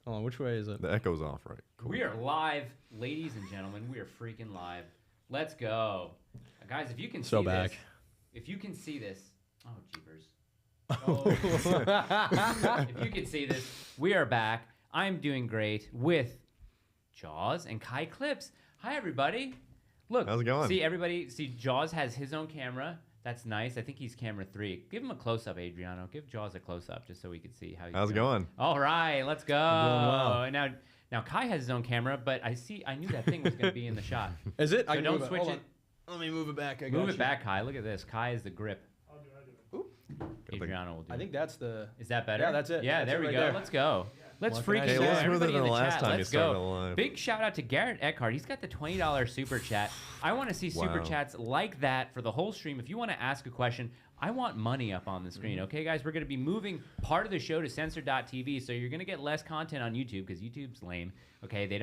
Hold on, which way is it? The echo's off, right? Cool. We are live, ladies and gentlemen. We are freaking live. Let's go. Guys, if you can see this. If you can see this. Oh, jeepers. Oh. If you can see this, we are back. I'm doing great with Jaws and Kai Clips. Hi, everybody. Look. How's it going? See, everybody. See, Jaws has his own camera. That's nice. I think he's camera 3. Give him a close-up, Adriano. Give Jaws a close-up just so we can see how he's How's it going? All right, let's go. Doing well. Now Kai has his own camera, but I knew that thing was going to be in the shot. Is it? So I don't switch it. Let me move it back. Move it back, Kai. Look at this. Kai is the grip. I'll do it. Ooh. Adriano will do it. I think that's the... Is that better? Yeah, that's it. Yeah, That's there it we right go. there. Let's go. Let's freak Hey, out. let's smoother Everybody than in the the last chat. time you Let's started go. live. Big shout out to Garrett Eckhart. He's got the $20 super chat. I want to see super Wow. chats like that for the whole stream. If you want to ask a question, I want money up on the screen. Okay, guys, we're going to be moving part of the show to censor.tv, so you're going to get less content on YouTube because YouTube's lame. Okay, they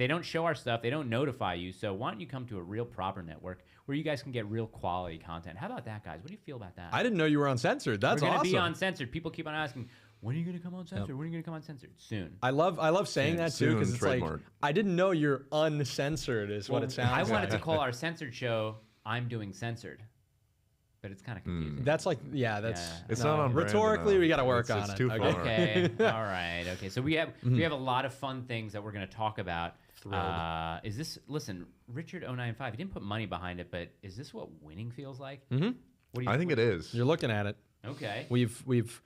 don't show our stuff. They don't notify you. So why don't you come to a real proper network where you guys can get real quality content? How about that, guys? What do you feel about that? I didn't know you were uncensored. That's We're awesome. going to be uncensored. People keep on asking, when are you going to come uncensored? When are you going to come uncensored? Soon. I love saying that too, because Soon, it's like, trademark. I didn't know you're uncensored is what it sounds I like. wanted to call our censored show I'm Doing Censored. But it's kind of confusing. That's like, yeah, that's... Yeah. It's not on brand Rhetorically, enough. we got to work It's on it. too far. Okay. All right. Okay. So we have a lot of fun things that we're going to talk about. Is this, listen, Richard095, he didn't put money behind it, but is this what winning feels like? Mm-hmm. What do you I think it is. You're looking at it. Okay. We've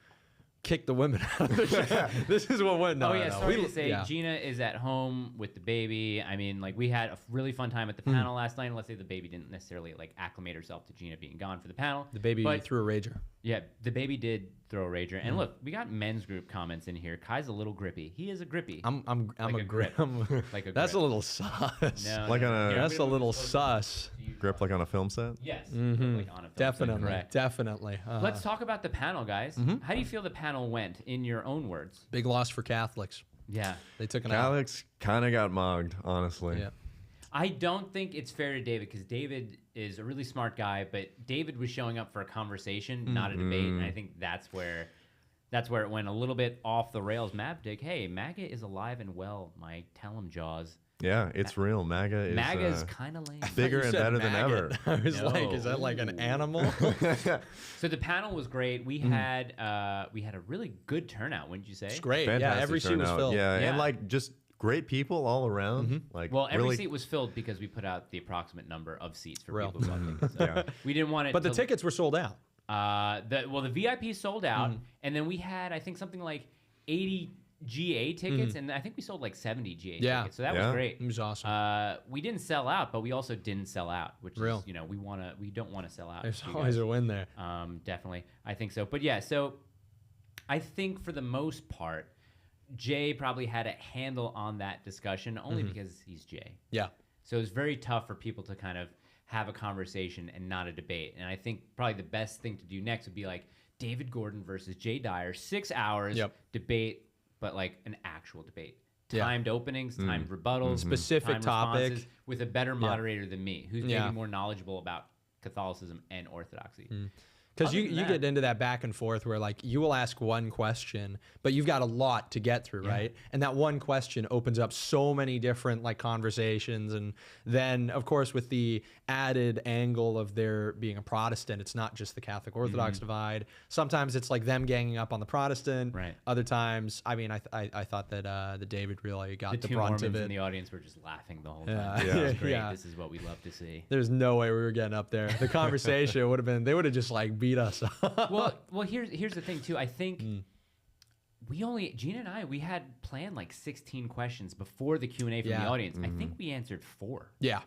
kicked the women out of the show. This is what went. No, Oh yeah, no. sorry to say, Gina is at home with the baby. I mean, like, we had a really fun time at the panel last night. Let's say the baby didn't necessarily like acclimate herself to Gina being gone for the panel. The baby but, threw a rager. Yeah, the baby did throw a rager. And look, we got men's group comments in here. Kai's a little grippy. He is a grippy. I'm Like a a grip. Like a that's grip. a little sus. No, Like no, on a- here, That's we a don't little supposed sus. to use Grip like on a film set? Yes. Like on a film set, Definitely, correct. definitely. Let's talk about the panel, guys. How do you feel the panel went, in your own words? Big loss for Catholics. Yeah. They took an out. Alex kind of got mugged, honestly. Yeah. I don't think it's fair to David, because David is a really smart guy, but David was showing up for a conversation, not a debate, and I think that's where it went a little bit off the rails. Mavdick, hey, MAGA is alive and well, Mike. Tell him, Jaws. Yeah, it's real. MAGA is MAGA's kind of lame. bigger You and said better than ever. maggot. I was No. like, is that like an animal? So the panel was great. We had a really good turnout, wouldn't you say? It's great. Fantastic Yeah, every seat was turnout. filled. Yeah, Yeah. and like just great people all around. Like, Well, every really, seat was filled because we put out the approximate number of seats for Real. people who bought tickets. So we didn't want it. But the to- tickets were sold out. the VIP sold out, and then we had, I think, something like 80 GA tickets, and I think we sold like 70 GA Yeah. tickets. So that Yeah. was great. It was awesome. We didn't sell out, but we also didn't sell out, which Real. is, we don't want to sell out. There's You always guys. a win there. Definitely, I think so. But yeah, so I think for the most part, Jay probably had a handle on that discussion, only because he's Jay. Yeah. So it was very tough for people to kind of have a conversation and not a debate. And I think probably the best thing to do next would be like David Gordon versus Jay Dyer, 6 hours debate, but like an actual debate. Yeah. Timed openings, timed rebuttals, Specific timed topic. responses, with a better moderator than me, who's Yeah. maybe more knowledgeable about Catholicism and Orthodoxy. Because Other you than that- get into that back and forth where like you will ask one question, but you've got a lot to get through, right? And that one question opens up so many different like conversations. And then of course with the added angle of there being a Protestant, it's not just the Catholic Orthodox divide. Sometimes it's like them ganging up on the Protestant. Right. Other times, I mean, I thought that the David really got The the two brunt Mormons of it. in the audience were just laughing the whole Yeah. time. Yeah. This is great. Yeah. This is what we love to see. There's no way we were getting up there. The conversation would have been, they would have just like beat us up. Well, here's the thing too. I think Gina and I, we had planned like 16 questions before the Q&A from the Yeah. audience. I think we answered 4. Yeah.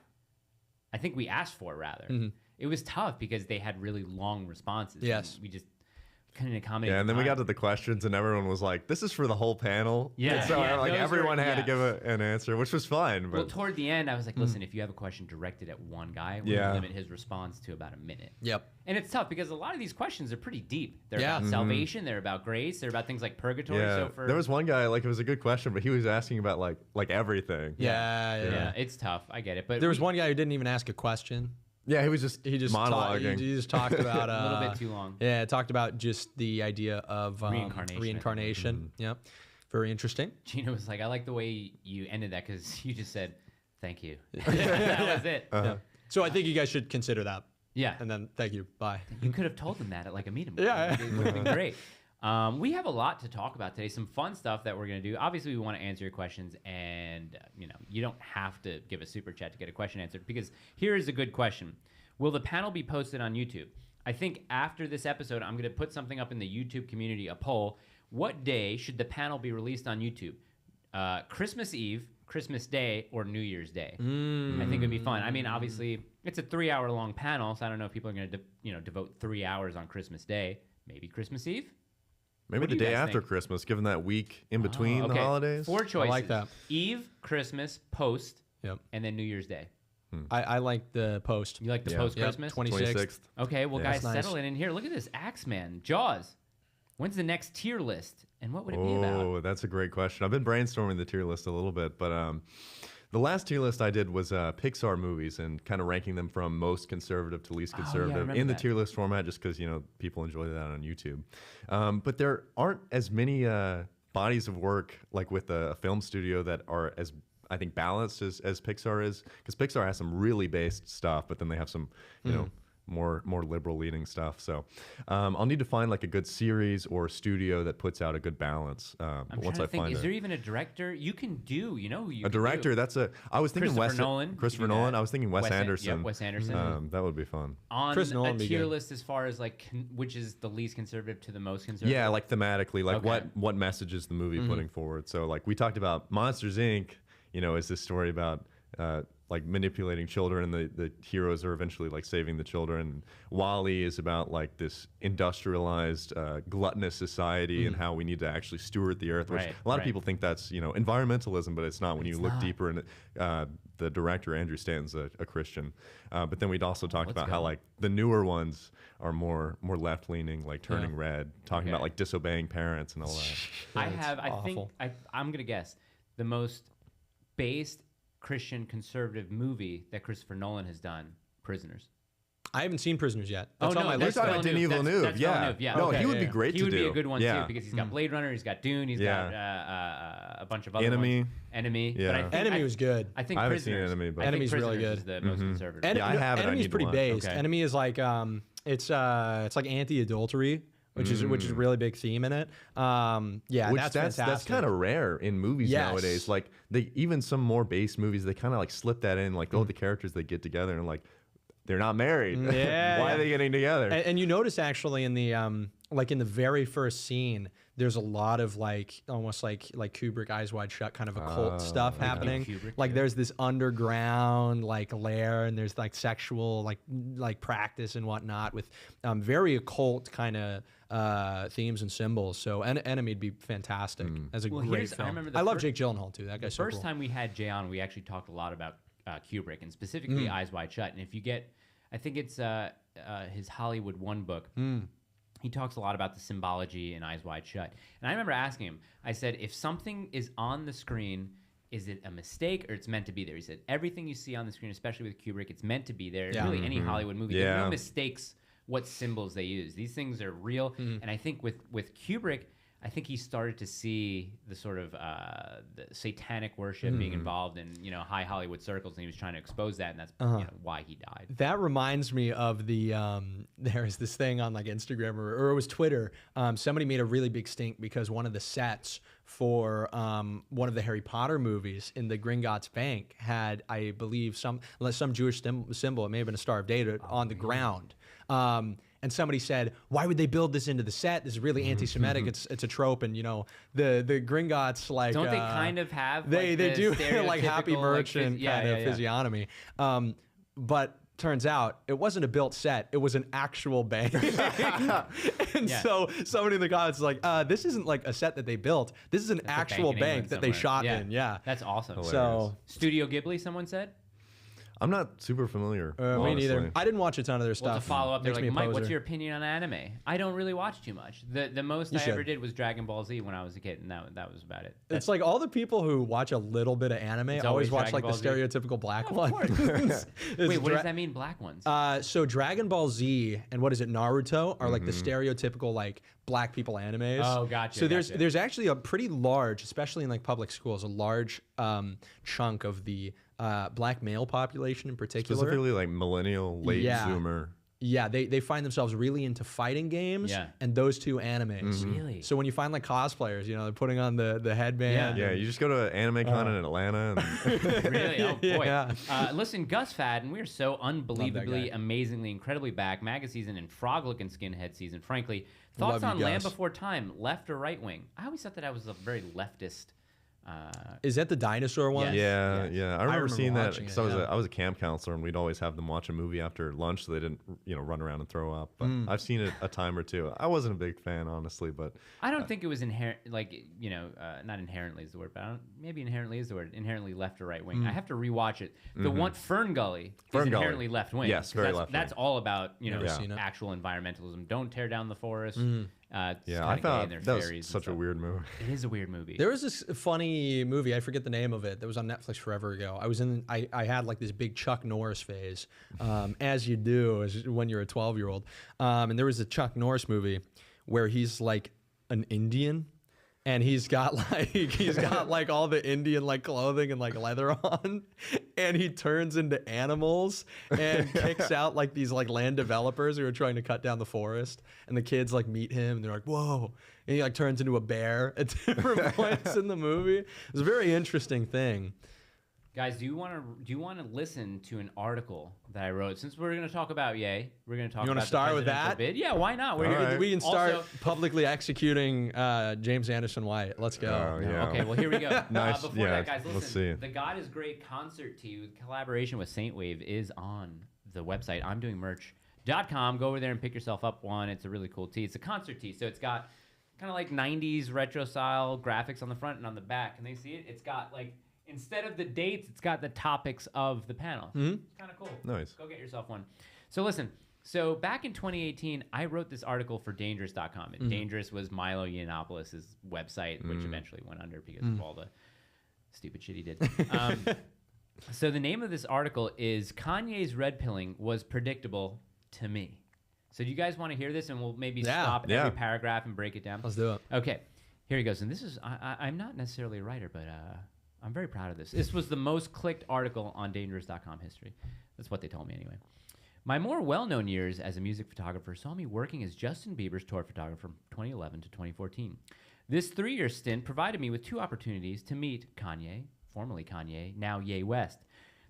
I think we asked 4 rather. It was tough because they had really long responses. Yes. And we just couldn't accommodate. Yeah, and then we time. got to the questions, and everyone was like, "This is for the whole panel." Yeah, And so yeah, like those everyone were- had to yeah. give an answer, which was fine. But Well, toward the end, I was like, listen, if you have a question directed at one guy, we're Yeah. going to limit his response to about a minute. Yep. And it's tough because a lot of these questions are pretty deep. They're Yeah. about salvation, they're about grace, they're about things like purgatory. yeah, So for there was one guy like it was a good question, but he was asking about like everything. Yeah. yeah, it's tough. I get it. But There was one guy who didn't even ask a question. Yeah, he was just monologuing. He just talked about A little bit too long. Yeah, talked about just the idea of Reincarnation. Reincarnation. Yep, very interesting. Gina was like, I like the way you ended that because you just said, thank you. That was it. Yeah. So I think you guys should consider that. Yeah. And then thank you. Bye. You could have told them that at like a meeting. Yeah. It would have been great. We have a lot to talk about today. Some fun stuff that we're going to do. Obviously, we want to answer your questions, and you don't have to give a super chat to get a question answered. Because here is a good question: will the panel be posted on YouTube? I think after this episode, I'm going to put something up in the YouTube community, a poll. What day should the panel be released on YouTube? Christmas Eve, Christmas Day, or New Year's Day? I think it'd be fun. I mean, obviously, it's a 3-hour-long panel, so I don't know if people are going to devote 3 hours on Christmas Day. Maybe Christmas Eve. Maybe What do the you day guys after think? Christmas, given that week in between the holidays. 4 choices. like that. Eve, Christmas, post, Yep. and then New Year's Day. I like the post. You like the Yeah. post Yep, Christmas? 26th. Okay, well, Yeah. guys, That's nice. settle in here. Look at this Axeman. Jaws. When's the next tier list? And what would it be about? Oh, that's a great question. I've been brainstorming the tier list a little bit, but the last tier list I did was Pixar movies and kind of ranking them from most conservative to least Oh, yeah, I conservative remember in the that. tier list format, just because people enjoy that on YouTube. But there aren't as many bodies of work like with a film studio that are as I think balanced as Pixar is, because Pixar has some really based stuff, but then they have some more liberal leaning stuff. So I'll need to find like a good series or studio that puts out a good balance. I'm Once trying I to think, find is there even a director you can do? You know who you a can director, do? I was thinking Christopher Nolan. Christopher You do Nolan. that. I was thinking Wes Anderson. Yeah, Wes Anderson. That would be fun. On Chris Nolan a would be tier good. list as far as like which is the least conservative to the most conservative? Yeah, like thematically, like Okay. what message is the movie putting forward? So like we talked about Monsters Inc. Is this story about like manipulating children, and the heroes are eventually like saving the children. WALL-E is about like this industrialized, gluttonous society and how we need to actually steward the earth, which Right, a lot of right. people think that's environmentalism, but it's not when you look not. deeper. And the director Andrew Stanton's a Christian, but then we'd also talked let's about go. how like the newer ones are more left leaning, like Turning Red, talking Okay. about like disobeying parents and all that. I think awful. I'm gonna guess the most based Christian conservative movie that Christopher Nolan has done, Prisoners. I haven't seen Prisoners yet. That's Oh, on no, my that's list. You're talking Villeneuve. about Denis That's- Villeneuve, that's yeah. Villeneuve, yeah. No, Okay, he would yeah, be yeah. great He to would do. be a good one yeah. too because he's got Blade Runner, he's got Dune, he's got a bunch of other Enemy. ones. Enemy. Yeah. But I think, Enemy was good. I think I haven't seen Prisoners. Enemy, but- I think Enemy's really Prisoners good. is the most conservative. Yeah, I have it. I Enemy's need to pretty watch. based. Okay. Enemy is like it's like anti-adultery, which is a really big theme in it. Yeah, Which that's that's fantastic. kind of rare in movies Yes. nowadays. Like even some more base movies, they kind of like slip that in, like the characters they get together and like they're not married. Yeah, Why yeah. are they getting together? And you notice actually in the like in the very first scene, there's a lot of like almost like Kubrick Eyes Wide Shut kind of occult stuff happening. Kubrick, Like too. there's this underground like lair, and there's like sexual like practice and whatnot with very occult kind of themes and symbols. So Enemy'd be fantastic as a Well, great here's- I film. remember the I love fir- Jake Gyllenhaal too. That guy's so First cool. time we had Jay on, we actually talked a lot about Kubrick and specifically Eyes Wide Shut. And if you get, I think it's his Hollywood One book. He talks a lot about the symbology in Eyes Wide Shut. And I remember asking him, I said, if something is on the screen, is it a mistake or it's meant to be there? He said, everything you see on the screen, especially with Kubrick, it's meant to be there. Yeah. Really, any Hollywood movie, there are Yeah. no mistakes what symbols they use. These things are real. And I think with Kubrick, I think he started to see the sort of the satanic worship being involved in high Hollywood circles, and he was trying to expose that, and that's why he died. That reminds me of the there's this thing on like Instagram or it was Twitter. Somebody made a really big stink because one of the sets for one of the Harry Potter movies in the Gringotts Bank had, I believe, some Jewish symbol. It may have been a Star of David on the ground. And somebody said, "Why would they build this into the set? This is really anti-Semitic. It's a trope." And the Gringotts like Don't they kind of have they like, they the do like Happy stereotypical, like, Merchant yeah, kind yeah, of yeah. physiognomy. But turns out it wasn't a built set; it was an actual bank. And Yeah. so somebody in the comments is like, "This isn't like a set that they built. This is an That's a actual in bank England that they somewhere. shot in." Yeah. That's awesome. So Studio Ghibli, someone said. I'm not super familiar. Me neither. honestly. I didn't watch a ton of their stuff. Well, to follow up, they're Makes me like, a Mike, what's poser. your opinion on anime? I don't really watch too much. The most You I ever should. did was Dragon Ball Z when I was a kid, and that was about it. It's like all the people who watch a little bit of anime It's always always watch Dragon like the Ball Z. stereotypical black Of ones. course. It's Wait, what dra- does that mean, black ones? So Dragon Ball Z and what is it, Naruto are like the stereotypical like black people animes. Oh, gotcha, So there's gotcha. there's actually a pretty large, especially in like public schools, a large chunk of the black male population in particular. Specifically, like millennial, late Yeah. Zoomer. Yeah, they find themselves really into fighting games Yeah. and those two animes. Really? So when you find like cosplayers, you know, they're putting on the headband. Yeah, you just go to Anime Con in Atlanta. And Really? Oh boy. Yeah. Listen, Gus Fadden, we are so unbelievably, guy. amazingly, incredibly back. Maga season and frog-looking skinhead season. Frankly, Love thoughts you, on Land Gus. Before Time, left or right wing? I always thought that I was a very leftist. Is that the dinosaur one? Yes. yeah, Yes. yeah. I remember remember seeing that watching because it, yeah. I was a camp counselor, and we'd always have them watch a movie after lunch, so they didn't run around and throw up. But I've seen it a time or two. I wasn't a big fan, honestly, but I don't think it was inherent, like, not inherently is the word, but maybe inherently is the word, inherently left or right wing. I have to rewatch it. The one, Fern Gully, Fern is Gully. inherently left wing. Yes, 'cause very that's, left-wing. That's all about, Never seen it. actual environmentalism. Don't tear down the forest. It's yeah, kinda I gay thought and their that fairies was and such a stuff. weird movie. It is a weird movie. There was this funny movie, I forget the name of it, that was on Netflix forever ago. I had like this big Chuck Norris phase, as you do when you're a 12-year-old. And there was a Chuck Norris movie where he's like an Indian. And he's got like all the Indian like clothing and like leather on, and he turns into animals and kicks out like these like land developers who are trying to cut down the forest. And the kids like meet him and they're like, "Whoa!" And he like turns into a bear at different points in the movie. It's a very interesting thing. Guys, do you want to listen to an article that I wrote? Since we're going to talk about Ye, we're going to talk You about wanna start the with presidential that? bid. Yeah, why not? We're All here. right. We can start Also, publicly executing James Anderson White. Let's go. Oh, yeah. Okay, well, here we go. Nice. Before Yeah, that, guys, let's listen. see. The God is Great concert tee collaboration with Saint Wave is on the website. I'm doing merch.com. Go over there and pick yourself up one. It's a really cool tee. It's a concert tee, so it's got kind of like 90s retro style graphics on the front and on the back. Can they see it? It's got like, instead of the dates, it's got the topics of the panel. It's kind of cool. Nice. Go get yourself one. So listen, so back in 2018, I wrote this article for Dangerous.com. And Dangerous was Milo Yiannopoulos' website, which eventually went under because of all the stupid shit he did. So the name of this article is Kanye's Red Pilling Was Predictable to Me. So do you guys want to hear this? And we'll maybe stop Yeah. every paragraph and break it down. Let's do it. Okay, here he goes. And this is, I'm not necessarily a writer, but I'm very proud of this. This was the most clicked article on Dangerous.com history. That's what they told me anyway. My more well-known years as a music photographer saw me working as Justin Bieber's tour photographer from 2011 to 2014. This 3-year stint provided me with 2 opportunities to meet Kanye, formerly Kanye, now Ye West.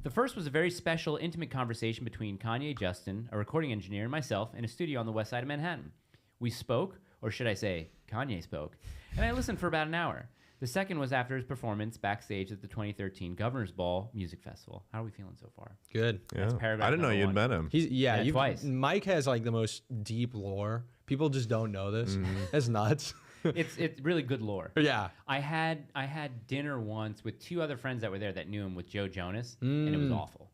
The first was a very special, intimate conversation between Kanye, Justin, a recording engineer, and myself in a studio on the west side of Manhattan. We spoke, or should I say, Kanye spoke, and I listened for about an hour. The second was after his performance backstage at the 2013 Governor's Ball Music Festival. How are we feeling so far? Good. Yeah. paragraph I didn't know number you'd one. met him. Yeah, twice. Mike has like the most deep lore. People just don't know this. It's nuts. It's really good lore. Yeah. I had dinner once with 2 other friends that were there that knew him with Joe Jonas, and it was awful.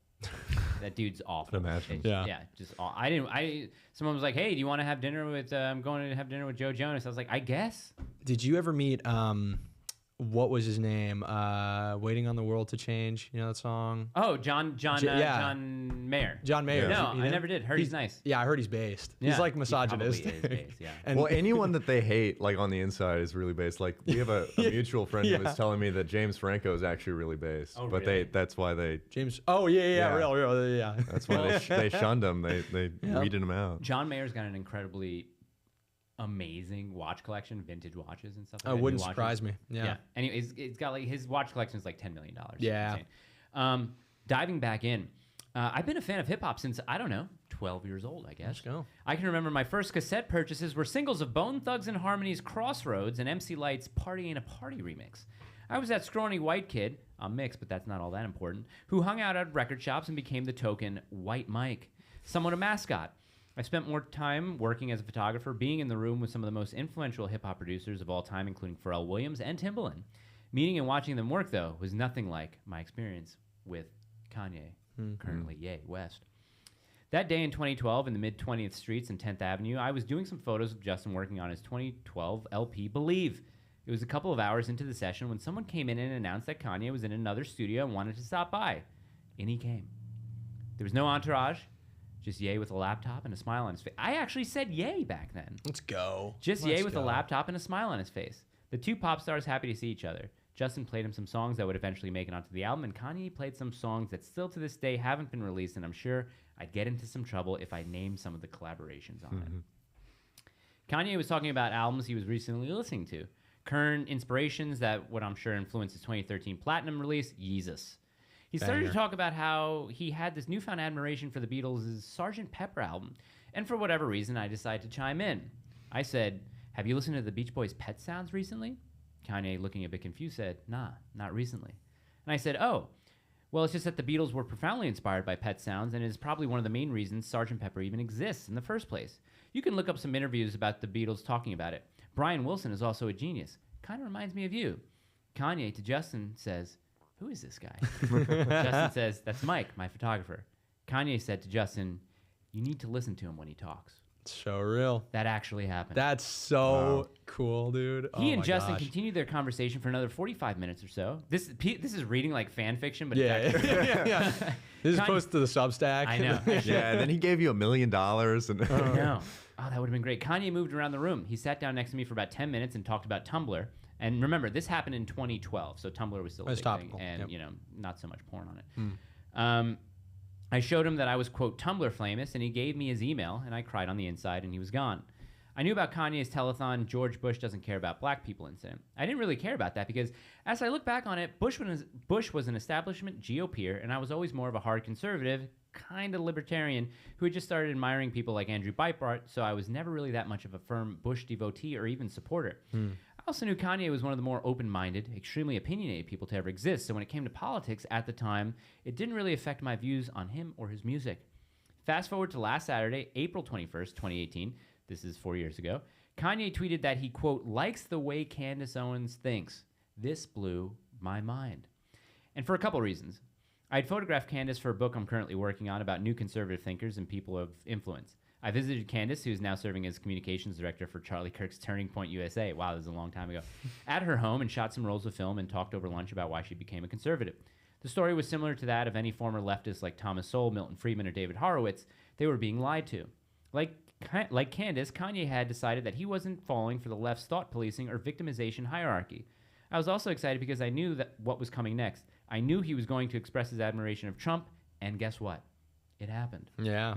That dude's awful. Imagine. Yeah. Just someone was like, "Hey, do you want to have dinner with? I'm going to have dinner with Joe Jonas." I was like, "I guess." Did you ever meet what was his name? Waiting on the World to Change. You know that song? Oh, John yeah. John Mayer. John Mayer. No, You I know? never did. Heard he's nice. Yeah, I heard he's based. Yeah, He's like he probably misogynistic. is based, yeah. And Well, anyone that they hate, like on the inside, is really based. Like we have a mutual friend who was telling me that James Franco is actually really based, Oh, but really? that's why they James. Oh yeah, Yeah. real, yeah. that's why they shunned him. They weeded him out. John Mayer's got an incredibly amazing watch collection, vintage watches and stuff like that. Wouldn't new watches. surprise me. Yeah. Anyway, it's got like his watch collection is like $10 million. Yeah. Insane. Diving back in, I've been a fan of hip hop since, I don't know, 12 years old, I guess. Let's go. I can remember my first cassette purchases were singles of Bone Thugs and Harmony's Crossroads and MC Light's Party Ain't a Party remix. I was that scrawny white kid, I'm mixed, but that's not all that important, who hung out at record shops and became the token White Mike, somewhat a mascot. I spent more time working as a photographer, being in the room with some of the most influential hip-hop producers of all time, including Pharrell Williams and Timbaland. Meeting and watching them work, though, was nothing like my experience with Kanye. currently Ye West. That day in 2012, in the mid-20th streets and 10th Avenue, I was doing some photos of Justin working on his 2012 LP, Believe. It was a couple of hours into the session when someone came in and announced that Kanye was in another studio and wanted to stop by. In he came. There was no entourage, just Ye with a laptop and a smile on his face. I actually said Ye back then. Let's go. Just Ye with a laptop and a smile on his face. The two pop stars happy to see each other. Justin played him some songs that would eventually make it onto the album, and Kanye played some songs that still to this day haven't been released, and I'm sure I'd get into some trouble if I named some of the collaborations on it. Kanye was talking about albums he was recently listening to. Current inspirations that what I'm sure influenced his 2013 platinum release, Yeezus. He started to talk about how he had this newfound admiration for the Beatles' Sgt. Pepper album, and for whatever reason, I decided to chime in. I said, have you listened to the Beach Boys' Pet Sounds recently? Kanye, looking a bit confused, said, nah, not recently. And I said, oh, well, it's just that the Beatles were profoundly inspired by Pet Sounds, and it is probably one of the main reasons Sgt. Pepper even exists in the first place. You can look up some interviews about the Beatles talking about it. Brian Wilson is also a genius. Kind of reminds me of you. Kanye to Justin says, who is this guy? Justin says, that's Mike, my photographer. Kanye said to Justin, you need to listen to him when he talks. So real. That actually happened. That's so cool, dude. He and Justin continued their conversation for another 45 minutes or so. This is reading like fan fiction, but yeah. This is posted to the Substack. I know. Yeah, and then he gave you $1 million. And I know. Oh, that would have been great. Kanye moved around the room. He sat down next to me for about 10 minutes and talked about Tumblr. And remember, this happened in 2012, so Tumblr was still a big topical. thing, and not so much porn on it. I showed him that I was, quote, Tumblr famous, and he gave me his email, and I cried on the inside, and he was gone. I knew about Kanye's telethon, George Bush doesn't care about black people incident. I didn't really care about that because, as I look back on it, Bush was an establishment GOPer, and I was always more of a hard conservative, kind of libertarian, who had just started admiring people like Andrew Breitbart, so I was never really that much of a firm Bush devotee or even supporter. I also knew Kanye was one of the more open-minded, extremely opinionated people to ever exist, so when it came to politics at the time, it didn't really affect my views on him or his music. Fast forward to last Saturday, April 21st, 2018, this is 4 years ago, Kanye tweeted that he, quote, likes the way Candace Owens thinks. This blew my mind. And for a couple reasons. I'd photographed Candace for a book I'm currently working on about new conservative thinkers and people of influence. I visited Candace, who is now serving as communications director for Charlie Kirk's Turning Point USA. Wow, this is a long time ago. At her home and shot some rolls of film and talked over lunch about why she became a conservative. The story was similar to that of any former leftists like Thomas Sowell, Milton Friedman, or David Horowitz. They were being lied to. Like Candace, Kanye had decided that he wasn't falling for the left's thought policing or victimization hierarchy. I was also excited because I knew that what was coming next. I knew he was going to express his admiration of Trump, and guess what? It happened. Yeah.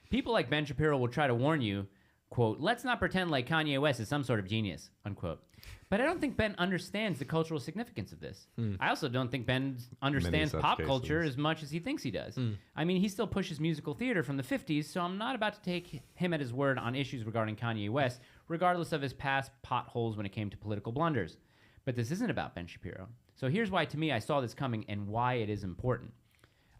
People like Ben Shapiro will try to warn you, quote, let's not pretend like Kanye West is some sort of genius, unquote. But I don't think Ben understands the cultural significance of this. I also don't think Ben understands pop culture as much as he thinks he does. I mean, he still pushes musical theater from the 50s, so I'm not about to take him at his word on issues regarding Kanye West, regardless of his past potholes when it came to political blunders. But this isn't about Ben Shapiro. So here's why, to me, I saw this coming and why it is important.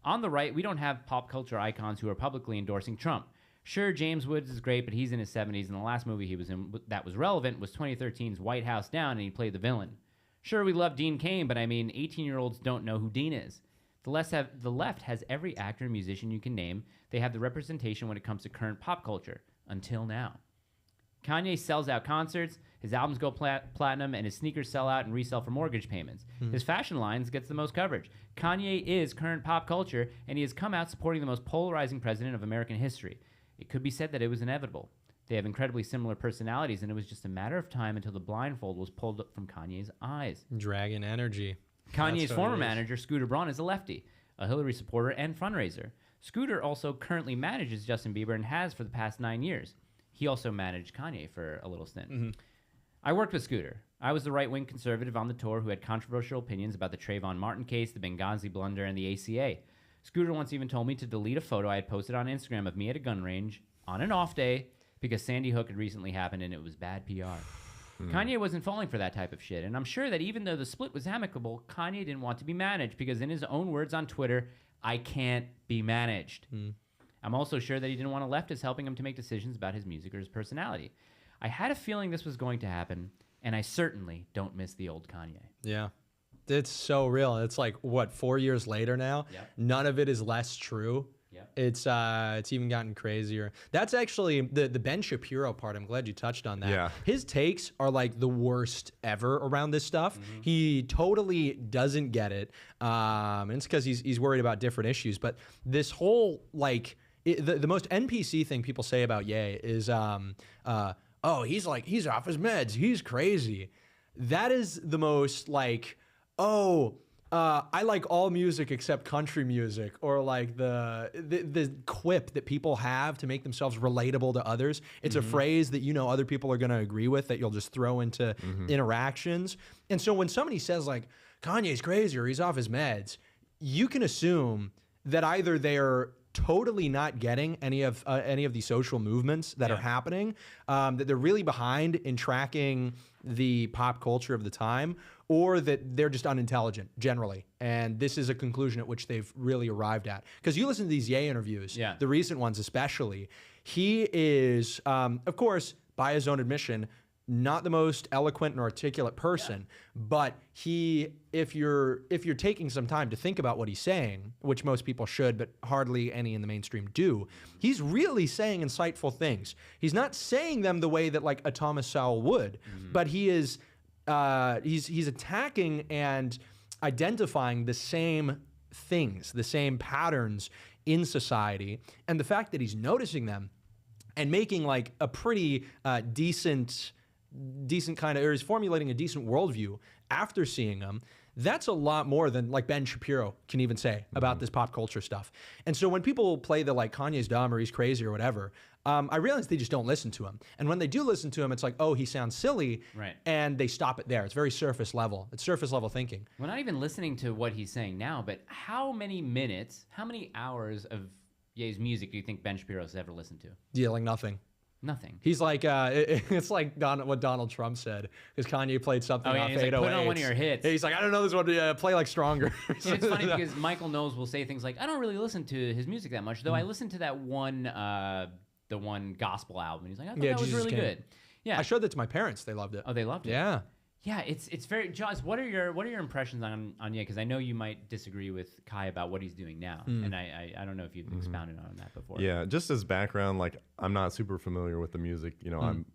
On the right, we don't have pop culture icons who are publicly endorsing Trump. Sure, James Woods is great, but he's in his 70s, and the last movie he was in that was relevant was 2013's White House Down, and he played the villain. Sure, we love Dean Cain, but I mean, 18-year-olds don't know who Dean is. The left has every actor and musician you can name. They have the representation when it comes to current pop culture, until now. Kanye sells out concerts, his albums go platinum, and his sneakers sell out and resell for mortgage payments. His fashion lines gets the most coverage. Kanye is current pop culture, and he has come out supporting the most polarizing president of American history. It could be said that it was inevitable. They have incredibly similar personalities, and it was just a matter of time until the blindfold was pulled up from Kanye's eyes. Dragon energy. Kanye's former manager, Scooter Braun, is a lefty, a Hillary supporter, and fundraiser. Scooter also currently manages Justin Bieber and has for the past 9 years. He also managed Kanye for a little stint. I worked with Scooter. I was the right-wing conservative on the tour who had controversial opinions about the Trayvon Martin case, the Benghazi blunder, and the ACA. Scooter once even told me to delete a photo I had posted on Instagram of me at a gun range on an off day because Sandy Hook had recently happened and it was bad PR. Kanye wasn't falling for that type of shit, and I'm sure that even though the split was amicable, Kanye didn't want to be managed because in his own words on Twitter, I can't be managed. I'm also sure that he didn't want a leftist helping him to make decisions about his music or his personality. I had a feeling this was going to happen, and I certainly don't miss the old Kanye. Yeah. It's so real. It's like what 4 years later now. Yep. None of it is less true. Yep. It's even gotten crazier. That's actually the Ben Shapiro part. I'm glad you touched on that. Yeah. His takes are like the worst ever around this stuff. He totally doesn't get it. And it's because he's worried about different issues. But this whole like the most NPC thing people say about Ye is oh, he's off his meds. He's crazy. That is the most like, oh, I like all music except country music, or like the quip that people have to make themselves relatable to others. It's a phrase that other people are going to agree with that you'll just throw into interactions. And so when somebody says like Kanye's crazy or he's off his meds, you can assume that either they're totally not getting any of the social movements that are happening, that they're really behind in tracking the pop culture of the time, or that they're just unintelligent generally. And this is a conclusion at which they've really arrived at. Because you listen to these Ye interviews, the recent ones especially, he is, of course, by his own admission, not the most eloquent and articulate person, but if you're taking some time to think about what he's saying, which most people should, but hardly any in the mainstream do, he's really saying insightful things. He's not saying them the way that like a Thomas Sowell would, but he is he's attacking and identifying the same things, the same patterns in society, and the fact that he's noticing them and making like a pretty decent kind of, or is formulating a decent worldview after seeing them, that's a lot more than like Ben Shapiro can even say about this pop culture stuff. And so when people play the like Kanye's dumb or he's crazy or whatever, I realize they just don't listen to him. And when they do listen to him, it's like, oh, he sounds silly, and they stop it there. It's very surface level. It's surface level thinking. We're not even listening to what he's saying now, but how many minutes, how many hours of Ye's music do you think Ben Shapiro's ever listened to? Yeah, like nothing. Nothing. He's like, it's like what Donald Trump said, because Kanye played something off 808s. Like, put on one of your hits. He's like, I don't know this one, play like Stronger. And it's funny because Michael Knowles will say things like, I don't really listen to his music that much, though I listened to that one, the one gospel album. And he's like, I thought that was really good. Yeah. I showed that to my parents. They loved it. Oh, they loved it? Yeah. Yeah, it's very. Jaws, what are your impressions on Ye? Because I know you might disagree with Kai about what he's doing now, and I don't know if you've expounded on that before. Yeah, just as background, like I'm not super familiar with the music. I'm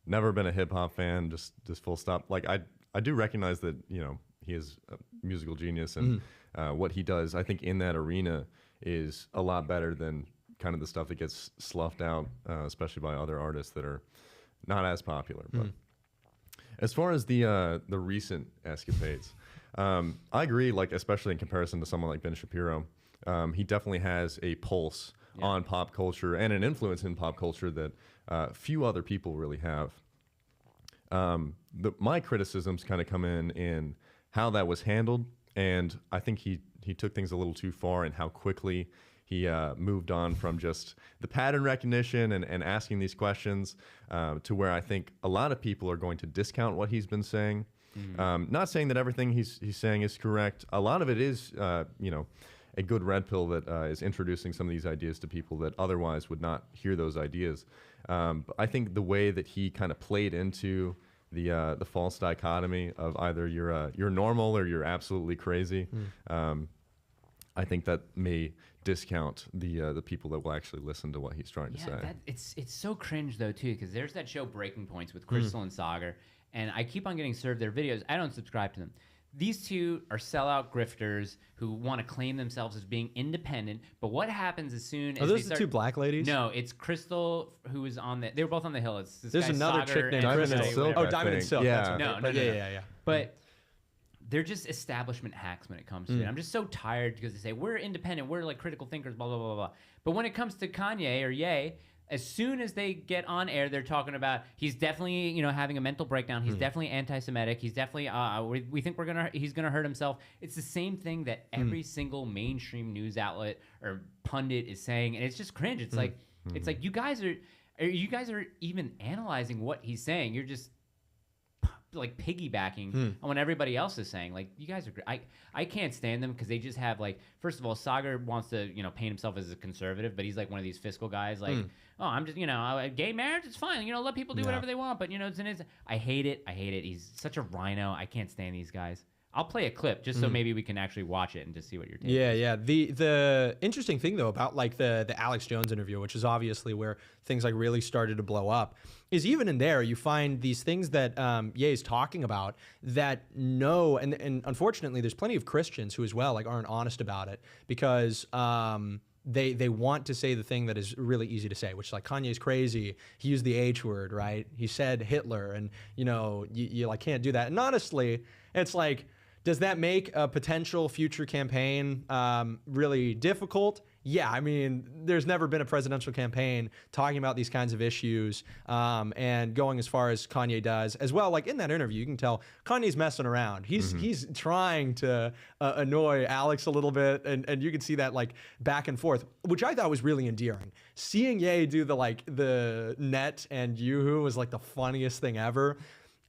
never been a hip hop fan. Just full stop. Like I do recognize that he is a musical genius, and what he does, I think in that arena is a lot better than kind of the stuff that gets sloughed out, especially by other artists that are not as popular, but. As far as the recent escapades, I agree. Like especially in comparison to someone like Ben Shapiro, he definitely has a pulse on pop culture and an influence in pop culture that few other people really have. My criticisms kind of come in how that was handled, and I think he took things a little too far in how quickly he moved on from just the pattern recognition and asking these questions to where I think a lot of people are going to discount what he's been saying. Not saying that everything he's saying is correct. A lot of it is, a good red pill that is introducing some of these ideas to people that otherwise would not hear those ideas. But I think the way that he kind of played into the false dichotomy of either you're normal or you're absolutely crazy. I think that may discount the people that will actually listen to what he's trying to say. It's so cringe though too, because there's that show Breaking Points with Crystal and Sagar, and I keep on getting served their videos. I don't subscribe to them. These two are sellout grifters who want to claim themselves as being independent, but what happens as soon as Are those the two black ladies? No, it's Crystal who is on they were both on the Hill. It's this There's guy, another Sagar chick named Diamond Crystal. and Silk, Oh, I Diamond and think. Silk. Yeah. That's right. No. Yeah. But they're just establishment hacks when it comes to it. I'm just so tired because they say we're independent, we're like critical thinkers, blah blah blah blah. But when it comes to Kanye or Ye, as soon as they get on air, they're talking about he's definitely having a mental breakdown. He's definitely anti-Semitic. He's definitely we think he's gonna hurt himself. It's the same thing that every single mainstream news outlet or pundit is saying, and it's just cringe. It's like you guys are even analyzing what he's saying. You're just like piggybacking on what everybody else is saying. Like you guys are I can't stand them because they just have like, first of all, Sagar wants to paint himself as a conservative, but he's like one of these fiscal guys like oh, I'm just gay marriage, it's fine, let people do whatever they want, but it's I hate it. He's such a rhino. I can't stand these guys. I'll play a clip just so maybe we can actually watch it and just see what your take is. Yeah. The interesting thing though about like the Alex Jones interview, which is obviously where things like really started to blow up, is even in there you find these things that Ye is talking about that and unfortunately there's plenty of Christians who as well like aren't honest about it because they want to say the thing that is really easy to say, which is like Kanye's crazy. He used the H word, right? He said Hitler, and you like can't do that. And honestly, it's like, does that make a potential future campaign really difficult? Yeah, I mean, there's never been a presidential campaign talking about these kinds of issues and going as far as Kanye does. As well, like in that interview, you can tell Kanye's messing around. He's trying to annoy Alex a little bit, and you can see that like back and forth, which I thought was really endearing. Seeing Ye do the net and Yoo-hoo was like the funniest thing ever.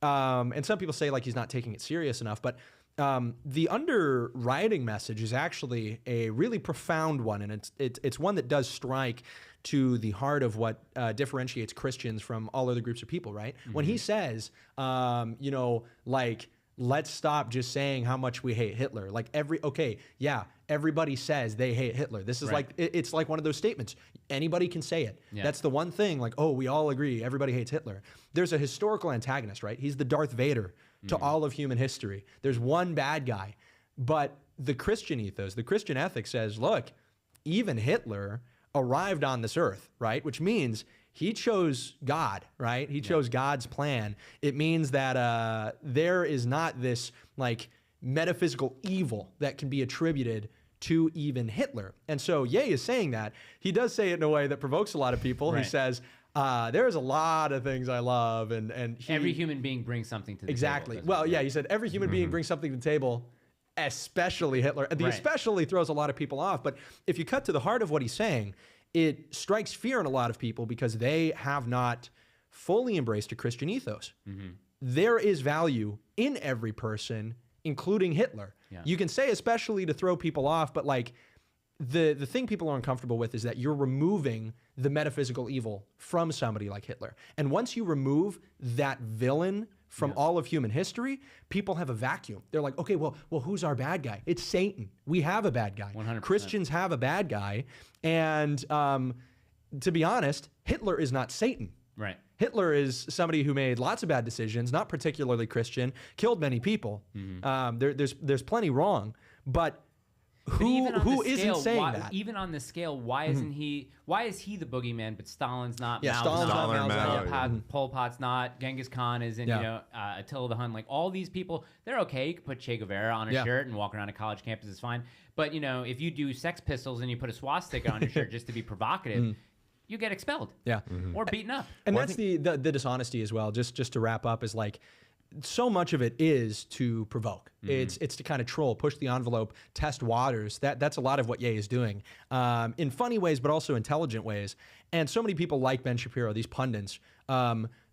And some people say like he's not taking it serious enough, but the underwriting message is actually a really profound one, and it's one that does strike to the heart of what differentiates Christians from all other groups of people, right? When he says, let's stop just saying how much we hate Hitler. Like everybody says they hate Hitler. This is like, it's like one of those statements. Anybody can say it. Yeah. That's the one thing, like, oh, we all agree, everybody hates Hitler. There's a historical antagonist, right? He's the Darth Vader to all of human history. There's one bad guy. But the Christian ethos, the Christian ethic says, look, even Hitler arrived on this earth, right? Which means he chose God, right? He chose God's plan. It means that there is not this like metaphysical evil that can be attributed to even Hitler. And so Ye is saying that. He does say it in a way that provokes a lot of people. He says, there's a lot of things I love, and every human being brings something to the table. Well, yeah, he said every human being brings something to the table, especially Hitler. The especially throws a lot of people off. But if you cut to the heart of what he's saying, it strikes fear in a lot of people because they have not fully embraced a Christian ethos. There is value in every person, including Hitler. Yeah. You can say especially to throw people off, but like the thing people are uncomfortable with is that you're removing the metaphysical evil from somebody like Hitler. And once you remove that villain from all of human history, people have a vacuum. They're like, okay, well, who's our bad guy? It's Satan. We have a bad guy. 100%. Christians have a bad guy. And to be honest, Hitler is not Satan. Right. Hitler is somebody who made lots of bad decisions, not particularly Christian, killed many people. There's plenty wrong, but who isn't saying that? Even on this scale, why isn't he? Why is he the boogeyman, but Stalin's not? Yeah, Stalin's not. Mao, Pol Pot's not. Genghis Khan isn't. Attila the Hun. Like all these people, they're okay. You can put Che Guevara on a shirt and walk around a college campus is fine. But if you do Sex Pistols and you put a swastika on your shirt just to be provocative. You get expelled, or beaten up, and that's the dishonesty as well. Just to wrap up, is like so much of it is to provoke. It's to kind of troll, push the envelope, test waters. That's a lot of what Ye is doing in funny ways, but also intelligent ways. And so many people like Ben Shapiro, these pundits,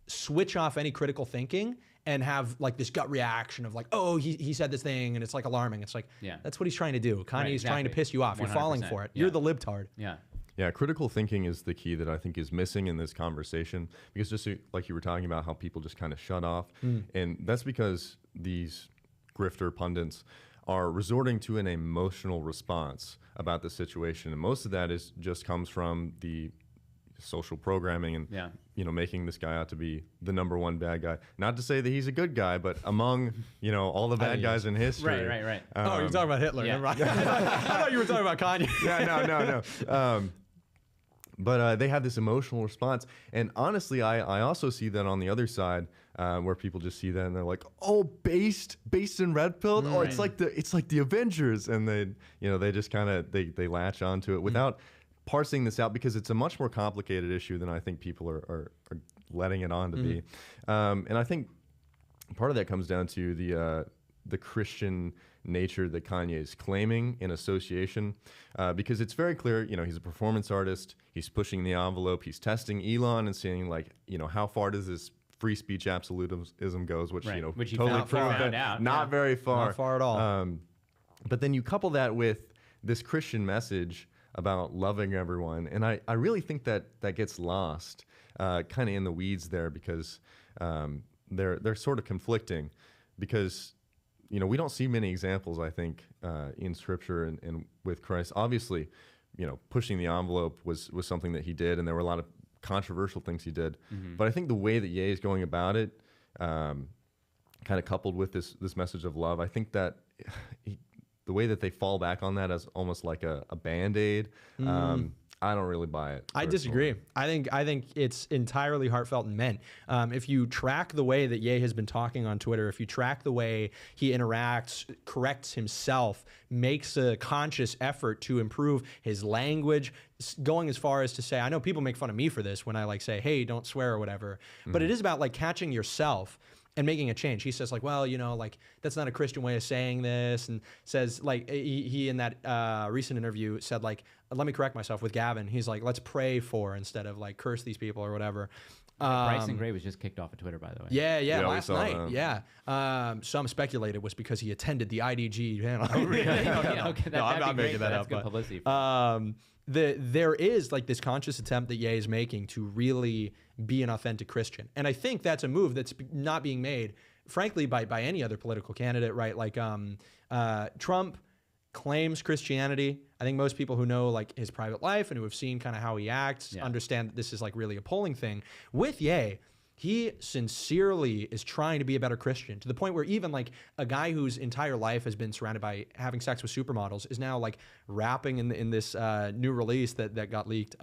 switch off any critical thinking and have like this gut reaction of like, oh, he said this thing, and it's like alarming. It's like, that's what he's trying to do. Kanye's trying to piss you off. 100%. You're falling for it. You're the libtard. Yeah, critical thinking is the key that I think is missing in this conversation, because just like you were talking about how people just kind of shut off, and that's because these grifter pundits are resorting to an emotional response about the situation, and most of that just comes from the social programming and making this guy out to be the #1 bad guy. Not to say that he's a good guy, but among all the bad guys in history. Right. Oh, you're talking about Hitler. Never mind. I thought you were talking about Kanye. No. But they have this emotional response, and honestly, I also see that on the other side, where people just see that and they're like, "Oh, based and red pilled. Oh, it's like the Avengers," and they just kind of they latch onto it without parsing this out, because it's a much more complicated issue than I think people are letting it on to be. And I think part of that comes down to the Christian nature that Kanye is claiming in association, because it's very clear, he's a performance artist, he's pushing the envelope, he's testing Elon and seeing like, how far does this free speech absolutism goes, which which he totally found out. Not very far. Not far at all. But then you couple that with this Christian message about loving everyone, and I really think that gets lost kind of in the weeds there, because they're sort of conflicting, because you know, we don't see many examples, I think, in Scripture and with Christ. Obviously, you know, pushing the envelope was something that he did, and there were a lot of controversial things he did. But I think the way that Ye is going about it, kind of coupled with this message of love, I think that the way that they fall back on that as almost like a Band-Aid, I don't really buy it. I disagree. I think it's entirely heartfelt and meant. If you track the way that Ye has been talking on Twitter, if you track the way he interacts, corrects himself, makes a conscious effort to improve his language, going as far as to say, I know people make fun of me for this when I like say, hey, don't swear or whatever, but it is about like catching yourself and making a change. He says like, well, you know, like that's not a Christian way of saying this, and says like he in that recent interview said like, let me correct myself with Gavin. He's like, let's pray for instead of like curse these people or whatever. Bryson Gray was just kicked off of Twitter, by the way. Yeah, last night. Yeah. Some speculated it was because he attended the IDG panel. Oh, really? No, I'm not making that up. That's good publicity. There is like this conscious attempt that Ye is making to really be an authentic Christian. And I think that's a move that's not being made, frankly, by any other political candidate, right? Like Trump claims Christianity. I think most people who know like his private life and who have seen kind of how he acts understand that this is like really a polling thing. With Ye, he sincerely is trying to be a better Christian, to the point where even like a guy whose entire life has been surrounded by having sex with supermodels is now like rapping in this new release that got leaked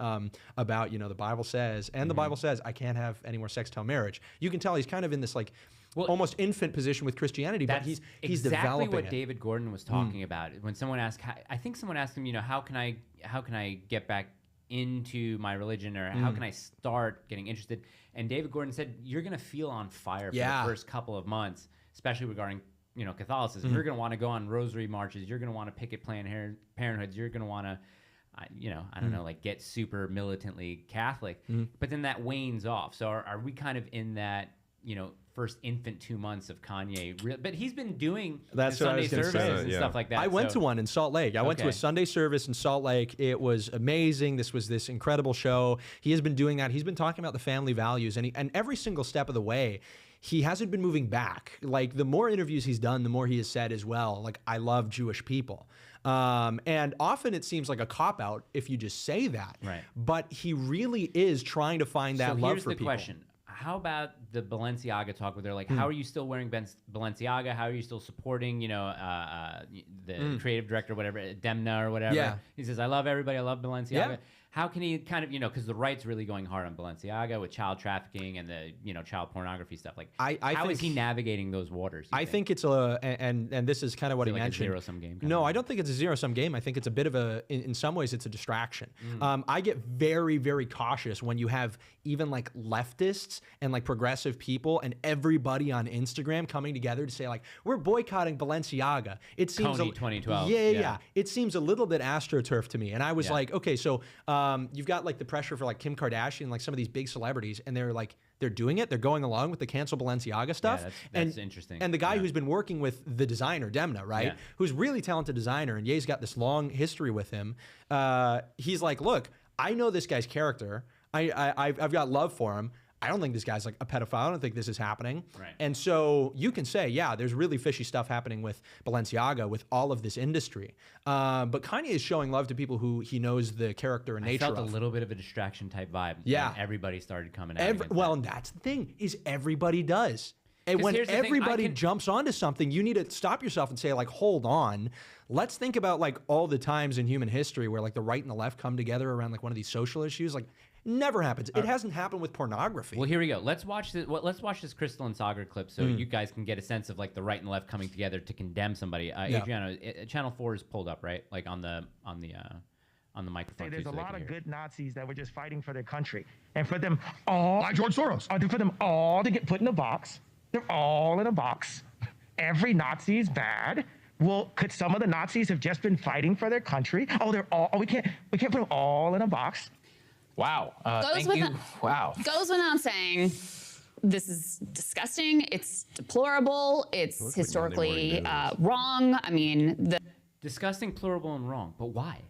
about, you know, the Bible says, and the Bible says I can't have any more sex till marriage. You can tell he's kind of in this like almost infant position with Christianity, but he's exactly developing what it. David Gordon was talking about. When someone asked, I think someone asked him, you know, how can I get back into my religion, or how can I start getting interested? And David Gordon said, you're going to feel on fire for the first couple of months, especially regarding, you know, Catholicism. You're going to want to go on rosary marches. You're going to want to picket Planned Parenthoods. You're going to want to, you know, I don't know, like get super militantly Catholic. But then that wanes off. So are we kind of in that, you know, first infant 2 months of Kanye? But he's been doing Sunday services and stuff like that. I went to one in Salt Lake. I went to a Sunday service in Salt Lake. It was amazing. This was this incredible show. He has been doing that. He's been talking about the family values, and every single step of the way, he hasn't been moving back. Like the more interviews he's done, the more he has said as well, like, I love Jewish people. And often it seems like a cop-out if you just say that. Right. But he really is trying to find that love for people. So here's the question. How about the Balenciaga talk where they're like, how are you still wearing Balenciaga? How are you still supporting, you know, the creative director, whatever, Demna or whatever? Yeah. He says, I love everybody. I love Balenciaga. Yeah. How can he kind of, you know, because the right's really going hard on Balenciaga with child trafficking and the, you know, child pornography stuff. Like, how is he navigating those waters? I think it's a, and this is kind of what he mentioned. A zero-sum game? No, I don't think it's a zero-sum game. I think it's a bit of a, in some ways, it's a distraction. I get very, very cautious when you have even like leftists and like progressive people and everybody on Instagram coming together to say like, we're boycotting Balenciaga. It seems 2012. Yeah. It seems a little bit astroturf to me. And I was like, okay, so you've got like the pressure for like Kim Kardashian, like some of these big celebrities, and they're doing it. They're going along with the cancel Balenciaga stuff. Yeah, that's interesting. And the guy who's been working with the designer, Demna, right? Yeah. Who's a really talented designer, and Ye's got this long history with him. He's like, look, I know this guy's character. I've got love for him. I don't think this guy's like a pedophile. I don't think this is happening. Right. And so you can say, yeah, there's really fishy stuff happening with Balenciaga, with all of this industry. But Kanye is showing love to people who he knows the character and nature of. I felt a little bit of a distraction type vibe. Yeah. When everybody started coming out. Well, and that's the thing, is everybody does. And when everybody jumps onto something, you need to stop yourself and say, like, hold on. Let's think about, like, all the times in human history where, like, the right and the left come together around, like, one of these social issues. Like, never happens. It hasn't happened with pornography. Well, here we go. Let's watch this. Let's watch this Crystal and Sagar clip so you guys can get a sense of like the right and left coming together to condemn somebody. Adriano, Channel 4 is pulled up, right? Like on the microphone. There's a lot of good Nazis that were just fighting for their country, and for them all, like George Soros, for them all to get put in a box. They're all in a box. Every Nazi is bad. Well, could some of the Nazis have just been fighting for their country? Oh, they're all. Oh, we can't put them all in a box. Wow. Thank you. Wow. Goes without saying, this is disgusting. It's deplorable. It's historically wrong. I mean, disgusting, plurable, and wrong. But why?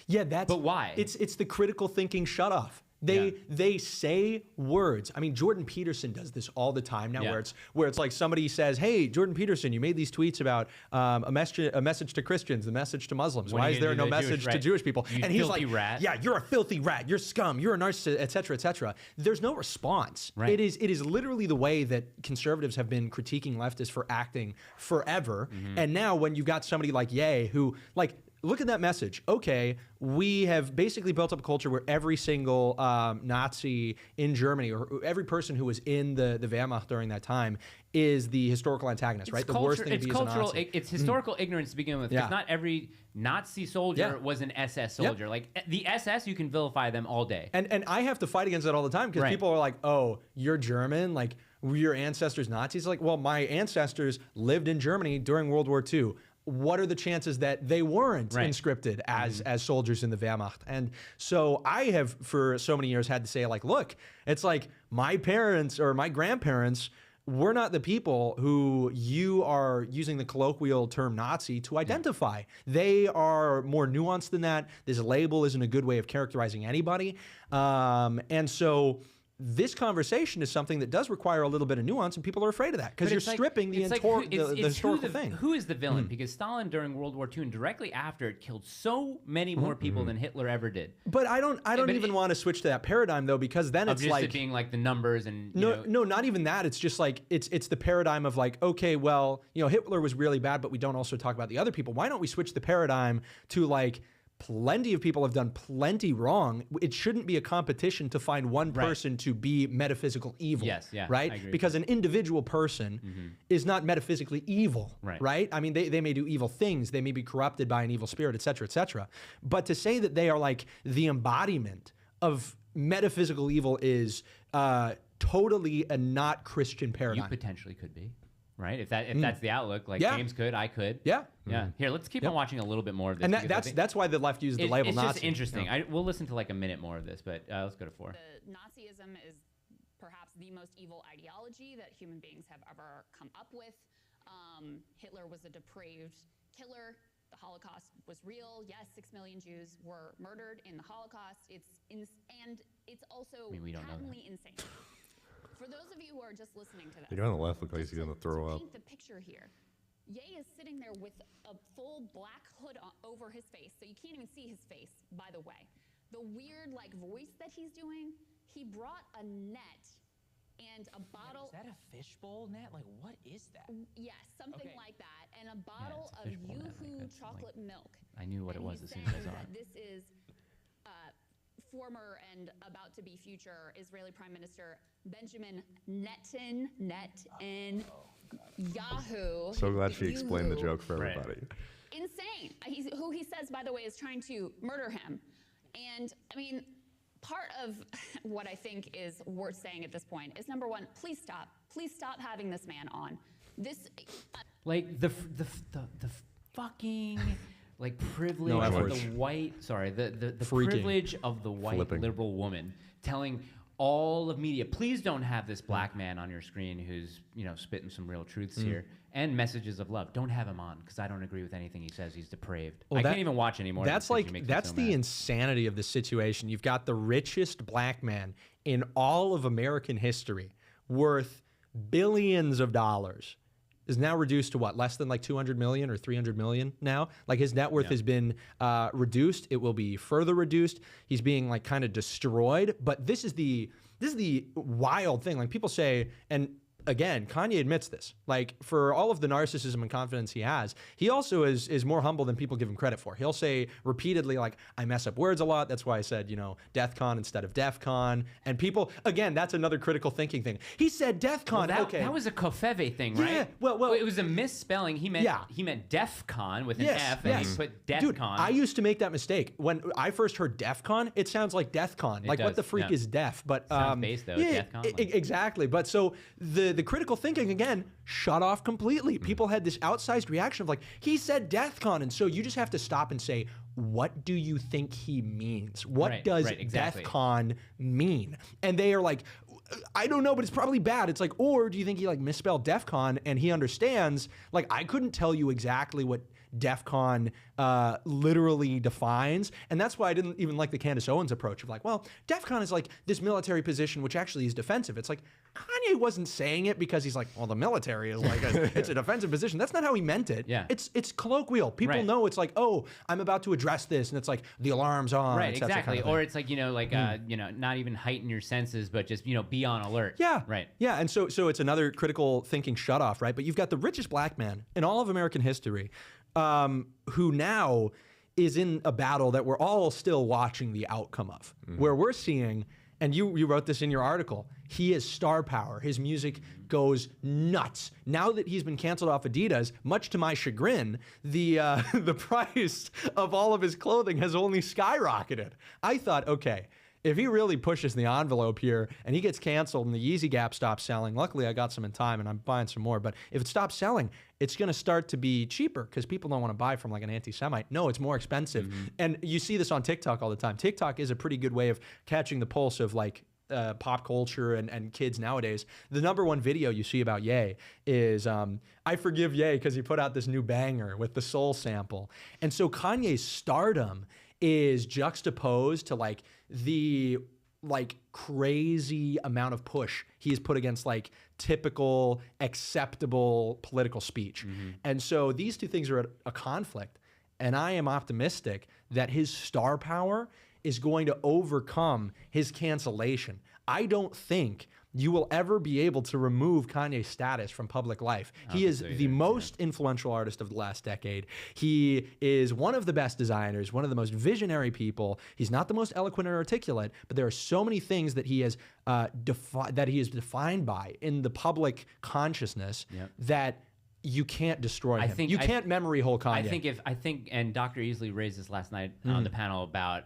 Yeah, but why? It's the critical thinking shut off. They say words. I mean, Jordan Peterson does this all the time now, where it's like somebody says, "Hey, Jordan Peterson, you made these tweets about a message to Christians, a message to Muslims. Why is there no message to Jewish people?" You and he's filthy like, rat. "Yeah, you're a filthy rat. You're scum. You're a narcissist, etc., etc." There's no response. Right. It is literally the way that conservatives have been critiquing leftists for acting forever. And now when you've got somebody like Ye who like. Look at that message. Okay, we have basically built up a culture where every single Nazi in Germany or every person who was in the Wehrmacht during that time is the historical antagonist, right? The worst thing to be is a Nazi. It's historical ignorance to begin with. Because not every Nazi soldier was an SS soldier. Like the SS, you can vilify them all day. And I have to fight against that all the time because people are like, "Oh, you're German, like were your ancestors Nazis?" Like, well, my ancestors lived in Germany during World War II. What are the chances that they weren't conscripted as soldiers in the Wehrmacht? And so I have, for so many years, had to say, like, look, it's like my parents or my grandparents were not the people who you are using the colloquial term Nazi to identify. They are more nuanced than that. This label isn't a good way of characterizing anybody. And so this conversation is something that does require a little bit of nuance, and people are afraid of that because you're stripping the historical thing. Who is the villain? Because Stalin during World War II and directly after it killed so many more people than Hitler ever did. But I don't even want to switch to that paradigm though, because then it's like it being like the numbers and no, not even that. It's just like it's the paradigm of like, okay, well, Hitler was really bad, but we don't also talk about the other people. Why don't we switch the paradigm to like, plenty of people have done plenty wrong. It shouldn't be a competition to find one person to be metaphysical evil. Yes, yeah, right? I agree. Because an individual person is not metaphysically evil, right? I mean, they may do evil things. They may be corrupted by an evil spirit, et cetera, et cetera. But to say that they are like the embodiment of metaphysical evil is totally a not Christian paradigm. You potentially could be. Right? If that's the outlook, like James could, I could. Yeah. Yeah. Here, let's keep on watching a little bit more of this. And that's why the left uses the label Nazi. It's just interesting. We'll listen to like a minute more of this, but let's go to 4. The Nazism is perhaps the most evil ideology that human beings have ever come up with. Hitler was a depraved killer. The Holocaust was real. Yes, 6 million Jews were murdered in the Holocaust. And it's also patently insane. For those of you who are just listening to this, the guy on the left looks like he's going to throw up. Paint the picture here. Ye is sitting there with a full black hood over his face, so you can't even see his face, by the way. The weird, like, voice that he's doing, he brought a net and a bottle. Is that a fishbowl net? Like, what is that? Yes, something like that. And a bottle of Yoo-Hoo chocolate milk. I knew what it was as soon as I saw it. This is former and about to be future Israeli Prime Minister Benjamin Netanyahu. So glad she explained the joke for everybody. Insane. Who he says, by the way, is trying to murder him. And I mean, part of what I think is worth saying at this point is, number one, please stop. Please stop having this man on. This, like the fucking like privilege of the white. Sorry, the privilege of the white liberal woman telling all of media, please don't have this black man on your screen who's spitting some real truths here and messages of love. Don't have him on because I don't agree with anything he says. He's depraved. Well, I can't even watch anymore. That's the insanity of the situation. You've got the richest black man in all of American history, worth billions of dollars, is now reduced to what, less than like 200 million or 300 million now? Like his net worth has been reduced. It will be further reduced. He's being like kind of destroyed. But this is the wild thing. Like people say, and again, Kanye admits this. Like for all of the narcissism and confidence he has, he also is more humble than people give him credit for. He'll say repeatedly, like, I mess up words a lot. That's why I said, DeathCon instead of DEFCON. And people, again, that's another critical thinking thing. He said DeathCon. Well, that was a Kofeve thing, right? Yeah. Well, it was a misspelling. He meant DEFCON with an F, and he put DeathCon. Dude, I used to make that mistake when I first heard DEFCON. It sounds like DeathCon. Like what the freak is deaf? But sounds based though. DeathCon. Exactly. But so the critical thinking, again, shut off completely. People had this outsized reaction of like, he said DeathCon. And so you just have to stop and say, what do you think he means? What does DeathCon mean? And they are like, I don't know, but it's probably bad. It's like, or do you think he like misspelled DEF CON and he understands? Like, I couldn't tell you exactly what DEF CON literally defines, and that's why I didn't even like the Candace Owens approach of like, well, DEF CON is like this military position which actually is defensive. It's like Kanye wasn't saying it because he's like, well, the military is like it's a defensive position. That's not how he meant it. Yeah. It's colloquial. People know it's like, oh, I'm about to address this, and it's like the alarm's on. Right, etc. exactly. Kind of or thing. it's like, not even heighten your senses, but just, be on alert. Yeah. Right. Yeah, and so it's another critical thinking shutoff, right? But you've got the richest black man in all of American history, who now is in a battle that we're all still watching the outcome of, where we're seeing, and you wrote this in your article, he is star power. His music goes nuts. Now that he's been canceled off Adidas, much to my chagrin, the price of all of his clothing has only skyrocketed. I thought, okay, if he really pushes the envelope here and he gets canceled and the Yeezy Gap stops selling, luckily I got some in time and I'm buying some more, but if it stops selling, it's going to start to be cheaper because people don't want to buy from like an anti-Semite. No, it's more expensive. And you see this on TikTok all the time. TikTok is a pretty good way of catching the pulse of like pop culture and kids nowadays. The #1 video you see about Ye is I forgive Ye because he put out this new banger with the soul sample. And so Kanye's stardom is juxtaposed to like the like crazy amount of push he's put against like typical acceptable political speech. And so these two things are at a conflict, and I am optimistic that his star power is going to overcome his cancellation. I don't think you will ever be able to remove Kanye's status from public life. He is the most influential artist of the last decade. He is one of the best designers, one of the most visionary people. He's not the most eloquent or articulate, but there are so many things that he has that he is defined by in the public consciousness that you can't destroy him. You can't memory hole Kanye. I think, and Dr. Easley raised this last night on the panel about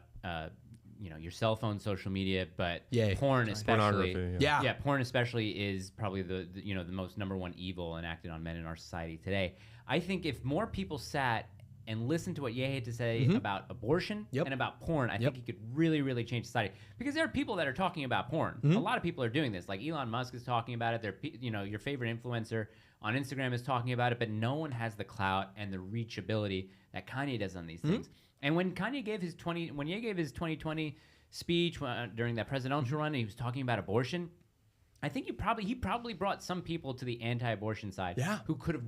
your cell phone, social media, but porn especially. Porn especially is probably the most #1 evil enacted on men in our society today. I think if more people sat and listened to what Ye had to say about abortion and about porn, I think it could really, really change society. Because there are people that are talking about porn. A lot of people are doing this. Like Elon Musk is talking about it. Your favorite influencer on Instagram is talking about it, but no one has the clout and the reachability that Kanye does on these things. And when Kanye gave his 2020 speech during that presidential run, and he was talking about abortion, I think he probably brought some people to the anti-abortion side who could have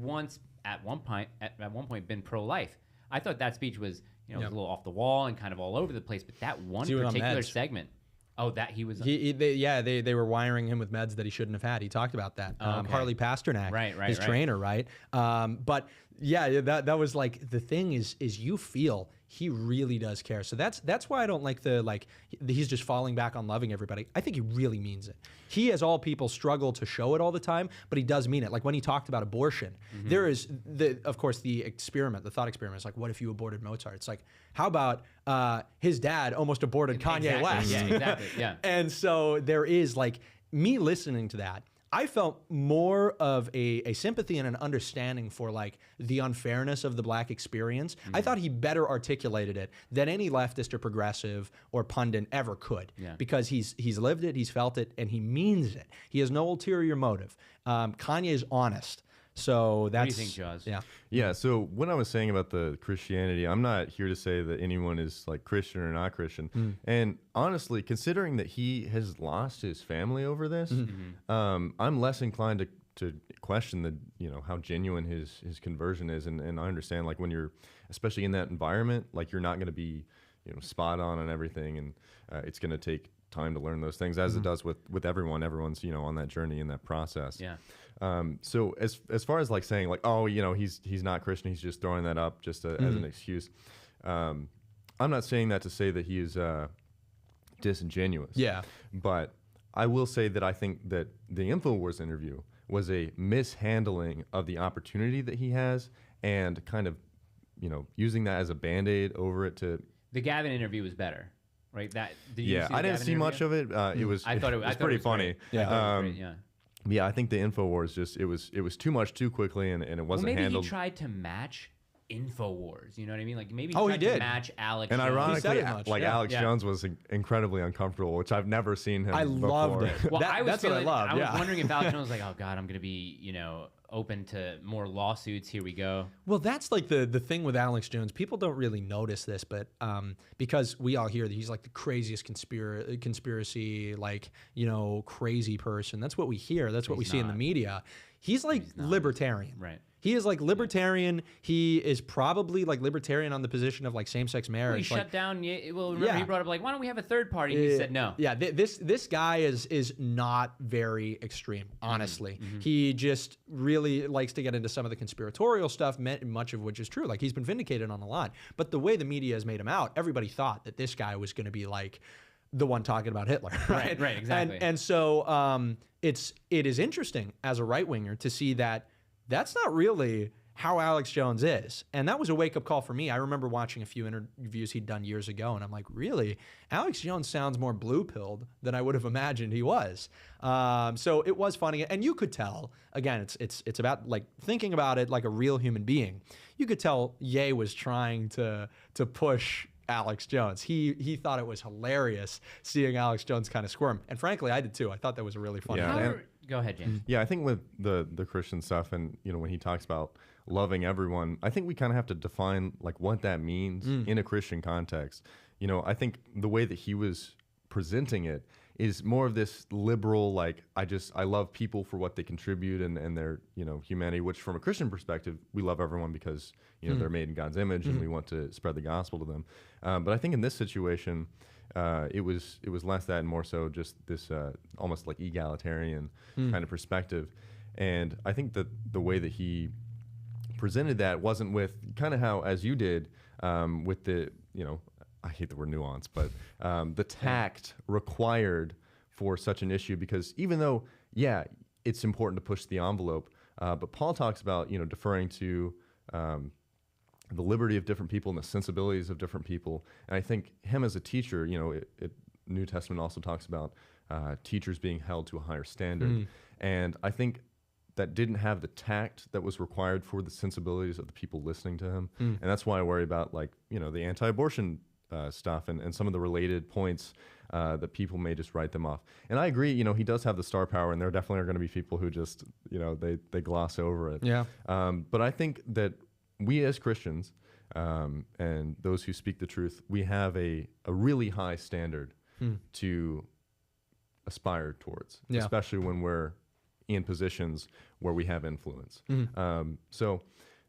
at one point been pro-life. I thought that speech was was a little off the wall and kind of all over the place, but that one particular segment. Oh, that he was. They were wiring him with meds that he shouldn't have had. He talked about that. Harley Pasternak, his trainer, right? But yeah, that was like the thing is you feel he really does care. So that's why I don't like he's just falling back on loving everybody. I think he really means it. He, as all people, struggle to show it all the time, but he does mean it. Like when he talked about abortion, there is of course the thought experiment is like, what if you aborted Mozart? It's like, how about his dad almost aborted Kanye West? Yeah, exactly. Yeah. And so there is like me listening to that, I felt more of a sympathy and an understanding for like the unfairness of the black experience. I thought he better articulated it than any leftist or progressive or pundit ever could, because he's lived it, he's felt it, and he means it. He has no ulterior motive. Kanye is honest. So that's. What do you think, Jaws? Yeah. So what I was saying about the Christianity, I'm not here to say that anyone is like Christian or not Christian. And honestly, considering that he has lost his family over this, I'm less inclined to question how genuine his conversion is. And I understand like when you're, especially in that environment, like you're not going to be spot on everything, and it's going to take time to learn those things, as it does with everyone. Everyone's on that journey, in that process. So as far as like saying like, oh, he's not Christian, he's just throwing that up just as an excuse. I'm not saying that to say that he is disingenuous. But I will say that I think that the InfoWars interview was a mishandling of the opportunity that he has, and kind of using that as a Band-Aid over it to. The Gavin interview was better. Right. I didn't see much of it. It was. I thought it was pretty funny. Yeah. I think the InfoWars it was too much too quickly, and it wasn't maybe handled. He tried to match InfoWars. You know what I mean? Like maybe Oh, he tried to did. match Alex. And Jones. ironically, as much, like yeah. Alex Yeah. Jones was incredibly uncomfortable, which I've never seen him. I loved before. it. Well, I was that's what I feeling, loved. I was Yeah. wondering if Alex Jones was like, oh God, I'm gonna be, open to more lawsuits. Here we go. Well, that's like the thing with Alex Jones. People don't really notice this, but because we all hear that he's like the craziest conspiracy, like, crazy person. That's what we hear. That's what we see in the not. media. He's like libertarian. Right. He is like libertarian. He is probably like libertarian on the position of like same-sex Well, marriage. he like, shut down. Well, remember Yeah. he brought up like, why don't we have a third party? He said no. Yeah, this guy is not very extreme, honestly. He just really likes to get into some of the conspiratorial stuff, much of which is true. Like, he's been vindicated on a lot. But the way the media has made him out, everybody thought that this guy was going to be like the one talking about Hitler, right? Right, exactly. And so it is interesting as a right-winger to see that that's not really how Alex Jones is. And that was a wake-up call for me. I remember watching a few interviews he'd done years ago, and I'm like, really? Alex Jones sounds more blue-pilled than I would have imagined he was. So it was funny. And you could tell, again, it's about like thinking about it like a real human being. You could tell Ye was trying to push Alex Jones. He thought it was hilarious seeing Alex Jones kind of squirm. And frankly, I did too. I thought that was a really funny Yeah. thing. And- Go ahead, James. Yeah, I think with the Christian stuff, and when he talks about loving everyone, I think we kind of have to define like what that means in a Christian context. I think the way that he was presenting it is more of this liberal, like I love people for what they contribute and their humanity, which from a Christian perspective, we love everyone because they're made in God's image and we want to spread the gospel to them. But I think in this situation, it was less that and more so just this almost like egalitarian kind of perspective. And I think that the way that he presented that wasn't with kind of how, as you did, with the, I hate the word nuance, but the tact required for such an issue, because even though, yeah, it's important to push the envelope, but Paul talks about, deferring to the liberty of different people and the sensibilities of different people. And I think him as a teacher, New Testament also talks about teachers being held to a higher standard. And I think that didn't have the tact that was required for the sensibilities of the people listening to him. And that's why I worry about like, the anti-abortion stuff and some of the related points that people may just write them off. And I agree, he does have the star power, and there definitely are going to be people who just, they gloss over it. Yeah. But I think that we as Christians and those who speak the truth, we have a really high standard to aspire towards, Yeah. especially when we're in positions where we have influence. So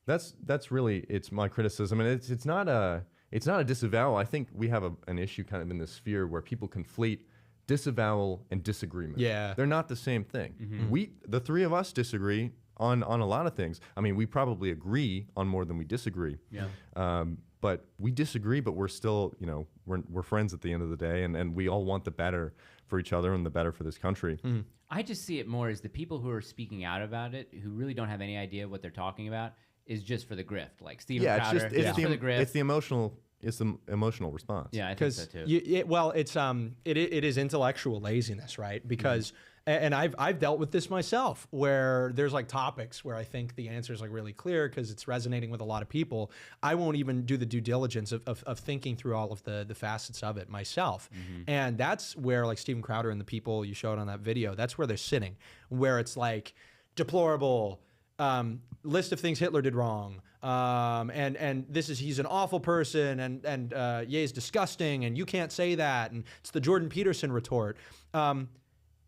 that's really, it's my criticism, and it's not a disavowal. I think we have an issue kind of in this sphere where people conflate disavowal and disagreement. Yeah. They're not the same thing. The three of us disagree on a lot of things. I mean, we probably agree on more than we disagree. Yeah. But we disagree, but we're still, we're friends at the end of the day, and we all want the better for each other and the better for this country. I just see it more as the people who are speaking out about it, who really don't have any idea what they're talking about, is just for the grift. Like Steven Yeah, Crowder, it's for the grift. it's the emotional response. Yeah, I think Because so too. it is intellectual laziness, right? Because and I've dealt with this myself, where there's like topics where I think the answer is like really clear because it's resonating with a lot of people. I won't even do the due diligence of thinking through all of the facets of it myself. And that's where like Steven Crowder and the people you showed on that video, that's where they're sitting, where it's like deplorable, list of things Hitler did wrong, and he's an awful person, and Ye's disgusting, and you can't say that, and it's the Jordan Peterson retort.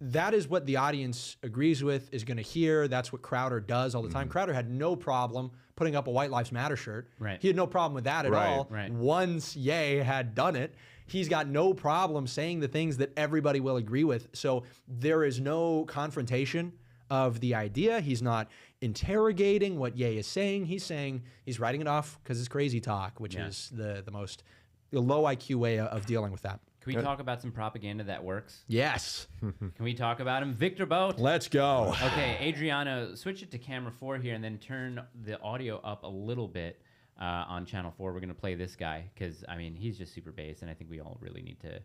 That is what the audience agrees with, is going to hear. That's what Crowder does all the time. Crowder had no problem putting up a White Lives Matter shirt. Right. He had no problem with that at all. Right. Once Ye had done it, he's got no problem saying the things that everybody will agree with. So there is no confrontation of the idea. He's not interrogating what Ye is saying. He's writing it off because it's crazy talk, which is the most low IQ way of dealing with that. Can we talk about some propaganda that works? Yes. Can we talk about him? Victor Boat. Let's go. Okay, Adriano, switch it to camera 4 here and then turn the audio up a little bit on channel 4. We're going to play this guy because, I mean, he's just super bass, and I think we all really need to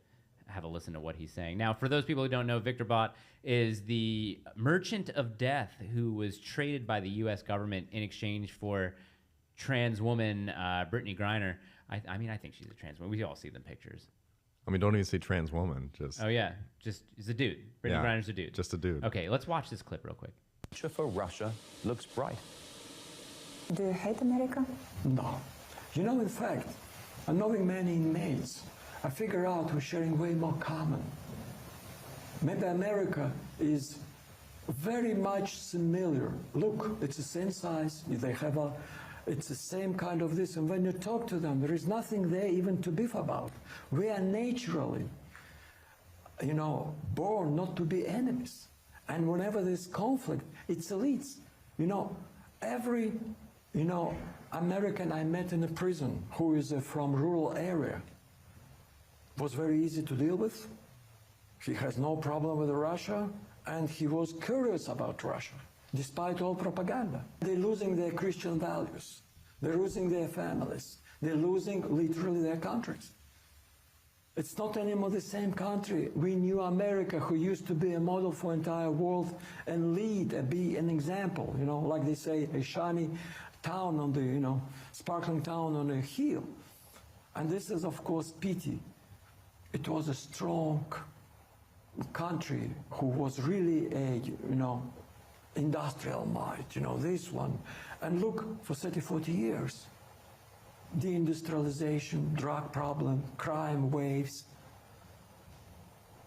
have a listen to what he's saying. Now, for those people who don't know, Victor Bott is the merchant of death who was traded by the U.S. government in exchange for trans woman, Brittany Griner. I mean, I think she's a trans woman. We all see the pictures. I mean, don't even say trans woman. Just Oh yeah, just he's a dude. Brittany Griner's a dude. just a dude. Okay, let's watch this clip real quick. Future for Russia looks bright. Do you hate America? No. You know, in fact, knowing many inmates, I figure out we're sharing way more common. Maybe America is very much similar. Look, it's the same size. They have it's the same kind of this. And when you talk to them, there is nothing there even to beef about. We are naturally, you know, born not to be enemies. And whenever there's conflict, it's elites. You know, every, you know, American I met in a prison who is from rural area was very easy to deal with. He has no problem with Russia, and he was curious about Russia, despite all propaganda. They're losing their Christian values. They're losing their families. They're losing literally their countries. It's not anymore the same country. We knew America, who used to be a model for entire world and lead and be an example, you know, like they say, a shiny town on the, you know, sparkling town on a hill. And this is, of course, pity. It was a strong country who was really a, you know, industrial might, you know, this one. And look, for 30, 40 years, deindustrialization, drug problem, crime waves.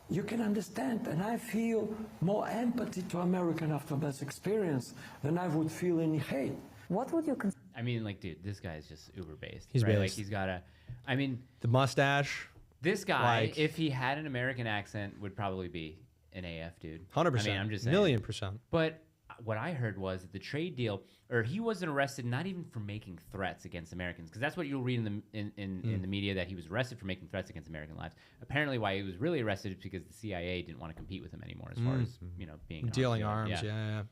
You can understand, and I feel more empathy to American after this experience than I would feel any hate. What would you consider? I mean, like, dude, this guy is just uber based. He's right? Like, based. he's got a. I mean, The mustache, this guy, Like- if he had an American accent, would probably be an AF dude. 100%. I mean, I'm just saying. $1,000,000%. But what I heard was that the trade deal, or he wasn't arrested not even for making threats against Americans, because that's what you'll read in the media, that he was arrested for making threats against American lives. Apparently, why he was really arrested is because the CIA didn't want to compete with him anymore, as far as, you know, being an Dealing arms arms, dealer. yeah.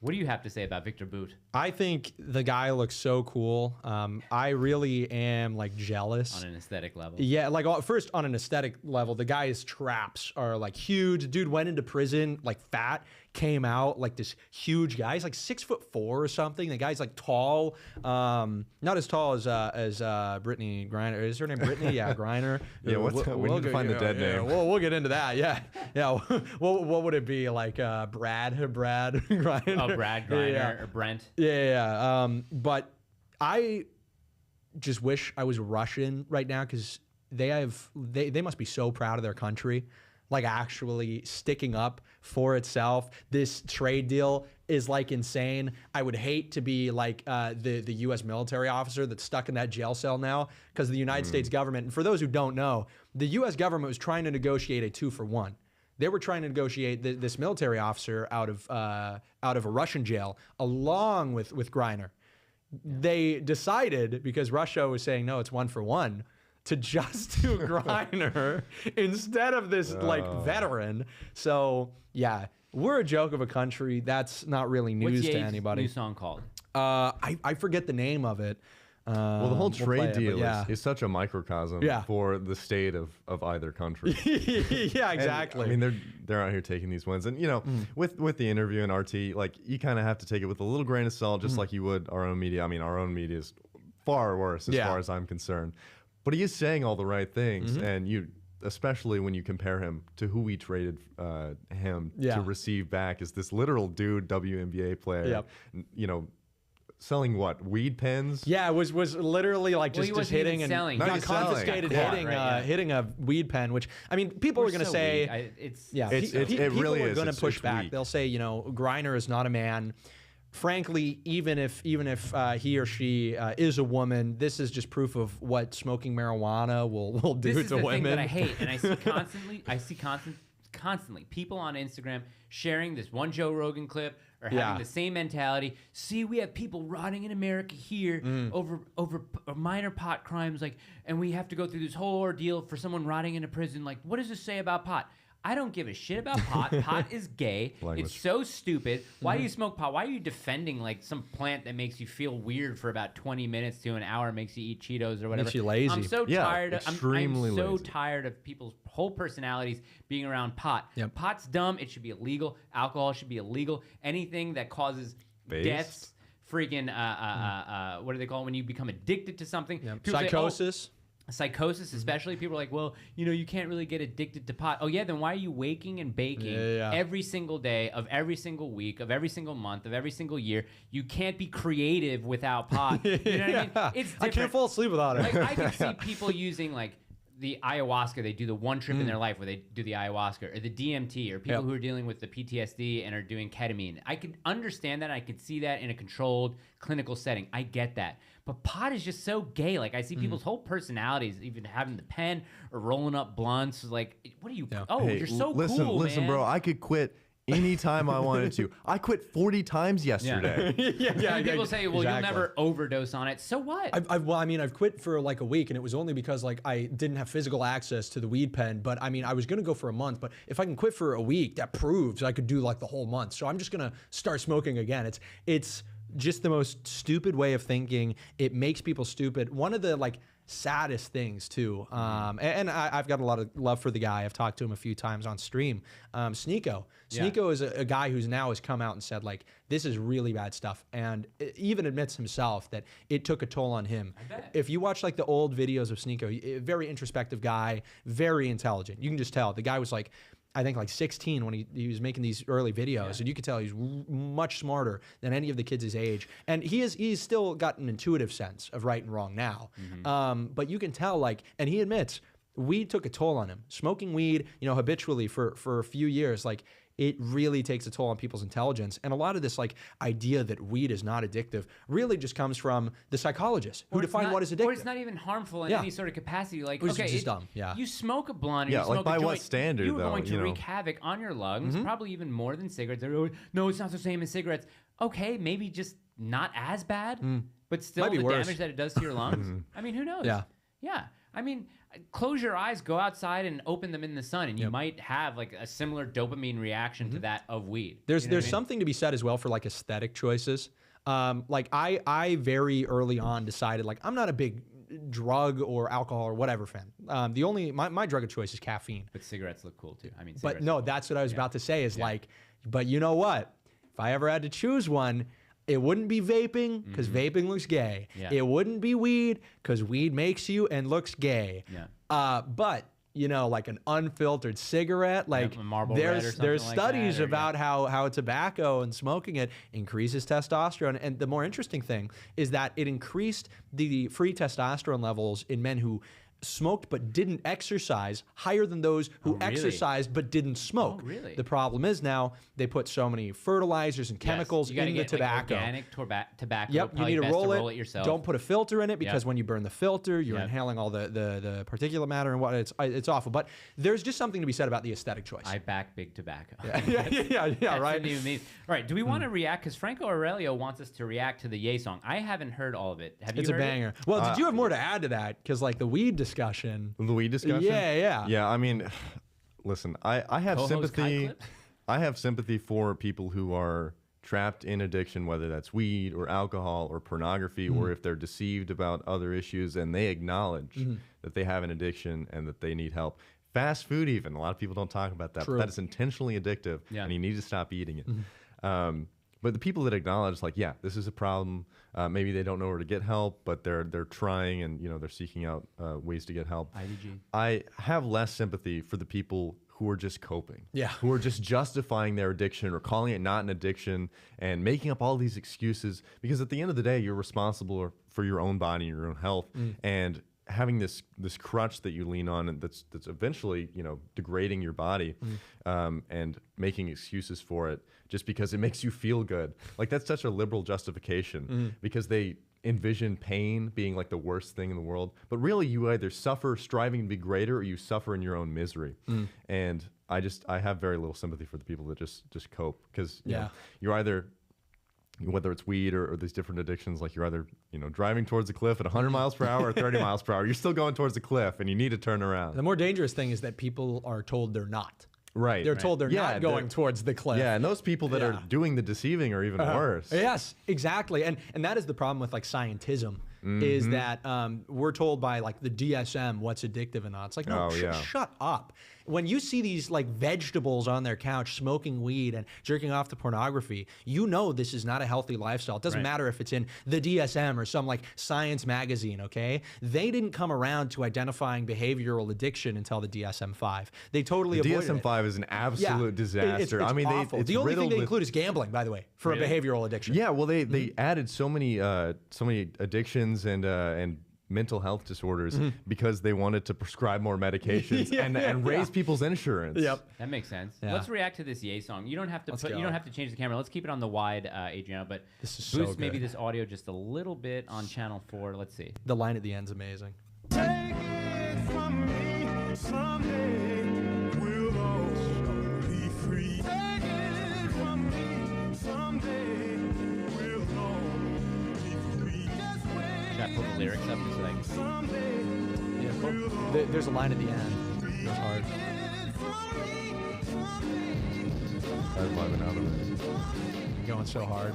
What do you have to say about Victor Bout? I think the guy looks so cool. I really am like jealous. On an aesthetic level. Yeah, like first on an aesthetic level, the guy's traps are like huge. Dude went into prison like fat, came out like this huge guy. He's like 6'4" or something. The guy's like tall, not as tall as Brittany Griner. Is her name Brittany? Yeah, Griner. Yeah, we need to find the dead name. We'll get into that. Yeah, yeah. What would it be like? Brad Griner. Oh, Brad Griner Yeah. or Brent. Yeah. But I just wish I was Russian right now, because they must be so proud of their country, like actually sticking up for itself. This trade deal is like insane. I would hate to be like the U.S. military officer that's stuck in that jail cell now because of the United States government. And for those who don't know, the U.S. government was trying to negotiate a 2-for-1. They were trying to negotiate this military officer out of a Russian jail along with Griner. They decided, because Russia was saying no, it's 1-for-1, to just do Griner instead of this like veteran. So yeah, we're a joke of a country. That's not really news What's to Ye's anybody. new song called? I forget the name of it. Well, the whole We'll play trade it, but deal yeah. is such a microcosm Yeah. for the state of either country. Yeah, And, exactly. I mean, they're out here taking these wins, and you know, with the interview and RT, like you kind of have to take it with a little grain of salt, just like you would our own media. I mean, our own media is far worse as Yeah. far as I'm concerned, but he is saying all the right things, and you, especially when you compare him to who we traded him Yeah. to receive back, is this literal dude WNBA player. Yep. You know, selling what, weed pens? Yeah, it was literally like Well, he just wasn't even hitting and selling. Not got even selling. confiscated, Got caught, hitting right, yeah. hitting a weed pen. Which I mean, people are going to so say, weak. It's yeah, It's- it people really are is. going to It's- push it's back. weak. They'll say, you know, Griner is not a man. Frankly, even if he or she is a woman, this is just proof of what smoking marijuana will do this is to the women. thing that I hate, and I see constantly people on Instagram sharing this one Joe Rogan clip or having Yeah. the same mentality. See, we have people rotting in America here over minor pot crimes, like, and we have to go through this whole ordeal for someone rotting in a prison. Like, what does this say about pot? I don't give a shit about pot. Pot is gay. Language. It's so stupid. Why do you smoke pot? Why are you defending like some plant that makes you feel weird for about 20 minutes to an hour, makes you eat Cheetos or whatever? Makes you lazy. I'm so Yeah, tired. I'm extremely so lazy. tired of people's whole personalities being around pot. Yep. Pot's dumb. It should be illegal. Alcohol should be illegal. Anything that causes Vapes? deaths freaking what do they call it when you become addicted to something? Yep. People say, oh, Psychosis. psychosis, especially. People are like, well, you know, you can't really get addicted to pot. Oh yeah, then why are you waking and baking every single day of every single week of every single month of every single year? You can't be creative without pot. You know what I mean? It's different. I can't fall asleep without it. Like, I can see people using like the ayahuasca. They do the one trip in their life where they do the ayahuasca, or the DMT, or people who are dealing with the PTSD and are doing ketamine. I can understand that. I can see that in a controlled clinical setting. I get that. But pot is just so gay. Like, I see people's whole personalities, even having the pen or rolling up blunts. Like, what are you? Oh, Hey, you're so listen, cool, listen, man. bro. I could quit anytime I wanted to. I quit 40 times yesterday. And people say, well, you'll never overdose on it. So what? I've quit for like a week, and it was only because like I didn't have physical access to the weed pen. But I mean, I was gonna go for a month. But if I can quit for a week, that proves I could do like the whole month. So I'm just gonna start smoking again. It's just the most stupid way of thinking. It makes people stupid. One of the like saddest things too, and I've got a lot of love for the guy. I've talked to him a few times on stream. Sneeko. Sneeko is a guy who's now has come out and said like, this is really bad stuff, and even admits himself that it took a toll on him. If you watch like the old videos of Sneeko, a very introspective guy, very intelligent. You can just tell the guy was like, I think like 16 when he was making these early videos, and you could tell he's much smarter than any of the kids his age. And he's still got an intuitive sense of right and wrong now. But you can tell like, and he admits weed took a toll on him. Smoking weed, you know, habitually for a few years, like it really takes a toll on people's intelligence. And a lot of this like idea that weed is not addictive really just comes from the psychologists who define what is addictive. Or it's not even harmful in any sort of capacity. Like, it's okay, just dumb. You smoke a blunt, or Yeah, you smoke like by a joint, what standard, you're though, going to you know? wreak havoc on your lungs, probably even more than cigarettes. No, it's not the same as cigarettes. Okay, maybe just not as bad, but still Might be the worse. damage that it does to your lungs. I mean, who knows? Yeah. I mean, close your eyes, go outside, and open them in the sun, and you might have like a similar dopamine reaction to that of weed. There's You know what I mean? something to be said as well for like aesthetic choices. Like I very early on decided like I'm not a big drug or alcohol or whatever fan. The only my drug of choice is caffeine. But cigarettes look cool too. I mean, But cigarettes no, look that's what I was about to say is like, but you know what? If I ever had to choose one, it wouldn't be vaping because vaping looks gay. It wouldn't be weed because weed makes you and looks gay. But you know, like an unfiltered cigarette, like a Marlboro Red or there's something like studies that, or, about how tobacco and smoking it increases testosterone. And the more interesting thing is that it increased the free testosterone levels in men who smoked but didn't exercise higher than those who exercised but didn't smoke. Really? The problem is now they put so many fertilizers and chemicals you gotta in the get, tobacco. Like, organic tobacco. Yep, you Probably need to best roll it. yourself. Don't put a filter in it because when you burn the filter, you're inhaling all the particulate matter and what it's awful. But there's just something to be said about the aesthetic choice. I back big tobacco. Yeah, That's right. the new meme. All right, do we want to react? Because Franco Aurelio wants us to react to the Ye song. I haven't heard all of it. Have you It's a heard banger. Well, did you have more to add to that? Because like the weed discussion. The weed discussion? Yeah. Yeah, I mean, listen, I have Co-host sympathy. Kai Clips? I have sympathy for people who are trapped in addiction, whether that's weed or alcohol or pornography, or if they're deceived about other issues and they acknowledge that they have an addiction and that they need help. Fast food, even. A lot of people don't talk about that. But that is intentionally addictive, and you need to stop eating it. But the people that acknowledge, like, yeah, this is a problem. Maybe they don't know where to get help, but they're trying and they're seeking out ways to get help. IDG. I have less sympathy for the people who are just coping, who are just justifying their addiction or calling it not an addiction and making up all these excuses. Because at the end of the day, you're responsible for your own body and your own health, and having this crutch that you lean on and that's eventually degrading your body, and making excuses for it just because it makes you feel good. Like, that's such a liberal justification because they envision pain being like the worst thing in the world. But really, you either suffer striving to be greater or you suffer in your own misery. And I have very little sympathy for the people that just cope, because you're either, whether it's weed or these different addictions, like you're either driving towards a cliff at 100 miles per hour or 30 miles per hour. You're still going towards the cliff and you need to turn around. The more dangerous thing is that people are told they're not. Right. They're told they're not going towards the cliff. Yeah, and those people that are doing the deceiving are even worse. Yes, exactly. And that is the problem with like scientism, is that we're told by like the DSM what's addictive and not. It's like, no, shut up. when you see these like vegetables on their couch smoking weed and jerking off to pornography, you know this is not a healthy lifestyle. It doesn't matter if it's in the DSM or some like science magazine, okay? They didn't come around to identifying behavioral addiction until the DSM-5. They totally avoided it. DSM-5 is an absolute disaster. It's I mean, awful. it's the only thing riddled they with- include is gambling, by the way, for a behavioral addiction. Yeah, well, they added so many addictions and mental health disorders because they wanted to prescribe more medications and raise people's insurance. That makes sense. Yeah. Let's react to this Ye song. You don't have to Let's you go. don't have to change the camera. Let's keep it on the wide, Adriano, but This is so boost maybe good. this audio just a little bit on channel 4. Let's see. The line at the end's amazing. Take it from me, someday we'll all be free. Take it from me, someday we'll all be free. Just wait. Should I pull the lyrics up just like Someday Yeah, cool. There's a line at the end. It goes hard. I'm vibing out of it. Going so hard.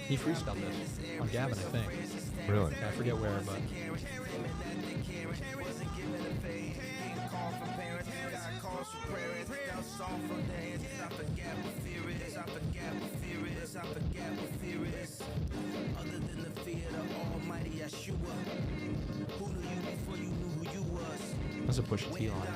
He freestyled this on Gavin, I think. Really? I forget where, but that's a Pusha T line.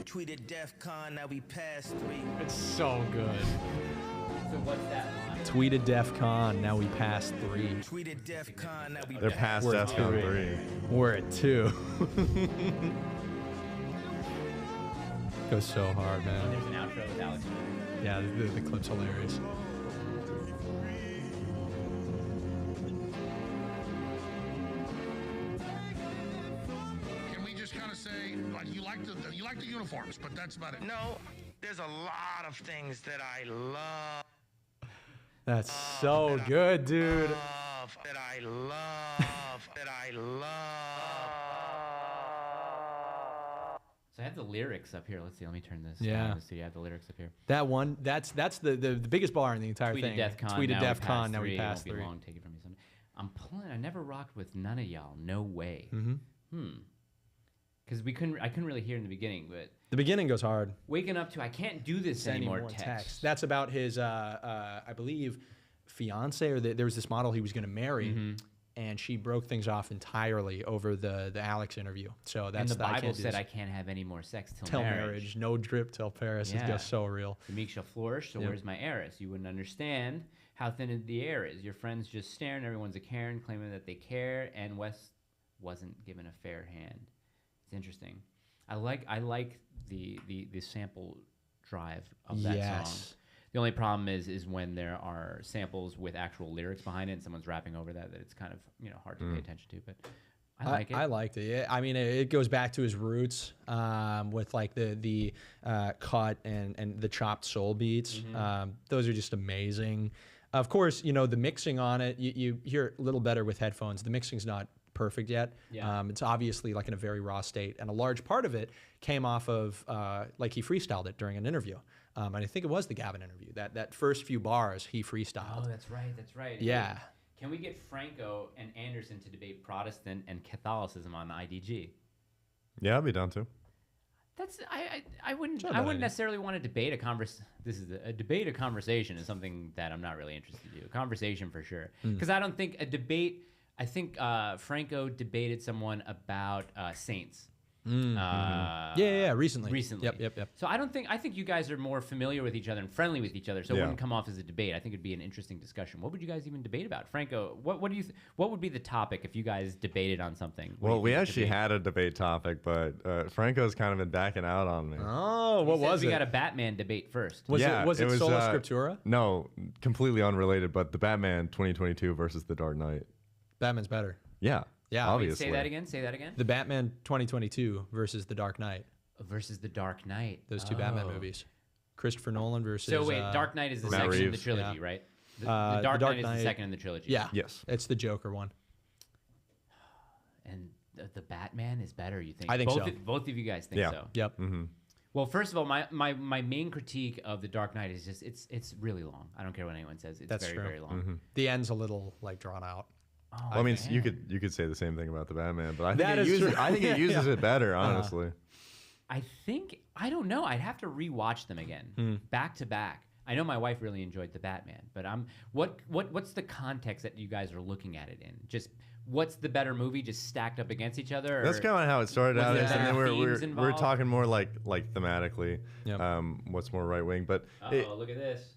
Tweeted DEF CON, now we past 3. It's so good. So what's that line? Tweeted DEF CON, now we passed 3. Tweeted DEF CON, now we They're past We're at DEFCON 3. 3. We're at 2. Goes so hard, man. There's an outro with Alex. Yeah, the clip's hilarious. Can we just kind of say, like, you like the uniforms, but that's about it? No, there's a lot of things that I love. That's so good, dude. That I love. That I love. So I have the lyrics up here. Let's see. Let me turn this. Yeah. down. So you have the lyrics up here. That one, that's the biggest bar in the entire Tweeted thing. DEF CON. Tweeted DEF CON, now we passed passed 3. 3. It won't be long. Take it from me someday. I'm pulling. I never rocked with none of y'all. No way. Because I couldn't really hear in the beginning, but The beginning goes hard. waking up to I can't do this anymore. Text. That's about his, I believe, fiance, or there was this model he was going to marry, and she broke things off entirely over the Alex interview. So that's And the I Bible can't do said this I can't have any more sex till till marriage. marriage. No drip till Paris. It Yeah. goes so real. The meek shall flourish, so Yep. where's my heiress? You wouldn't understand how thin the air is. Your friends just staring, everyone's a Karen, claiming that they care, and West wasn't given a fair hand. It's interesting. I like the sample drive of that song. The only problem is when there are samples with actual lyrics behind it and someone's rapping over that it's kind of hard to pay attention to. But I like it. I liked it. Yeah, I mean, it goes back to his roots with like the cut and the chopped soul beats. Those are just amazing. Of course, the mixing on it, you hear it a little better with headphones. The mixing's not perfect yet. Yeah. It's obviously like in a very raw state, and a large part of it came off of like he freestyled it during an interview. And I think it was the Gavin interview. That first few bars he freestyled. Oh, that's right. That's right. Yeah. Hey, can we get Franco and Anderson to debate Protestant and Catholicism on the IDG? Yeah, I'd be down too. That's I wouldn't Sure, I bad wouldn't idea. necessarily want to debate This is a debate. A conversation is something that I'm not really interested in. A conversation for sure, because I don't think a debate. I think Franco debated someone about saints. Yeah, recently. Yep. So I think you guys are more familiar with each other and friendly with each other, so it wouldn't come off as a debate. I think it'd be an interesting discussion. What would you guys even debate about? Franco, what would be the topic if you guys debated on something? What do Well, you we think actually debate? had a debate topic, but Franco's kind of been backing out on me. Oh, what He says was we it? got a Batman debate first. Was it Sola uh, Scriptura? No, completely unrelated, but the Batman 2022 versus the Dark Knight. Batman's better. Yeah. Yeah. Wait, Obviously. say that again. Say that again. The Batman 2022 versus The Dark Knight. Versus The Dark Knight. Those two Batman movies. Christopher Nolan versus. So wait, Dark Knight is the Matt second in the Reeves. trilogy, Yeah. right? The Dark Knight is the second in the trilogy. Yeah. Yes. It's the Joker one. And the Batman is better, you think? I think both so. Both of you guys think Yeah. so. Yep. Well, first of all, my main critique of The Dark Knight is just it's really long. I don't care what anyone says. It's That's very, true. very long. The end's a little like drawn out. Oh, Well, I mean, man. you could say the same thing about the Batman, but I think That it is uses, true. I think it uses it better, honestly. I think I don't know. I'd have to rewatch them again, back to back. I know my wife really enjoyed the Batman, but what's the context that you guys are looking at it in? Just what's the better movie, just stacked up against each other? That's or kind of how it started was out, there and then better we're themes we're involved? talking more like thematically, Yep. what's more right wing, but Uh-oh, look at this.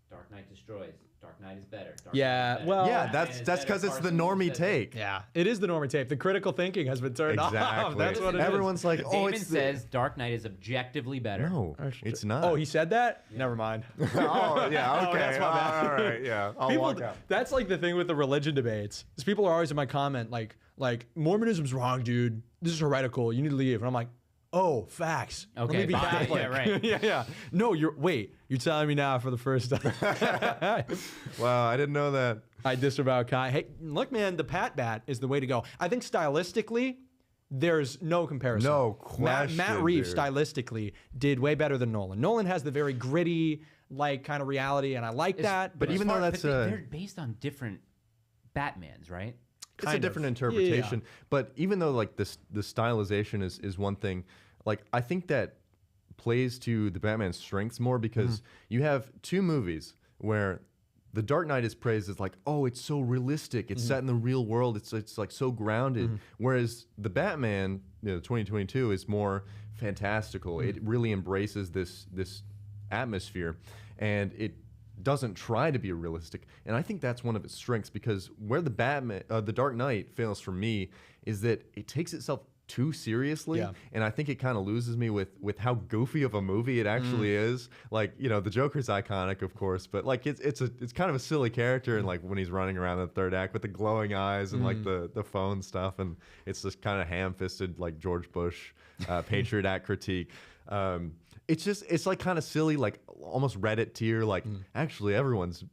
Dark Knight destroys. Dark Knight is better. Dark Yeah, Knight is better. well- yeah, Batman that's is that's better. because it's the Carson normie says it. take. Yeah, it is the normal tape. The critical thinking has been turned off. Exactly. That's what it is. Everyone's like, oh, Damon it's says Dark Knight is objectively better. no, it's not. Oh, he said that? Never mind. oh, yeah, okay, that's my bad. all right, yeah, I'll People, walk out. that's like the thing with the religion debates. Is people are always in my comment like Mormonism's wrong, dude. This is heretical. You need to leave. And I'm like, oh, facts. Let Okay, me be bye. Catholic. Yeah, right. yeah. No, you're telling me now for the first time. Wow, I didn't know that. I disavow Kai. Hey, look, man, the Pat Bat is the way to go. I think stylistically, there's no comparison. No Matt question, Reeves dude. stylistically did way better than Nolan. Nolan has the very gritty, like kind of reality, and I like that. but as even though far- that's, they're based on different Batmans, right? It's a Kind of. different interpretation, but even though like the stylization is one thing, like I think that plays to the Batman's strengths more because you have two movies where the Dark Knight is praised as like, oh, it's so realistic, it's set in the real world, it's like so grounded, whereas the Batman, 2022 is more fantastical. It really embraces this atmosphere, and it doesn't try to be realistic, and I think that's one of its strengths because where the Dark Knight fails for me is that it takes itself too seriously, and I think it kind of loses me with how goofy of a movie it actually is. Like, the Joker's iconic, of course, but like it's kind of a silly character, and like when he's running around in the third act with the glowing eyes and like the phone stuff, and it's just kind of ham-fisted like George Bush Patriot Act critique. It's like kind of silly, like almost Reddit tier, like actually everyone's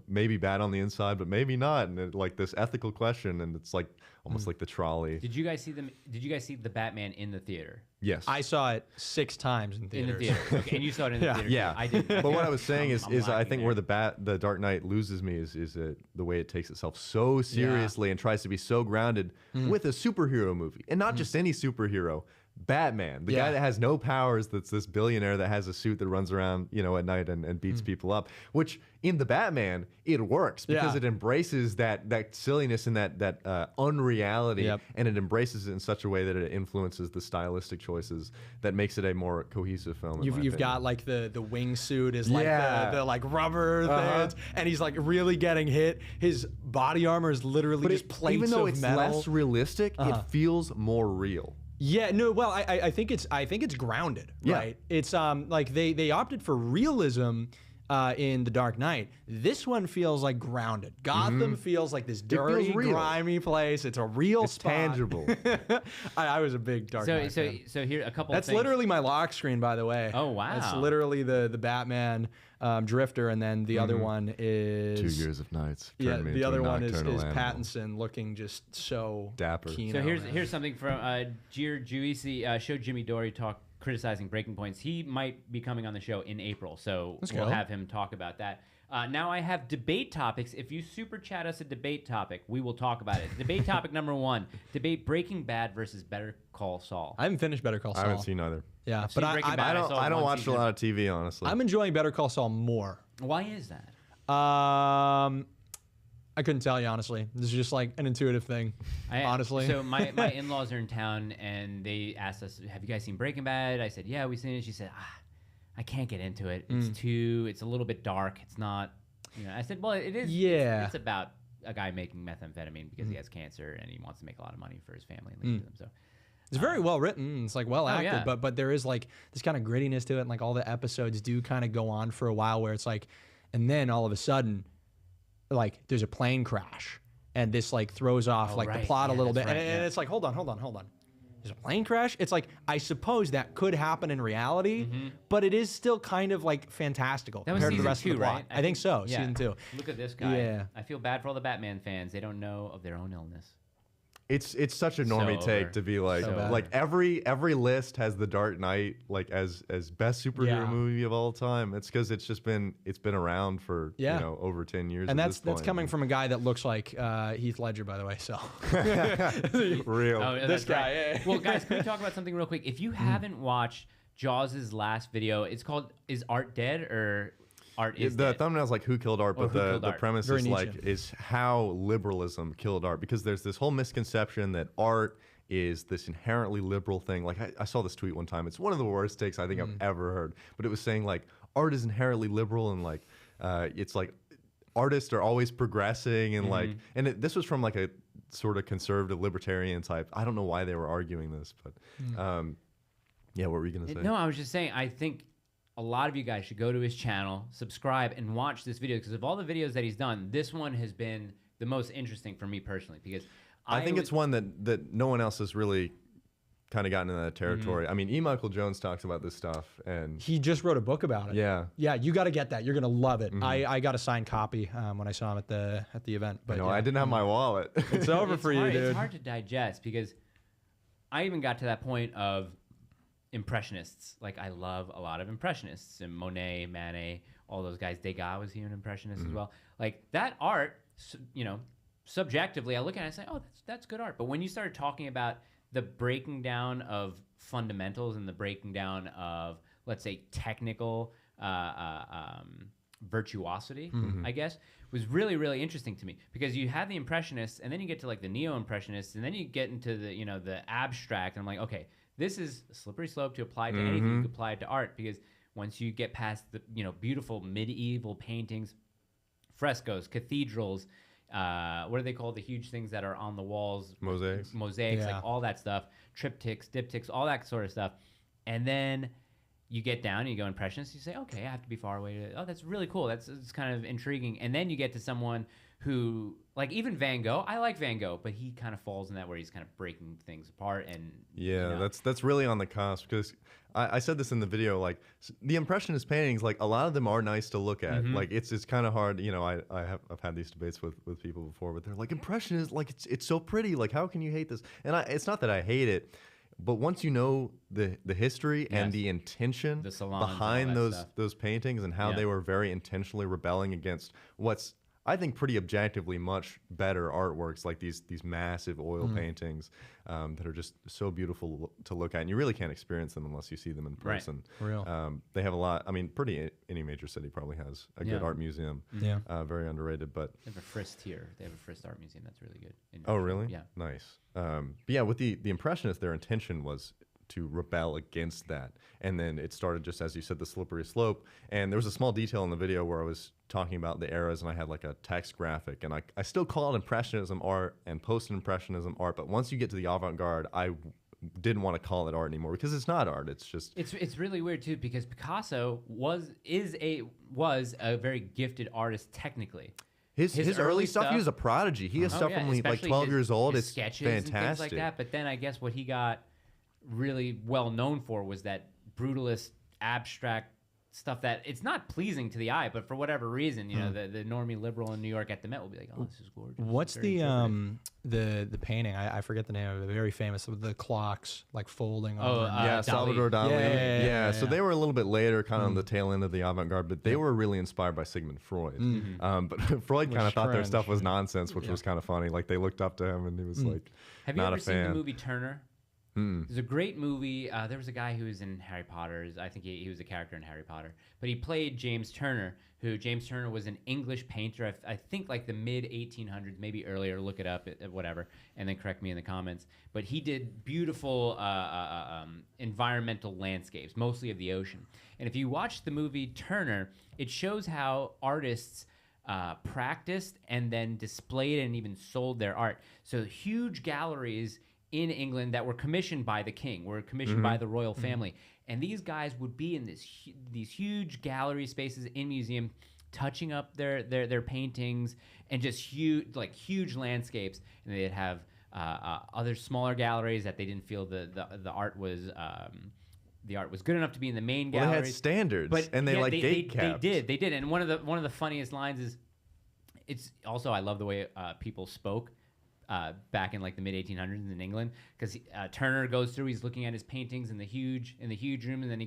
maybe bad on the inside, but maybe not, and like this ethical question, and it's like almost like the trolley. Did you guys see them? Did you guys see the Batman in the theater? Yes, I saw it 6 times in In theaters. the theater, okay, and you saw it in the theater. yeah. too. I did. But what I was saying is I lacking think there. where the Dark Knight loses me is the way it takes itself so seriously and tries to be so grounded with a superhero movie, and not just any superhero. Batman, the guy that has no powers, that's this billionaire that has a suit that runs around, at night and beats people up, which in the Batman, it works because it embraces that silliness and that unreality, and it embraces it in such a way that it influences the stylistic choices that makes it a more cohesive film. You've got like the wingsuit is like the like rubber things, and he's like really getting hit. His body armor is literally just plates even though of it's metal. less realistic, it feels more real. Yeah, no, well, I think it's grounded, right? It's like they opted for realism in The Dark Knight. This one feels like grounded. Gotham feels like this dirty, real. grimy place. It's a real spot. Tangible. I was a big Dark Knight fan. So here a couple. That's of things. literally my lock screen, by the way. Oh, wow. That's literally the Batman Drifter, and then the other one is 2 years of nights. Yeah, turned me the into other a one is nocturnal animal. Pattinson looking just so Dapper. keen. So on it. here's something from Gir Juicy showed Jimmy Dory talk criticizing Breaking Points. He might be coming on the show in April, so we'll have him talk about that. Now I have debate topics. If you super chat us a debate topic, we will talk about it. Debate topic number 1: debate Breaking Bad versus Better Call Saul. I haven't finished Better Call Saul. I haven't seen either. Yeah, I've but seen Breaking Bad. I don't one watch season. a lot of TV, honestly. I'm enjoying Better Call Saul more. Why is that? I couldn't tell you honestly. This is just like an intuitive thing. Honestly. So my in-laws are in town, and they asked us, "Have you guys seen Breaking Bad?" I said, "Yeah, we've seen it." She said, "I can't get into it. It's a little bit dark. It's not." I said, "Well, it is. Yeah. It's about a guy making methamphetamine because he has cancer and he wants to make a lot of money for his family and leave it to them." So. It's very well written. It's like well acted, yeah. but there is like this kind of grittiness to it, and like all the episodes do kind of go on for a while, where it's like, and then all of a sudden, like there's a plane crash, and this like throws off like the right. plot a Yeah, little that's bit, right, and yeah. it's like, hold on. There's a plane crash. It's like, I suppose that could happen in reality, but it is still kind of like fantastical That was compared to the season rest 2, of the plot. right? I think so. Yeah. Season 2. Look at this guy. Yeah. I feel bad for all the Batman fans. They don't know of their own illness. It's such a normie So take over. to be like So like over. every list has The Dark Knight like as best superhero Yeah. movie of all time. It's because it's been around for Yeah. you know over 10 years. And at that's this point. coming from a guy that looks like Heath Ledger, by the way. So real. Oh, This that's guy, right. yeah. Well, guys, can we talk about something real quick? If you haven't watched Jaws' last video, it's called "Is Art Dead?" or "Art Is The Dead?" thumbnail's like who killed art, Or but Who Killed the Art. premise Very is Nietzsche. like is how liberalism killed art, because there's this whole misconception that art is this inherently liberal thing. Like I saw this tweet one time. It's one of the worst takes I think I've ever heard, but it was saying like art is inherently liberal, and like it's like artists are always progressing, and like this was from like a sort of conservative libertarian type. I don't know why they were arguing this, but yeah, what were you gonna say? No, I was just saying, I think a lot of you guys should go to his channel, subscribe, and watch this video, because of all the videos that he's done, this one has been the most interesting for me personally, because I think it's one that no one else has really kind of gotten in that territory. I mean, E. Michael Jones talks about this stuff, and he just wrote a book about it. yeah, Yeah, you got to get that. You're gonna love it. I got a signed copy when I saw him at the event. But no, yeah. I didn't have my wallet. It's over for you, hard, dude. It's hard to digest, because I even got to that point of Impressionists. Like, I love a lot of Impressionists, and Monet, Manet, all those guys. Degas was here an Impressionist as well. Like, that art, you know, subjectively, I look at it and I say, oh, that's good art. But when you start talking about the breaking down of fundamentals and the breaking down of, let's say, technical virtuosity, I guess, was really, really interesting to me, because you have the Impressionists, and then you get to like the Neo-Impressionists, and then you get into the, you know, the abstract, and I'm like, okay, this is a slippery slope to apply to anything. You can apply it to art, because once you get past the, you know, beautiful medieval paintings, frescoes, cathedrals, what are they called? The huge things that are on the walls. Mosaics. Mosaics, Yeah. like all that stuff. Triptychs, diptychs, all that sort of stuff. And then you get down and you go Impressionist. You say, okay, I have to be far away. Oh, that's really cool. It's kind of intriguing. And then you get to someone who, like even Van Gogh. I like Van Gogh, but he kind of falls in that where he's kind of breaking things apart. And Yeah, you know, that's really on the cusp, because I said this in the video. Like the Impressionist paintings, like a lot of them are nice to look at. Like it's kind of hard. You know, I've had these debates with people before, but they're like, Impressionist, like it's so pretty. Like how can you hate this? And it's not that I hate it, but once you know the history and the intention The salons and all behind that those stuff. those paintings, and how they were very intentionally rebelling against what's, I think, pretty objectively much better artworks, like these massive oil paintings that are just so beautiful to look at, and you really can't experience them unless you see them in Right. person. Real. They have a lot. I mean, any major city probably has a good Yeah. art museum. Yeah. Very underrated, but they have a Frist here. They have a Frist art museum that's really good. in oh Nashville. really? Yeah. Nice. But yeah, with the Impressionists, their intention was to rebel against that, and then it started, just as you said, the slippery slope. And there was a small detail in the video where I was talking about the eras, and I had like a text graphic, and I still call it Impressionism art and post-Impressionism art, but once you get to the avant-garde, I didn't want to call it art anymore, because it's not art. It's just It's really weird too, because Picasso was a very gifted artist technically. his early stuff. He was a prodigy. He has stuff yeah, from like especially 12 his- years old. his It's sketches fantastic. and things like that. But then I guess what he got really well known for was that brutalist, abstract stuff that it's not pleasing to the eye, but for whatever reason, you know, the normie liberal in New York at the Met will be like, "Oh, this is gorgeous." What's Very the interpretive. the painting? I forget the name of it. Very famous with the clocks like folding. Oh, over. Yeah, Dali. Salvador Dali. Yeah, So yeah. they were a little bit later, kind of on the tail end of the avant-garde, but they were really inspired by Sigmund Freud. But Freud kind of Which thought their cringe. stuff was nonsense, which was kind of funny. Like they looked up to him, and he was like, Have you not ever a seen fan. the movie Turner? There's a great movie. There was a guy who was in Harry Potter. I think he was a character in Harry Potter. But he played James Turner, James Turner was an English painter. I think like the mid-1800s, maybe earlier. Look it up, whatever, and then correct me in the comments. But he did beautiful environmental landscapes, mostly of the ocean. And if you watch the movie Turner, it shows how artists practiced and then displayed and even sold their art. So huge galleries in England that were commissioned by the king, were commissioned by the royal family. And these guys would be in these huge gallery spaces in museum touching up their paintings and just huge landscapes, and they'd have other smaller galleries that they didn't feel the art was good enough to be in the main gallery. Well, they had standards, and they gate capped. They did. And one of the funniest lines is, it's also, I love the way people spoke back in like the mid 1800s in England, because Turner goes through, he's looking at his paintings in the huge room, and then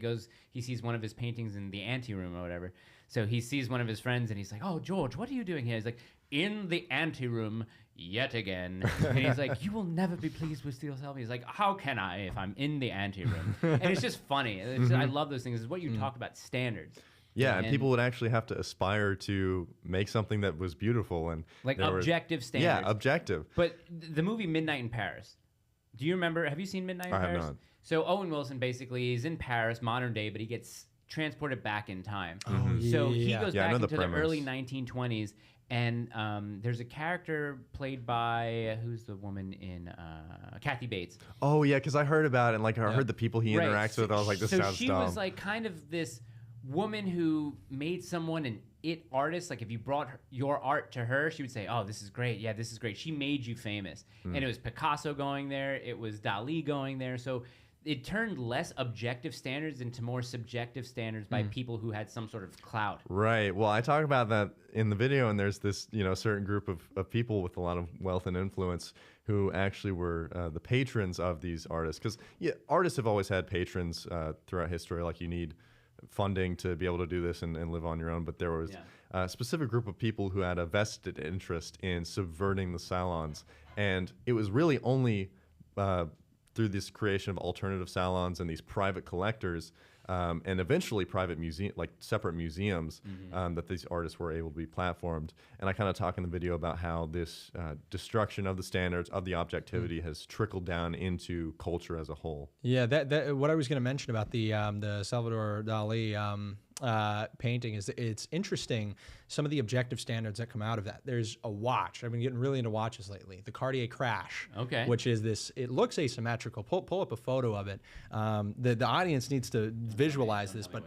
he sees one of his paintings in the anteroom or whatever. So he sees one of his friends, and he's like, "Oh, George, what are you doing here?" He's like, "In the anteroom yet again." And he's like, "You will never be pleased with yourself." He's like, "How can I if I'm in the anteroom?" And it's just funny. I love those things. It's what you talk about, standards. Yeah, and people would actually have to aspire to make something that was beautiful and like objective standards. Yeah, objective. But the movie Midnight in Paris, do you remember? Have you seen Midnight in Paris? I have not. So Owen Wilson basically is in Paris, modern day, but he gets transported back in time. Oh, so he yeah. goes Yeah, I back know into the the premise. early 1920s, and there's a character played by who's the woman in Kathy Bates. Oh yeah, because I heard about it, and like I heard the people he Right. interacts with. I was like, this so sounds she dumb. was like kind of this woman who made someone an it artist. Like if you brought your art to her, she would say, "Oh, this is great. Yeah, this is great." She made you famous. And it was Picasso going there. It was Dali going there. So it turned less objective standards into more subjective standards by people who had some sort of clout. Right. Well, I talk about that in the video, and there's this, certain group of people with a lot of wealth and influence who actually were the patrons of these artists. Because artists have always had patrons throughout history. Like you need funding to be able to do this and live on your own. But there was a specific group of people who had a vested interest in subverting the salons. And it was really only through this creation of alternative salons and these private collectors and eventually private separate museums that these artists were able to be platformed. And I kind of talk in the video about how this destruction of the standards, of the objectivity has trickled down into culture as a whole. Yeah, that what I was going to mention about the Salvador Dali painting is that it's interesting, some of the objective standards that come out of that. There's a watch. I've been getting really into watches lately. The Cartier Crash, which is this, it looks asymmetrical. Pull up a photo of it. The audience needs to visualize this, but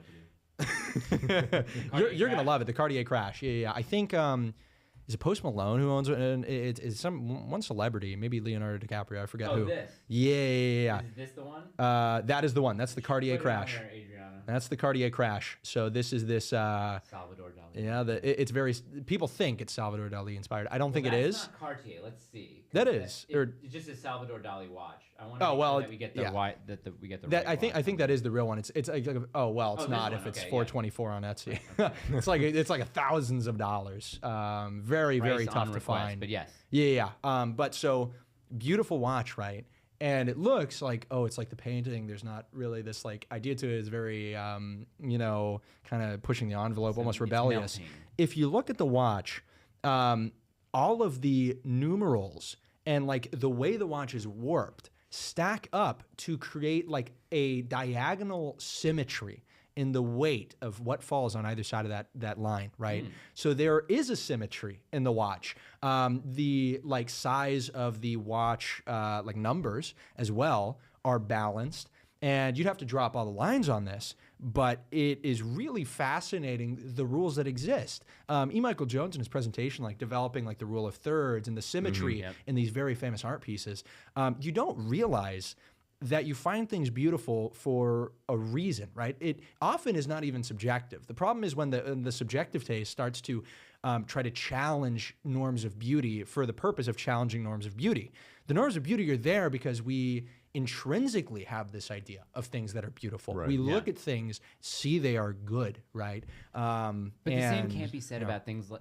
you're going to love it. The Cartier Crash. Yeah. I think, is it Post Malone who owns it? And it's one celebrity, maybe Leonardo DiCaprio. I forget who. This. Yeah. Is this the one? That is the one. That's the Cartier Put it on Crash. there, Adriana. That's the Cartier Crash. So this is this. Salvador Dali. Yeah, it's very. People think it's Salvador Dali inspired. I don't think it is. That's not Cartier. Let's see. That is. It just says Salvador Dali watch. I want Oh, that we get the yeah. right. We get the That right I think that is the real one. It's like it's this not one, if it's okay, yeah. $424 on Etsy. it's like thousands of dollars. Very Price tough on to request, find. but yes. Yeah. But so beautiful watch, right? And it looks like, it's like the painting. There's not really this like idea to it. It's very, kind of pushing the envelope, almost it's rebellious. melting. If you look at the watch, all of the numerals and like the way the watch is warped stack up to create like a diagonal symmetry in the weight of what falls on either side of that line, right? So there is a symmetry in the watch. The like size of the watch, like numbers as well, are balanced. And you'd have to drop all the lines on this, but it is really fascinating the rules that exist. E. Michael Jones in his presentation, like developing like the rule of thirds and the symmetry in these very famous art pieces, you don't realize that you find things beautiful for a reason, right? It often is not even subjective. The problem is when the subjective taste starts to try to challenge norms of beauty for the purpose of challenging norms of beauty. The norms of beauty are there because we intrinsically have this idea of things that are beautiful. Right. We look at things, see they are good, right? But the same can't be said about things.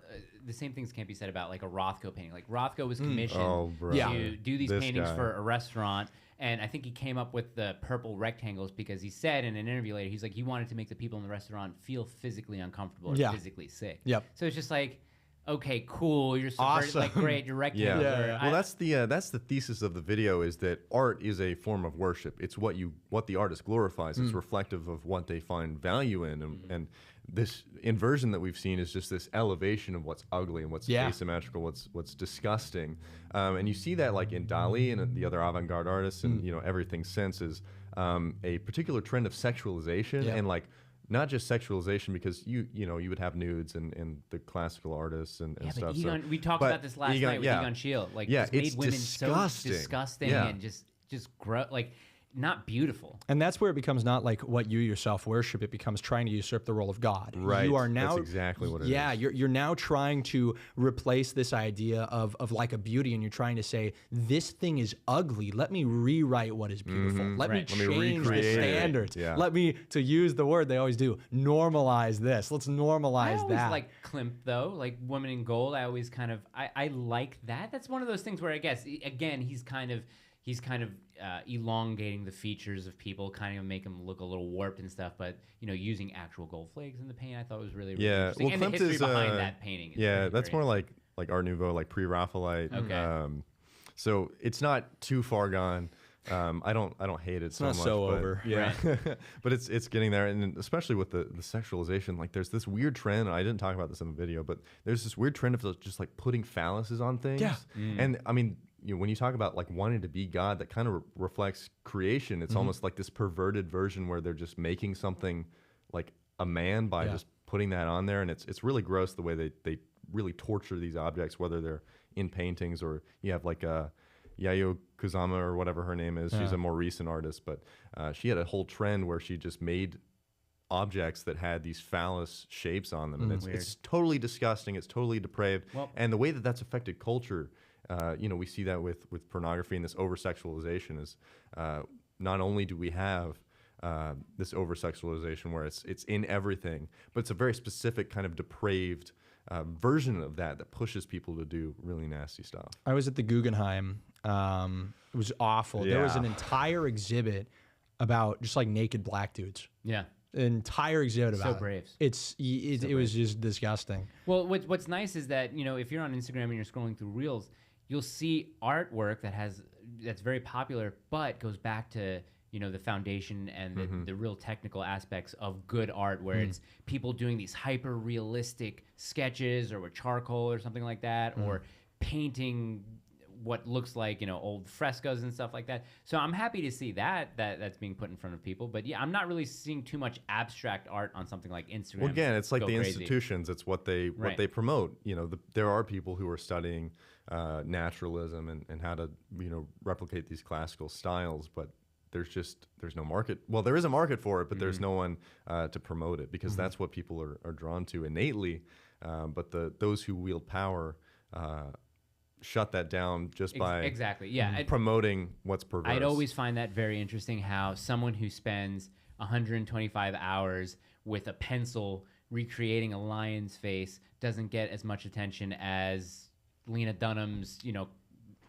The same things can't be said about like a Rothko painting. Like Rothko was commissioned to do these paintings for a restaurant. And I think he came up with the purple rectangles because he said in an interview later, he's like, he wanted to make the people in the restaurant feel physically uncomfortable or physically sick. So it's just like, okay, cool, you're awesome. Like great, your rectangles are. Well, that's the thesis of the video, is that art is a form of worship. It's what the artist glorifies. It's reflective of what they find value in, and this inversion that we've seen is just this elevation of what's ugly and what's asymmetrical, what's disgusting, and you see that like in Dali and the other avant-garde artists, and everything since is a particular trend of sexualization and like not just sexualization, because you know you would have nudes and the classical artists and Yeah, stuff. but Egon, we talked about this last night with Egon Schiele. Like, yeah, just made it's women disgusting. so disgusting Yeah. and just like not beautiful. And that's where it becomes not like what you yourself worship. It becomes trying to usurp the role of God. Right. You are now, That's exactly what it yeah, is. you're now trying to replace this idea of like a beauty, and you're trying to say, this thing is ugly. Let me rewrite what is beautiful. Let me Right. Let me change the recreate it. standards. Yeah. Let me, to use the word they always do, normalize this. Let's I normalize always that. like Klimt though, like Woman in Gold. I always kind of I like that. That's one of those things where I guess again he's kind of elongating the features of people, kind of make them look a little warped and stuff. But you know, using actual gold flakes in the paint, I thought was really Yeah, interesting. well, And the Klimt history is behind that painting. Is yeah, pretty that's great. more like Art Nouveau, like pre-Raphaelite. Okay. So it's not too far gone. I don't hate it so not much. so but, over. Yeah, but it's getting there, and especially with the sexualization. Like, there's this weird trend. I didn't talk about this in the video, but there's this weird trend of just like putting phalluses on things. Yeah. And I mean, you know, when you talk about like wanting to be God, that kind of reflects creation. It's almost like this perverted version where they're just making something like a man by just putting that on there, and it's really gross the way they really torture these objects, whether they're in paintings or you have like Yayoi Kusama or whatever her name is. She's a more recent artist, but she had a whole trend where she just made objects that had these phallus shapes on them, and it's totally disgusting. It's totally depraved, and the way that that's affected culture. You know, we see that with pornography, and this over-sexualization is not only do we have this over-sexualization where it's in everything, but it's a very specific kind of depraved version of that pushes people to do really nasty stuff. I was at the Guggenheim. It was awful. There was an Yeah. entire exhibit about just like naked black dudes. Yeah. An entire exhibit So about it. braves. It was just disgusting. Well, what's nice is that, you know, if you're on Instagram and you're scrolling through Reels, you'll see artwork that's very popular, but goes back to, you know, the foundation and the real technical aspects of good art, where it's people doing these hyper realistic sketches or with charcoal or something like that, or painting what looks like, you know, old frescoes and stuff like that. So I'm happy to see that's being put in front of people. But yeah, I'm not really seeing too much abstract art on something like Instagram. Well, again, it's like go the crazy. institutions. It's what they promote. You know, there are people who are studying naturalism and how to, you know, replicate these classical styles, but there's no market. Well, there is a market for it, but there's no one to promote it, because that's what people are drawn to innately. But those who wield power shut that down just by promoting what's perverse. I'd always find that very interesting, how someone who spends 125 hours with a pencil recreating a lion's face doesn't get as much attention as Lena Dunham's, you know,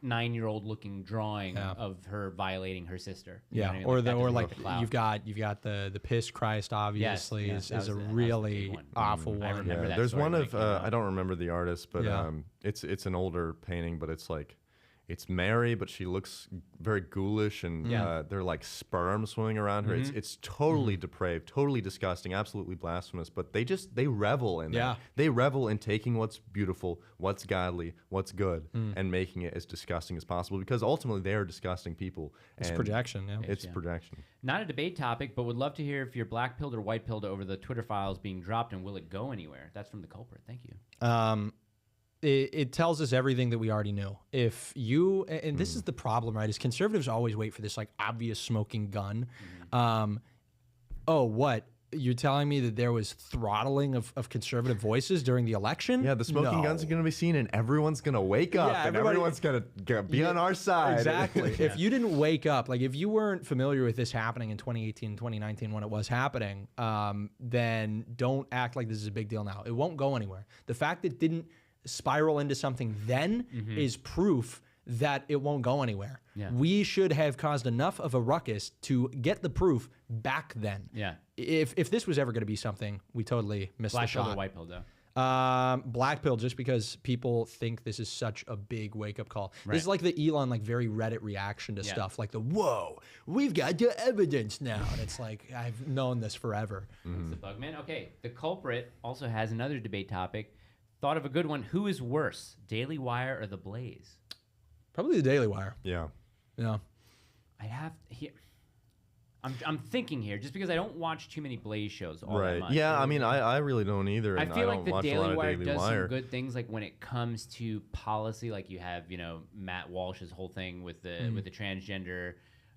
9-year-old looking drawing of her violating her sister. You know what I mean? You've got the piss Christ, obviously, is a really awful one. I remember that. There's one of I don't remember the artist, but it's an older painting, but it's like, it's Mary, but she looks very ghoulish, and they're like sperm swimming around her. It's totally depraved, totally disgusting, absolutely blasphemous. But they revel in that. They revel in taking what's beautiful, what's godly, what's good, and making it as disgusting as possible, because ultimately they are disgusting people. It's projection. Yeah, it's projection. Not a debate topic, but would love to hear if you're black-pilled or white-pilled over the Twitter files being dropped, and will it go anywhere? That's from the culprit. Thank you. It tells us everything that we already knew. If you, and this is the problem, right, is conservatives always wait for this like obvious smoking gun. Oh, what? You're telling me that there was throttling of conservative voices during the election? Yeah, the smoking guns are going to be seen, and everyone's going to wake up, and everyone's going to be on our side. Exactly. If you didn't wake up, like if you weren't familiar with this happening in 2018, 2019 when it was happening, then don't act like this is a big deal now. It won't go anywhere. The fact that it didn't spiral into something then is proof that it won't go anywhere. Yeah. We should have caused enough of a ruckus to get the proof back then. Yeah. If this was ever going to be something, we totally missed the shot. Black pill or white pill, though? Black pill, just because people think this is such a big wake-up call. Right. This is like the Elon, like very Reddit reaction to stuff, like the whoa, we've got the evidence now, and it's like I've known this forever. That's the bug, man. Okay, the culprit also has another debate topic. Thought of a good one. Who is worse, Daily Wire or The Blaze? Probably the Daily Wire. Yeah. Yeah. I have here. I'm thinking here just because I don't watch too many Blaze shows all that Right. much. Yeah, I mean, I really don't either. I And feel like don't the watch a lot Daily of Wire Daily does Wire. some good things, like when it comes to policy. Like you have, Matt Walsh's whole thing with the transgender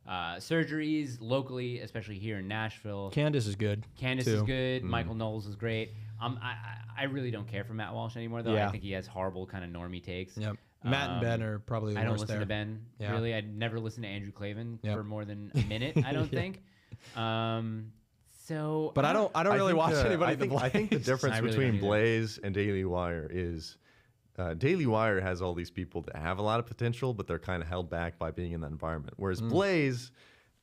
surgeries locally, especially here in Nashville. Candace is good. Candace too. is good. Michael Knowles is great. I really don't care for Matt Walsh anymore, though. Yeah. I think he has horrible kind of normie takes. Yep. Matt and Ben are probably the I don't worst listen there. to Ben. Yeah. Really, I'd never listen to Andrew Clavin Yep. for more than a minute. I don't think. So, But I don't really think, watch anybody. I think the difference I really between don't either. Blaze and Daily Wire is Daily Wire has all these people that have a lot of potential, but they're kind of held back by being in that environment. Whereas Blaze,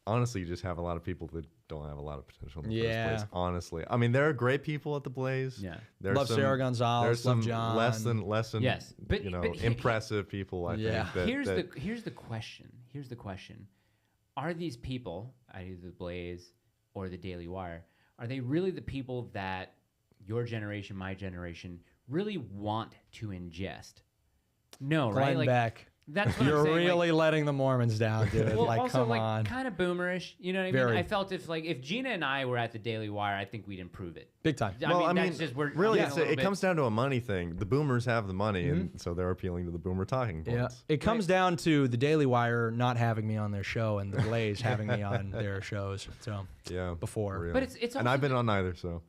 honestly, you just have a lot of people that don't have a lot of potential in the Yeah. first place. Honestly, I mean, there are great people at the Blaze. Yeah. There's Love Sarah Gonzalez, There's love some John. less than Yes, but impressive people. I Yeah. think. here's the question. Here's the question: are these people, either the Blaze or the Daily Wire, are they really the people that your generation, my generation, really want to ingest? No, right? Glenn Beck. That's what You're I'm saying. really letting the Mormons down, dude. Well, like, also, come on. kind of boomerish. You know what I mean? Very. I felt if Gina and I were at the Daily Wire, I think we'd improve it. Big time. That's just we're really, getting a little it bit- comes down to a money thing. The boomers have the money, and so they're appealing to the boomer talking Yeah, points. it comes down to the Daily Wire not having me on their show and the Blaze having me on their shows. So Yeah, before. for real. But it's and also I've been on neither, so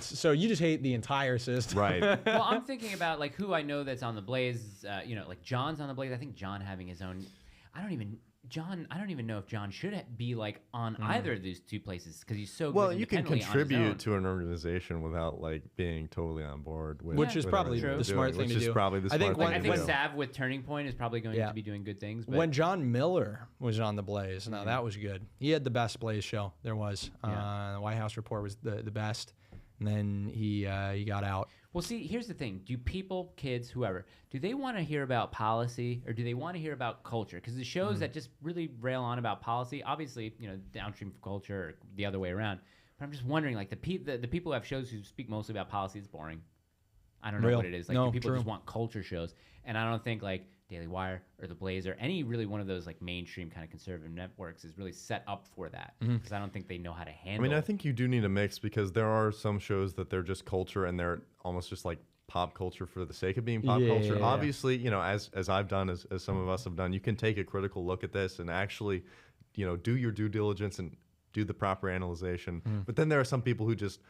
so you just hate the entire system, right. Well, I'm thinking about like who I know that's on the Blaze. Like John's on the Blaze. I think John having his own. I don't even know if John should be like on either of these two places because he's so Well, good you can independently on his contribute own. to an organization without like being totally on board with, Which is with probably everything the they're smart doing, thing to which do. is probably the I think smart when- thing I to think do. Sav with Turning Point is probably going Yeah. to be doing good things. But When John Miller was on the Blaze, now that was good. He had the best Blaze show there was. The White House Report was the best, and then he got out. well, see, here's the thing: do people, kids, whoever, do they want to hear about policy or do they want to hear about culture? Because the shows that just really rail on about policy, obviously, downstream from culture or the other way around. But I'm just wondering, like the people who have shows who speak mostly about policy, it's boring. I don't know Real. what it is. Like No, the people true. just want culture shows, and I don't think like Daily Wire or The Blaze or any really one of those like mainstream kind of conservative networks is really set up for that because I don't think they know how to I handle. mean, I think you do need a mix because there are some shows that they're just culture and they're almost just like pop culture for the sake of being pop culture. Yeah. Obviously, as I've done, as some of us have done, you can take a critical look at this and actually, do your due diligence and do the proper analyzation. But then there are some people who just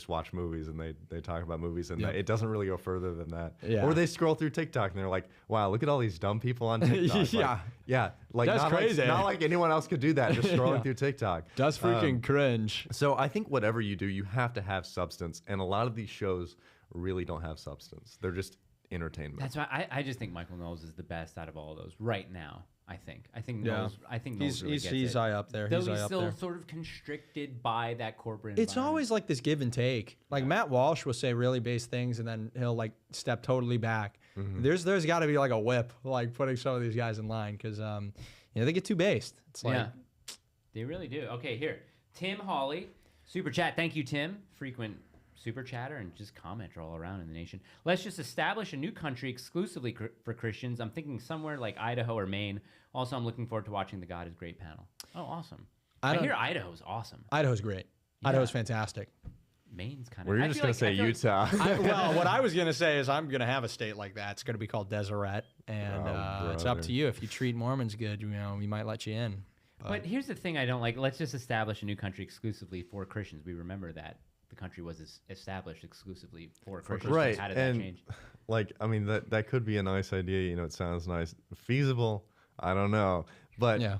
watch movies and they talk about movies and Yep. it doesn't really go further than that. Yeah. Or they scroll through TikTok and they're like, wow, look at all these dumb people on TikTok. Yeah. Like That's not crazy. Like, not like anyone else could do that, just scrolling Yeah. through TikTok. That's freaking cringe. So I think whatever you do, you have to have substance, and a lot of these shows really don't have substance. They're just entertainment. that's why I just think Michael Knowles is the best out of all of those right now. I think Yeah. Knowles. I think Knowles really gets he's it. high up there. Though He's he's high up still there. sort of constricted by that corporate. It's environment. always like this give and take. Like Matt Walsh will say really base things, and then he'll like step totally back. There's got to be like a whip, like putting some of these guys in line because they get too based. It's like yeah, they really do. Okay, here, Tim Hawley, super chat. Thank you, Tim. Frequent super chatter and just commenter all around in the nation. Let's just establish a new country exclusively for Christians. I'm thinking somewhere like Idaho or Maine. Also, I'm looking forward to watching the God is Great panel. Oh, awesome. I hear Idaho's awesome. Idaho's great. Yeah. Idaho's fantastic. Maine's kind of. We're just gonna say Utah. Well, what I was gonna say is I'm gonna have a state like that. It's gonna be called Deseret, and it's up to you. If you treat Mormons good, we might let you in. But here's the thing I don't like. Let's just establish a new country exclusively for Christians. We remember that the country was established exclusively for Christians. Right. How did and that change? like, I mean, that could be a nice idea. It sounds nice. Feasible? I don't know. But Yeah.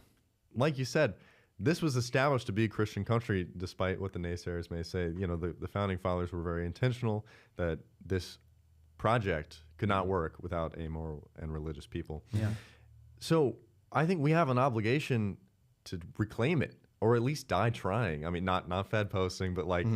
like you said, this was established to be a Christian country, despite what the naysayers may say. The founding fathers were very intentional that this project could not work without a moral and religious people. Yeah. So I think we have an obligation to reclaim it, or at least die trying. I mean, not Fed posting, but like,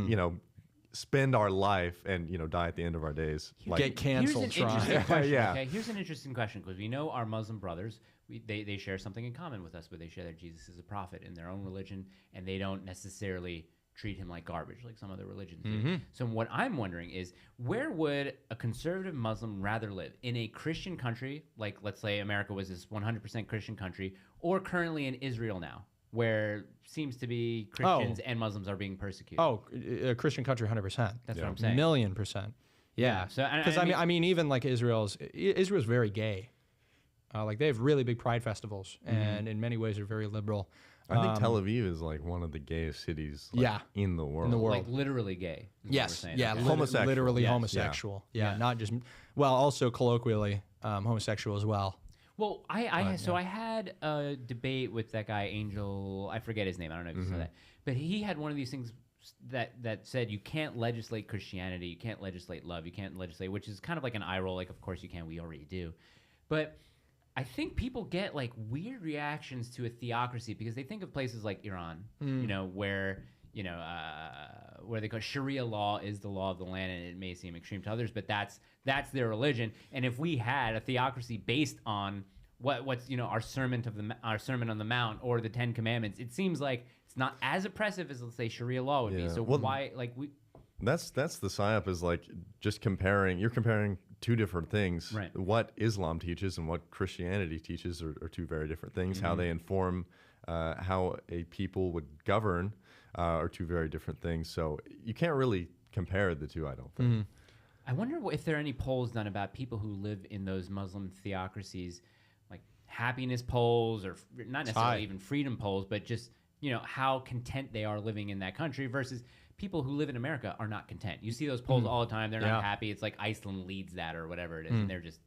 spend our life and, die at the end of our days. Like, Get canceled Here's an interesting trying. question. Yeah. Okay, here's an interesting question because we know our Muslim brothers. They share something in common with us, where they share that Jesus is a prophet in their own religion, and they don't necessarily treat him like garbage like some other religions do. So what I'm wondering is, where would a conservative Muslim rather live? In a Christian country, like let's say America was this 100% Christian country, or currently in Israel now? where seems to be Christians and Muslims are being persecuted. Oh, a Christian country, 100%. That's what I'm saying. $1,000,000%. Yeah. So because I mean, even like Israel's very gay. Like they have really big pride festivals, and in many ways are very liberal. I think Tel Aviv is like one of the gayest cities in the world. Like literally gay. Yes. Yeah. Okay. Homosexual. Literally Yes. homosexual. Yeah. Not just, well, also colloquially homosexual as well. Well, I had a debate with that guy Angel. I forget his name. I don't know if you saw that, but he had one of these things that said you can't legislate Christianity, you can't legislate love, you can't legislate, which is kind of like an eye roll. Like, of course you can. We already do, but I think people get like weird reactions to a theocracy because they think of places like Iran, you know, where they call Sharia law is the law of the land, and it may seem extreme to others, but that's their religion. And if we had a theocracy based on what's our Sermon on the Mount or the Ten Commandments, it seems like it's not as oppressive as, let's say, Sharia law would be. So why That's the psyop is like just comparing. You're comparing two different things. Right. What Islam teaches and what Christianity teaches are two very different things. How they inform how a people would govern are two very different things. So you can't really compare the two, I don't think. I wonder if there are any polls done about people who live in those Muslim theocracies, like happiness polls, or not necessarily even freedom polls, but just how content they are living in that country versus people who live in America are not content. You see those polls all the time. They're not happy. It's like Iceland leads that or whatever it is. And they're just,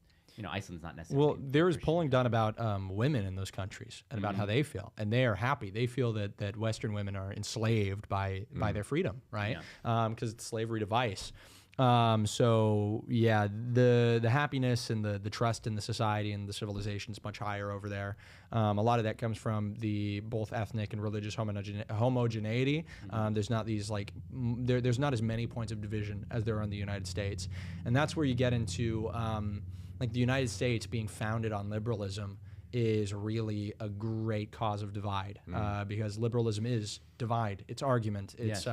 Iceland's not necessarily. Well, there is polling done about women in those countries and about how they feel. And they are happy. They feel that Western women are enslaved by their freedom, right? Because it's a slavery device. So yeah, the happiness and the trust in the society and the civilization is much higher over there. A lot of that comes from the both ethnic and religious homogeneity. There's not these there's not as many points of division as there are in the United States, and that's where you get into the United States being founded on liberalism is really a great cause of divide because liberalism is divide. It's argument. It's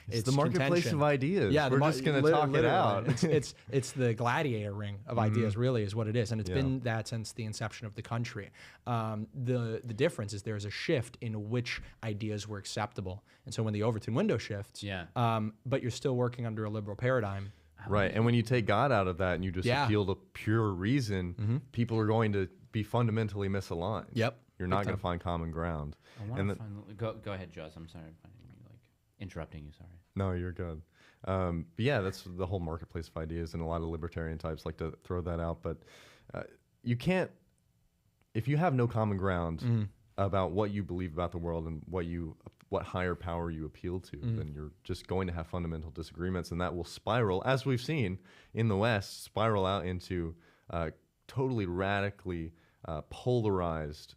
it's the marketplace contention. of ideas. Yeah, we're just going to talk it out. it's the gladiator ring of ideas. Really, is what it is, and it's been that since the inception of the country. The difference is there's a shift in which ideas were acceptable, and so when the Overton window shifts, but you're still working under a liberal paradigm. Right, and when you take God out of that and you just appeal to pure reason, people are going to be fundamentally misaligned. Yep. You're not going to find common ground. I want to find. Go ahead, Joss. I'm sorry for interrupting you. Sorry. No, you're good. But yeah, that's the whole marketplace of ideas, and a lot of libertarian types like to throw that out. But you can't, if you have no common ground about what you believe about the world and what higher power you appeal to, then you're just going to have fundamental disagreements, and that will spiral, as we've seen in the West, spiral out into totally radically polarized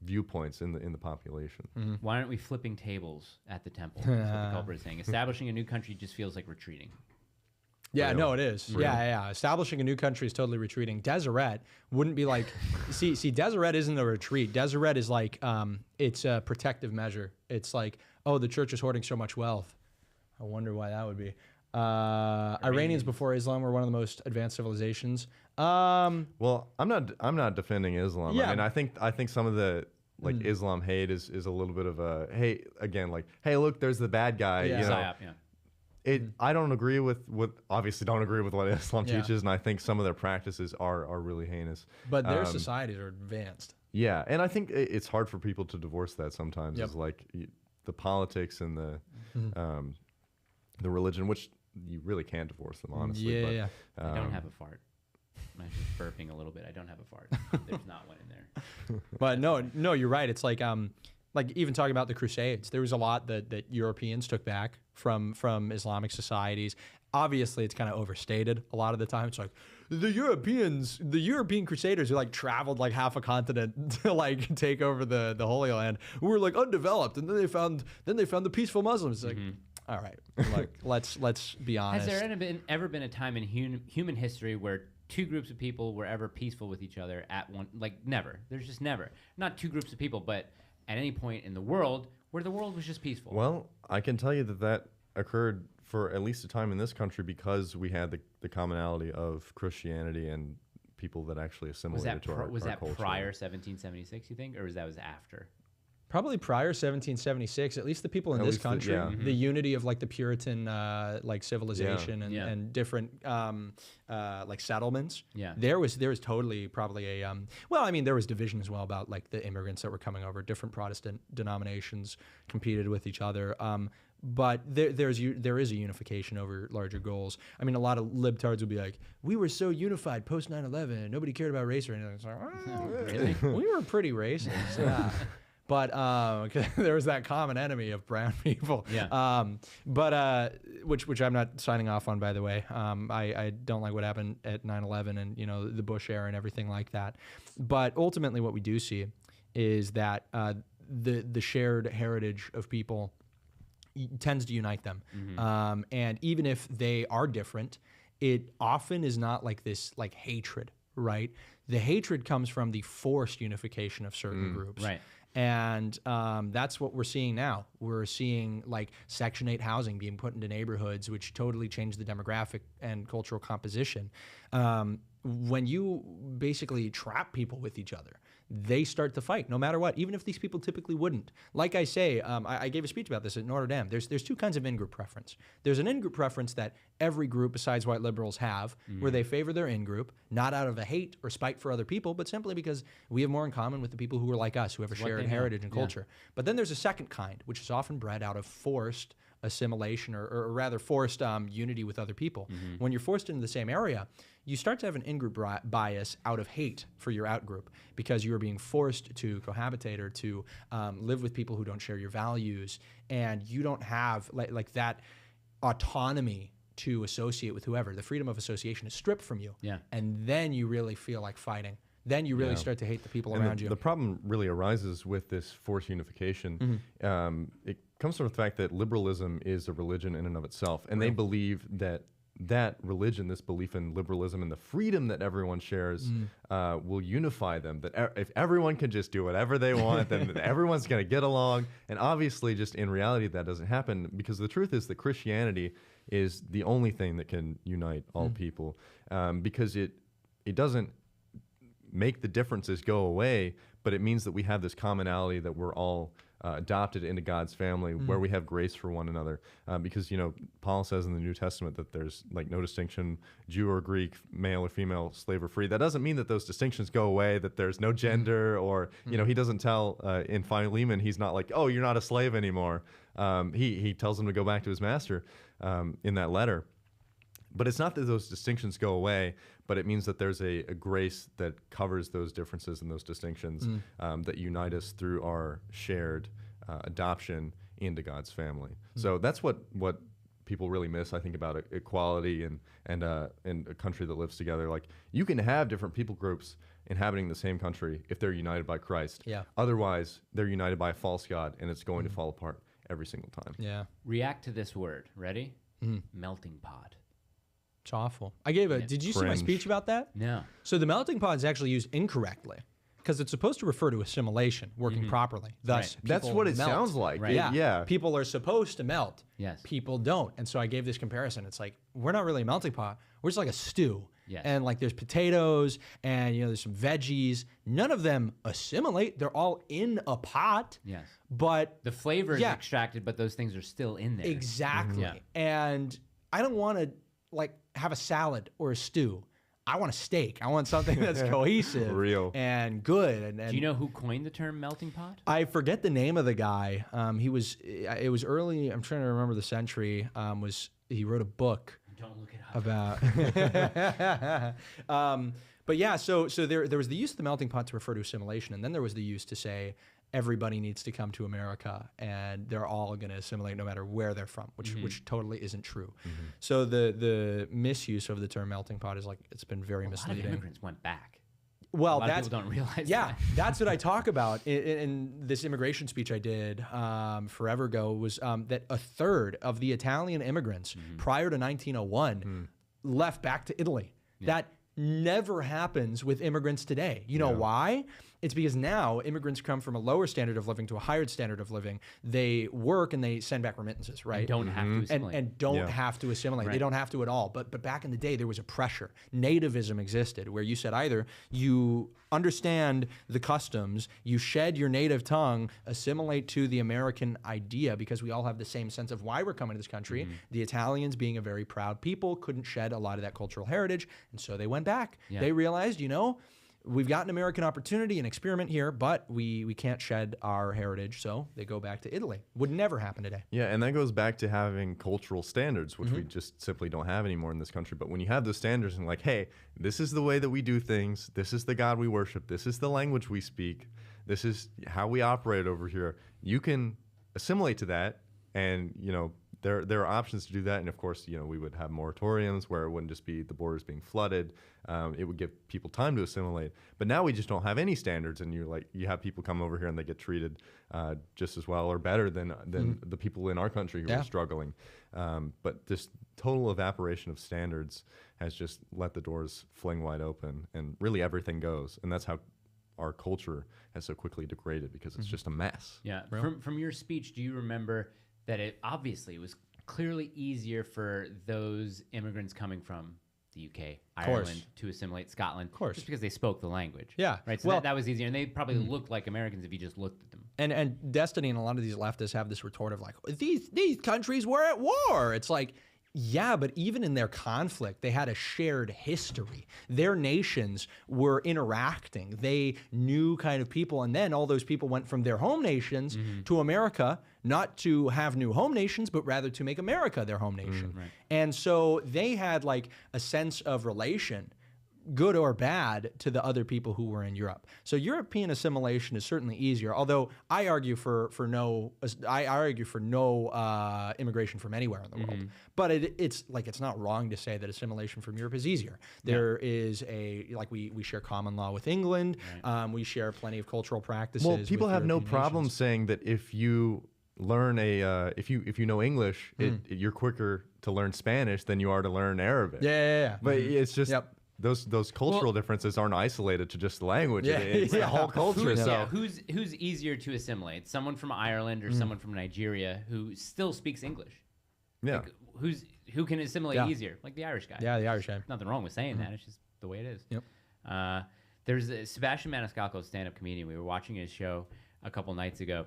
viewpoints in the population. Why aren't we flipping tables at the temple? That's what the culprit is saying. Establishing a new country just feels like retreating. Yeah, no, it is. Yeah. Establishing a new country is totally retreating. Deseret wouldn't be like, see, Deseret isn't a retreat. Deseret is like, it's a protective measure. It's like, oh, the church is hoarding so much wealth. I wonder why that would be. Iranians before Islam were one of the most advanced civilizations. Well, I'm not defending Islam. Yeah. I mean, I think some of the Islam hate is a little bit of a hey, look, there's the bad guy. Yeah. You know? Psyop, I don't agree with obviously don't agree with what Islam teaches, and I think some of their practices are really heinous. But their societies are advanced. Yeah, and I think it's hard for people to divorce that sometimes. Is like the politics and the religion, which you really can't divorce them, honestly. Yeah. I don't have a fart. I'm just burping a little bit. I don't have a fart. There's not one in there. But no, you're right. It's like even talking about the Crusades, there was a lot that Europeans took back from Islamic societies. Obviously, it's kind of overstated a lot of the time. It's like the European Crusaders who traveled half a continent to take over the Holy Land. We were undeveloped, and then they found the peaceful Muslims. It's all right, let's be honest. Has there ever been a time in human history where two groups of people were ever peaceful with each other at one? Never. There's just never. Not two groups of people, but at any point in the world where the world was just peaceful. Well, I can tell you that occurred for at least a time in this country because we had the commonality of Christianity and people that actually assimilated to our was that culture. prior 1776, you think, or was after? Probably prior 1776, at least the people in At this least the- country, yeah. the unity of like the Puritan like civilization Yeah. and different like settlements. Yeah. There was totally probably a well, I mean there was division as well about like the immigrants that were coming over. Different Protestant denominations competed with each other. But there is a unification over larger goals. I mean, a lot of libtards would be like, "We were so unified post 9/11, nobody cared about race or anything." It's like, Really? we were pretty racist. Yeah. But there was that common enemy of brown people. Yeah. Which I'm not signing off on, by the way. I don't like what happened at 9/11 and the Bush era and everything like that. But ultimately, what we do see is that the shared heritage of people tends to unite them. And even if they are different, it often is not like this like hatred, right? The hatred comes from the forced unification of certain groups. Right. And that's what we're seeing now. We're seeing like Section 8 housing being put into neighborhoods, which totally changed the demographic and cultural composition. When you basically trap people with each other, they start to fight no matter what, even if these people typically wouldn't. Like I say, I gave a speech about this at Notre Dame. There's two kinds of in-group preference. There's an in-group preference that every group besides white liberals have, where they favor their in-group, not out of a hate or spite for other people, but simply because we have more in common with the people who are like us, who have a what shared they know. heritage and Yeah. culture. But then there's a second kind, which is often bred out of forced assimilation or rather forced unity with other people. When you're forced into the same area, you start to have an in-group bias out of hate for your out-group because you are being forced to cohabitate or to live with people who don't share your values, and you don't have like that autonomy to associate with whoever. The freedom of association is stripped from you, Yeah. and then you really feel like fighting. Then you really start to hate the people And around you. The problem really arises with this forced unification. It comes from the fact that liberalism is a religion in and of itself, and they believe that religion, this belief in liberalism and the freedom that everyone shares, will unify them. That if everyone can just do whatever they want, then everyone's going to get along. And obviously, just in reality, that doesn't happen, because the truth is that Christianity is the only thing that can unite all people, because it doesn't make the differences go away, but it means that we have this commonality, that we're all adopted into God's family, where we have grace for one another. Because, Paul says in the New Testament that there's like no distinction, Jew or Greek, male or female, slave or free. That doesn't mean that those distinctions go away, that there's no gender, or, he doesn't tell in Philemon, he's not like, oh, you're not a slave anymore. He tells him to go back to his master in that letter. But it's not that those distinctions go away, but it means that there's a grace that covers those differences and those distinctions that unite us through our shared adoption into God's family. So that's what people really miss, I think, about equality and a country that lives together. Like, you can have different people groups inhabiting the same country if they're united by Christ. Yeah. Otherwise, they're united by a false god, and it's going to fall apart every single time. Yeah. React to this word. Ready? Melting pot. It's awful. Did you see my Cringe. speech about that? No. So the melting pot is actually used incorrectly because it's supposed to refer to assimilation working properly. Thus, That's people what it melt. sounds like. Right. Yeah. People are supposed to melt. Yes. People don't. And so I gave this comparison. It's like, we're not really a melting pot. We're just like a stew. Yes. And like there's potatoes and there's some veggies. None of them assimilate. They're all in a pot. Yes. But The flavor is Yeah. extracted, but those things are still in there. exactly. Yeah. And I don't want to have a salad or a stew. I want a steak. I want something that's cohesive, Real. and good. And Do you know who coined the term melting pot? I forget the name of the guy. It was early. I'm trying to remember the century. He wrote a book Don't look it up. about. But yeah, so there was the use of the melting pot to refer to assimilation, and then there was the use to say everybody needs to come to America and they're all going to assimilate no matter where they're from, which totally isn't true. So the misuse of the term melting pot is it's been very A lot misleading. of immigrants went back. Well, A lot of that's people don't realize yeah, that. that's what I talk about in this immigration speech I did forever ago. Was that a third of the Italian immigrants prior to 1901 left back to Italy? That never happens with immigrants today. You know why? It's because now immigrants come from a lower standard of living to a higher standard of living. They work and they send back remittances, right? And don't have to assimilate. And don't have to assimilate. They don't have to at all. But back in the day, there was a pressure. Nativism existed where you said either you understand the customs, you shed your native tongue, assimilate to the American idea, because we all have the same sense of why we're coming to this country. The Italians, being a very proud people, couldn't shed a lot of that cultural heritage, and so they went back. Yeah. They realized, you know, we've got an American opportunity and experiment here, but we can't shed our heritage, so they go back to Italy. Would never happen today. Yeah, and that goes back to having cultural standards, which we just simply don't have anymore in this country. But when you have those standards and like, hey, this is the way that we do things, this is the God we worship, this is the language we speak, this is how we operate over here, you can assimilate to that, and you know, there are options to do that. And of course, you know, we would have moratoriums where it wouldn't just be the borders being flooded. It would give people time to assimilate. But now we just don't have any standards, and you have people come over here and they get treated just as well or better than the people in our country who are struggling. But this total evaporation of standards has just let the doors fling wide open, and really everything goes. And that's how our culture has so quickly degraded, because it's just a mess. Yeah. From your speech, do you remember that it obviously was clearly easier for those immigrants coming from the UK, Ireland, to assimilate, Scotland, just because they spoke the language. Yeah. Right. So that was easier, and they probably looked like Americans if you just looked at them. And Destiny and a lot of these leftists have this retort of like, these countries were at war. It's like, yeah, but even in their conflict, they had a shared history. Their nations were interacting. They knew kind of people, and then all those people went from their home nations to America, not to have new home nations, but rather to make America their home nation. Right. And so they had like a sense of relation, good or bad, to the other people who were in Europe. So European assimilation is certainly easier, although I argue for no immigration from anywhere in the world. But it's not wrong to say that assimilation from Europe is easier. There is we share common law with England. We share plenty of cultural practices. Well, people with have no European problem nations. saying that if you learn if you know English, you're quicker to learn Spanish than you are to learn Arabic. Yeah. But it's just those cultural differences aren't isolated to just the language. It's the whole culture. Who's easier to assimilate? Someone from Ireland or someone from Nigeria who still speaks English? Yeah. Like, who can assimilate easier? Like the Irish guy. Yeah, the Irish guy. Nothing wrong with saying that. It's just the way it is. Yep. There's Sebastian Maniscalco, stand-up comedian. We were watching his show a couple nights ago,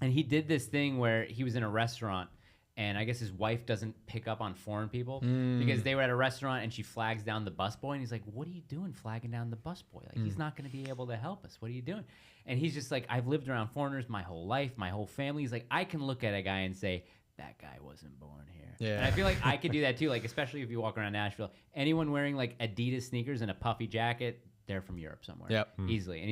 and he did this thing where he was in a restaurant, and I guess his wife doesn't pick up on foreign people because they were at a restaurant, and she flags down the busboy, and he's like, "What are you doing flagging down the busboy? Like, he's not going to be able to help us. What are you doing?" And he's just like, "I've lived around foreigners my whole life, my whole family." He's like, "I can look at a guy and say, that guy wasn't born here." Yeah. And I feel like I could do that too, like especially if you walk around Nashville. Anyone wearing like Adidas sneakers and a puffy jacket, they're from Europe somewhere. Easily. And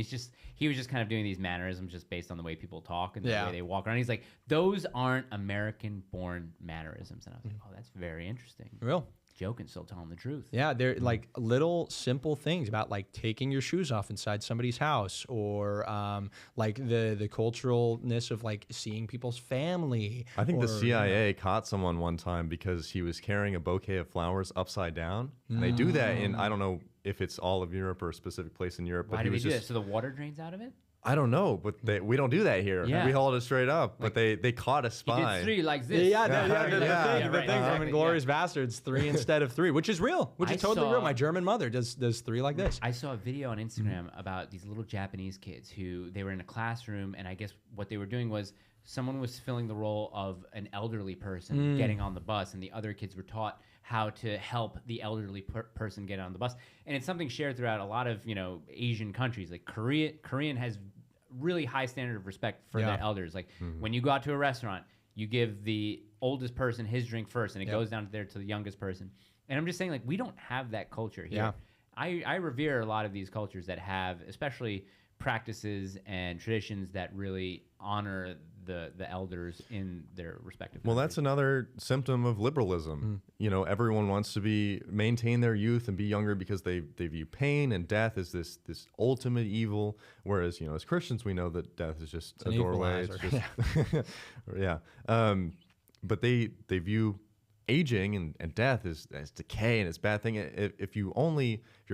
he was just kind of doing these mannerisms just based on the way people talk and the way they walk around. He's like, those aren't American-born mannerisms. And I was like, oh, that's very interesting. Real. Joking, still telling the truth. Yeah, they're like little simple things about like taking your shoes off inside somebody's house, or like the culturalness of like seeing people's family. I think the CIA caught someone one time because he was carrying a bouquet of flowers upside down. And they do that in, I don't know if it's all of Europe or a specific place in Europe. Why but do he they was do just, that? So the water drains out of it? I don't know, but we don't do that here. Yeah. We hauled it straight up, but they caught a He spy. did 3 like this. The thing from Inglourious Bastards, 3 instead of 3, which is real, which is totally real. My German mother does 3 like this. I saw a video on Instagram about these little Japanese kids who they were in a classroom, and I guess what they were doing was someone was filling the role of an elderly person getting on the bus, and the other kids were taught how to help the elderly person get on the bus. And it's something shared throughout a lot of, Asian countries. Like Korean has really high standard of respect for their elders. Like when you go out to a restaurant, you give the oldest person his drink first, and it goes down there to the youngest person. And I'm just saying, like, we don't have that culture here. I revere a lot of these cultures that have, especially practices and traditions that really honor the elders in their respective Well, countries. that's another symptom of liberalism. Everyone wants to maintain their youth and be younger because they view pain and death as this ultimate evil. Whereas, as Christians, we know that death is just a doorway. It's just, but they view aging and death as decay and it's a bad thing. If your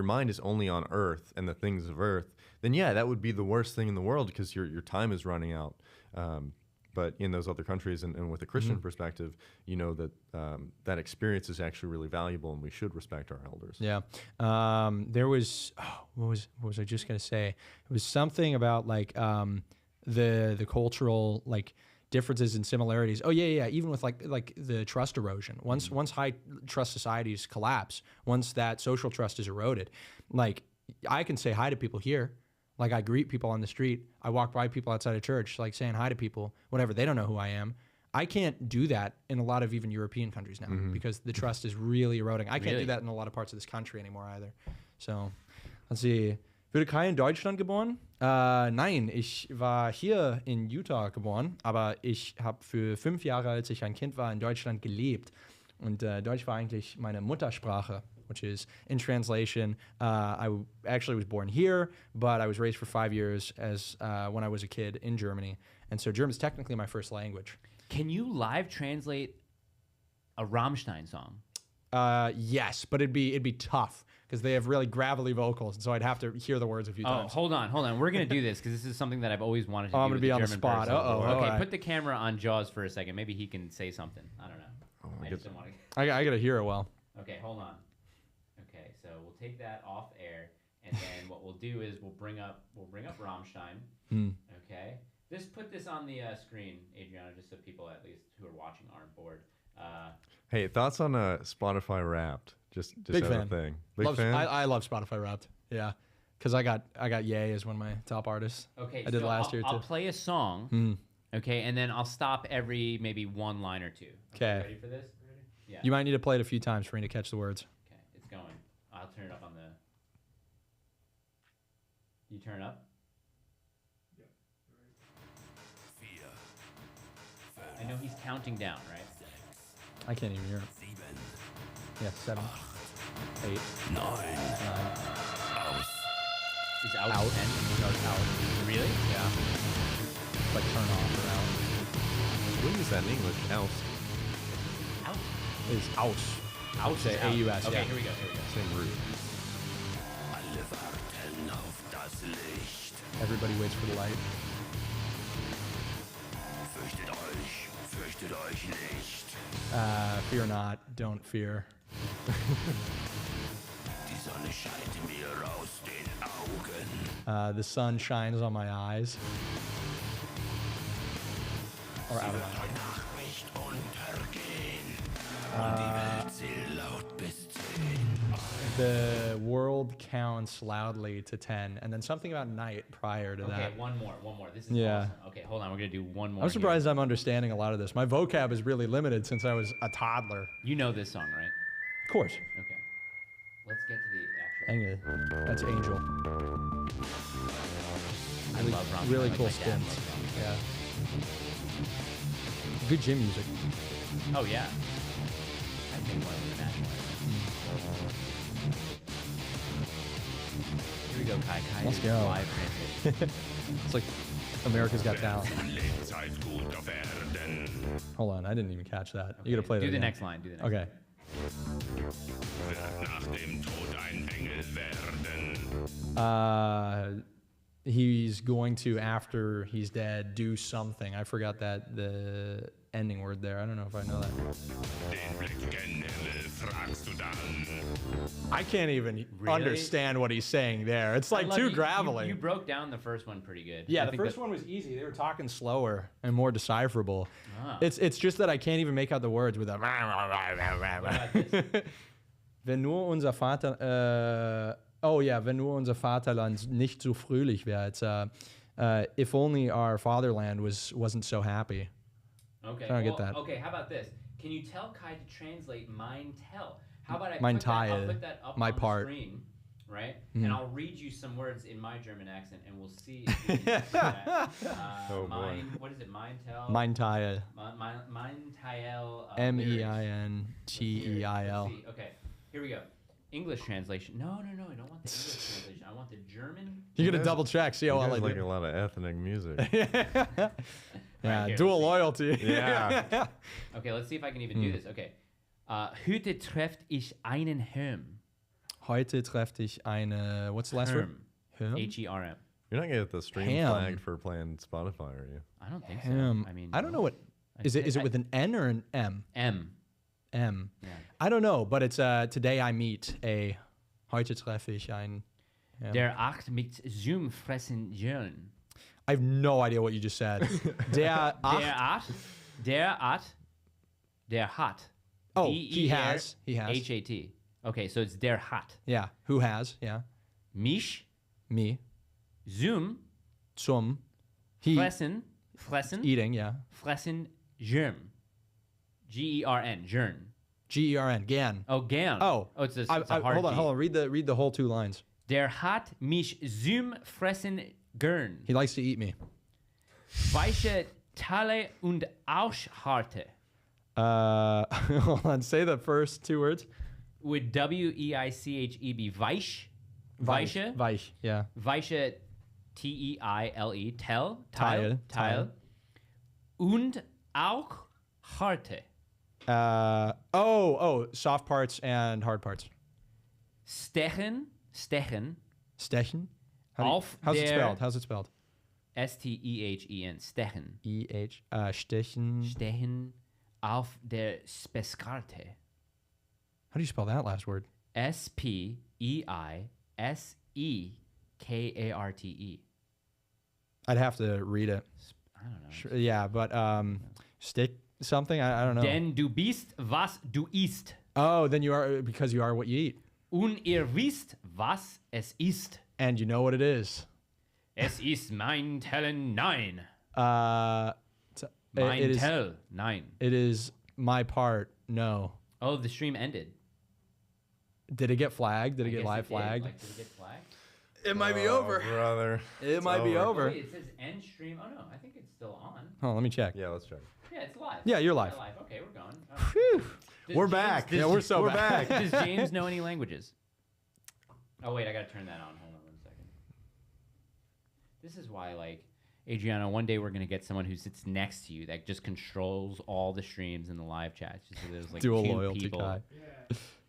mind is only on earth and the things of earth, then that would be the worst thing in the world because your time is running out. but in those other countries and with a Christian perspective, you know that that experience is actually really valuable, and we should respect our elders. Yeah. There was what was I just gonna say? It was something about like the cultural like differences and similarities. Oh yeah. Even with like the trust erosion. Once high trust societies collapse, once that social trust is eroded, like I can say hi to people here. Like I greet people on the street. I walk by people outside of church, like saying hi to people, whatever. They don't know who I am. I can't do that in a lot of even European countries now because the trust is really eroding. I can't do that in a lot of parts of this country anymore either. So, let's see. Wurde Kai in Deutschland geboren? Nein, ich war hier in Utah geboren, aber ich habe für 5 Jahre, als ich ein Kind war, in Deutschland gelebt. Und Deutsch war eigentlich meine Muttersprache, which is, in translation, I actually was born here, but I was raised for 5 years as when I was a kid in Germany. And so German is technically my first language. Can you live translate a Rammstein song? Yes, but it'd be tough because they have really gravelly vocals, and so I'd have to hear the words a few times. Hold on. We're gonna do this because this is something that I've always wanted to do. I'm gonna be on the German spot. person. Okay, right. put the camera on Jaws for a second. Maybe he can say something. I don't know. I just don't want to. I gotta hear it well. Okay, hold on. Okay, so we'll take that off air, and then what we'll do is we'll bring up Rammstein. Okay, just put this on the screen, Adriana, just so people at least who are watching aren't bored. Hey, thoughts on Spotify Wrapped? Just Big as fan. a thing. Fan. I love Spotify Wrapped. Yeah, because I got Ye as one of my top artists. Okay, I did last year too. I'll play a song. Okay, and then I'll stop every maybe one line or two. Okay. Ready for this? Yeah. You might need to play it a few times for me to catch the words. Okay, it's going. I'll turn it up on the. You turn it up? Yep. I know he's counting down, right? I can't even hear it. Yeah, 7, 8, 9. Is out? Out. 10? No, it's out. Really? Yeah. Like turn off or out. What is that in English? Else. Out. Is aus. Out. Say A-U-S. Okay, yeah. here we go. Same root. Everybody waits for the light. Fear not, don't fear. The sun shines on my eyes. Or out of my eyes. The world counts loudly to 10, and then something about night prior to that. Okay, one more. This is Yeah. awesome. Okay, hold on. We're going to do one more. I'm surprised I'm understanding a lot of this. My vocab is really limited since I was a toddler. You know this song, right? Of course. Okay. Let's get to the actual. Engel. That's Angel. I love Rammstein. Really Like cool my dad spins. loves Rammstein. Yeah. Good gym music. Oh, yeah. I think one of the national anthem. Here we go, Kai. Kai Let's is go. live translation. It's like America's Got Talent. Hold on, I didn't even catch that. You gotta play that. Do the again. next line. Do the next Okay. He's going to, after he's dead, do something. I forgot the ending word there. I don't know if I know that. I can't even understand what he's saying there. It's like too gravelly. You broke down the first one pretty good. Yeah, the first one was easy. They were talking slower and more decipherable. It's just that I can't even make out the words with that. Wenn nur unser Vater, wenn nur unser Vaterland nicht so fröhlich wäre. It's if only our fatherland wasn't so happy. Okay. I don't get that. Okay, how about this? Can you tell Kai to translate mine tell? How about I'll put that up my on part. the screen, right? And I'll read you some words in my German accent, and we'll see if we can do that. What is it? Mine tell? Mein Teil. Mine Teil. MEINTEIL. Okay, here we go. English translation. No, I don't want the English translation. I want the German. You're gonna double check, see how well I like do. a lot of ethnic music. Yeah, here, dual loyalty. Yeah. Okay, let's see if I can even do this. Okay. Heute trefft ich einen Herrn. Heute trefft ich eine. What's the last word? Herm. H-E-R-M. You're not gonna get the stream Ham. flagged for playing Spotify, are you? I don't think Ham. so. I mean, I don't know what. Is it with an N or an M? M. M. Yeah. I don't know, but it's today I meet a. Heute treffe ich ein. Yeah. Der acht mit Zoom fressen Jön. I have no idea what you just said. Der acht. Der hat. Oh, he has. He has. H-A-T. Okay, so it's der hat. Yeah. Who has? Yeah. Mich. Me. Zoom. Zum. He. Fressen. Eating. Yeah. Fressen Jön. G-E-R-N. Jern. G-E-R-N. Gan. Oh, gern. Oh. It's a hard hold on. G. Hold on. Read the whole 2 lines. Der hat mich Zoom fressen gern. He likes to eat me. Weiche Talle und Ausharte. Hold on. Say the first 2 words. With W-E-I-C-H-E-B. Weich. Weiche. Weich. Yeah. Weiche T-E-I-L-E. Teil. Teil. Und auch harte. Soft parts and hard parts. Stechen. Stechen. Auf How's it der- spelled? How's it spelled? S-T-E-H-E-N. Stechen. E-H. Stechen. Stechen auf der Speskarte. How do you spell that last word? S-P-E-I-S-E-K-A-R-T-E. I'd have to read it. I don't know. Yeah, but stick something. I don't know. Denn du bist, was du isst. Oh, then you are because you are what you eat, Und ihr wisst, was es ist. and you know what it is. Es ist mein Tellen, nein. It is. Tell, nein. It is my part. No. Oh, the stream ended. Did it get flagged? Did it I get guess live did. flagged? Like, did it get flagged? It might be over. Brother. It might be Oh, over. wait, it says end stream. Oh no, I think it's still on. Oh, let me check. Yeah, let's check. Yeah, it's live. Yeah, you're live. We're Okay, we're going. Phew. We're back. Yeah, we're so back. Does James know any languages? Oh wait, I gotta turn that on. Hold on 1 second. This is why, like, Adriana, one day we're gonna get someone who sits next to you that just controls all the streams and the live chats. Just so there's like Do a 2 loyalty people. guy.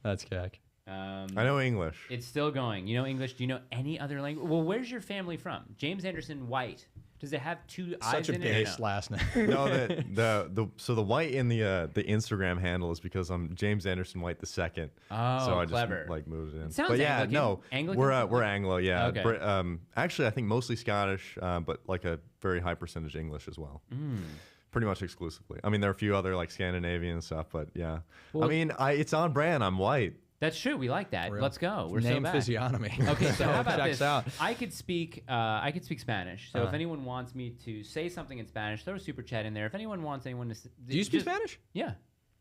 That's cack. I know English. It's still going. You know English? Do you know any other language? Well, where's your family from? James Anderson White. Does it have 2 eyes Such a in it? or base no? last name. No, so the white in the Instagram handle is because I'm James Anderson White II. Oh, so I clever. just like moved it in. It sounds but yeah, Anglican. no, Anglican? we're Anglo, yeah. Okay. Actually, I think mostly Scottish, but like a very high percentage English as well. Pretty much exclusively. I mean, there are a few other like Scandinavian stuff, but yeah. Well- I mean, it's on brand. I'm white. That's true. We like that. Real. Let's go. We're so Name back. physiognomy. Okay, so how about Checks this? out. I could speak Spanish. So if anyone wants me to say something in Spanish, throw a super chat in there. If anyone wants anyone to, Do you speak Spanish? Yeah,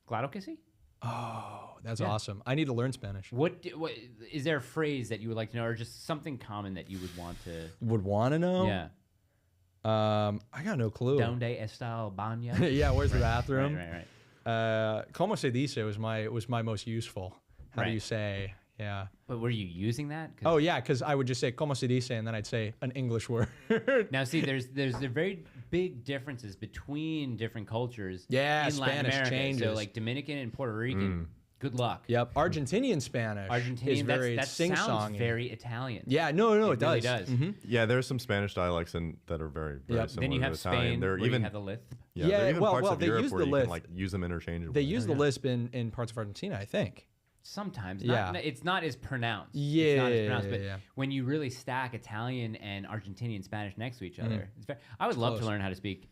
claro que sí. Oh, that's Yeah. awesome. I need to learn Spanish. What is there a phrase that you would like to know, or just something common that you would want to? Would want to know? Yeah. I got no clue. Donde está el baño? Yeah, where's the Right, bathroom? Right. Como se dice was my most useful. How do Right. you say? Yeah. But were you using that? 'Cause- Oh yeah, because I would just say como se dice, and then I'd say an English word. Now, see, there's very big differences between different cultures. Yeah, in Latin Spanish America. changes. So, like Dominican and Puerto Rican. Good luck. Yep. Argentinian Spanish Argentinian. is very that sounds sing-songy. very Italian. Yeah. No, it It really does. does. Mhm. Yeah, there's some Spanish dialects that are very Yep. similar Then you to have Italian. Spain, There are where even you have the lisp. yeah, Yeah, there are even well, parts of they Europe use where the you lisp. can like use them interchangeably. They use the lisp in parts of Argentina, I think. Sometimes, Yeah. it's not as pronounced. Yeah, it's not as pronounced, but yeah. when you really stack Italian and Argentinian Spanish next to each other, it's very. I would love to close. learn how to speak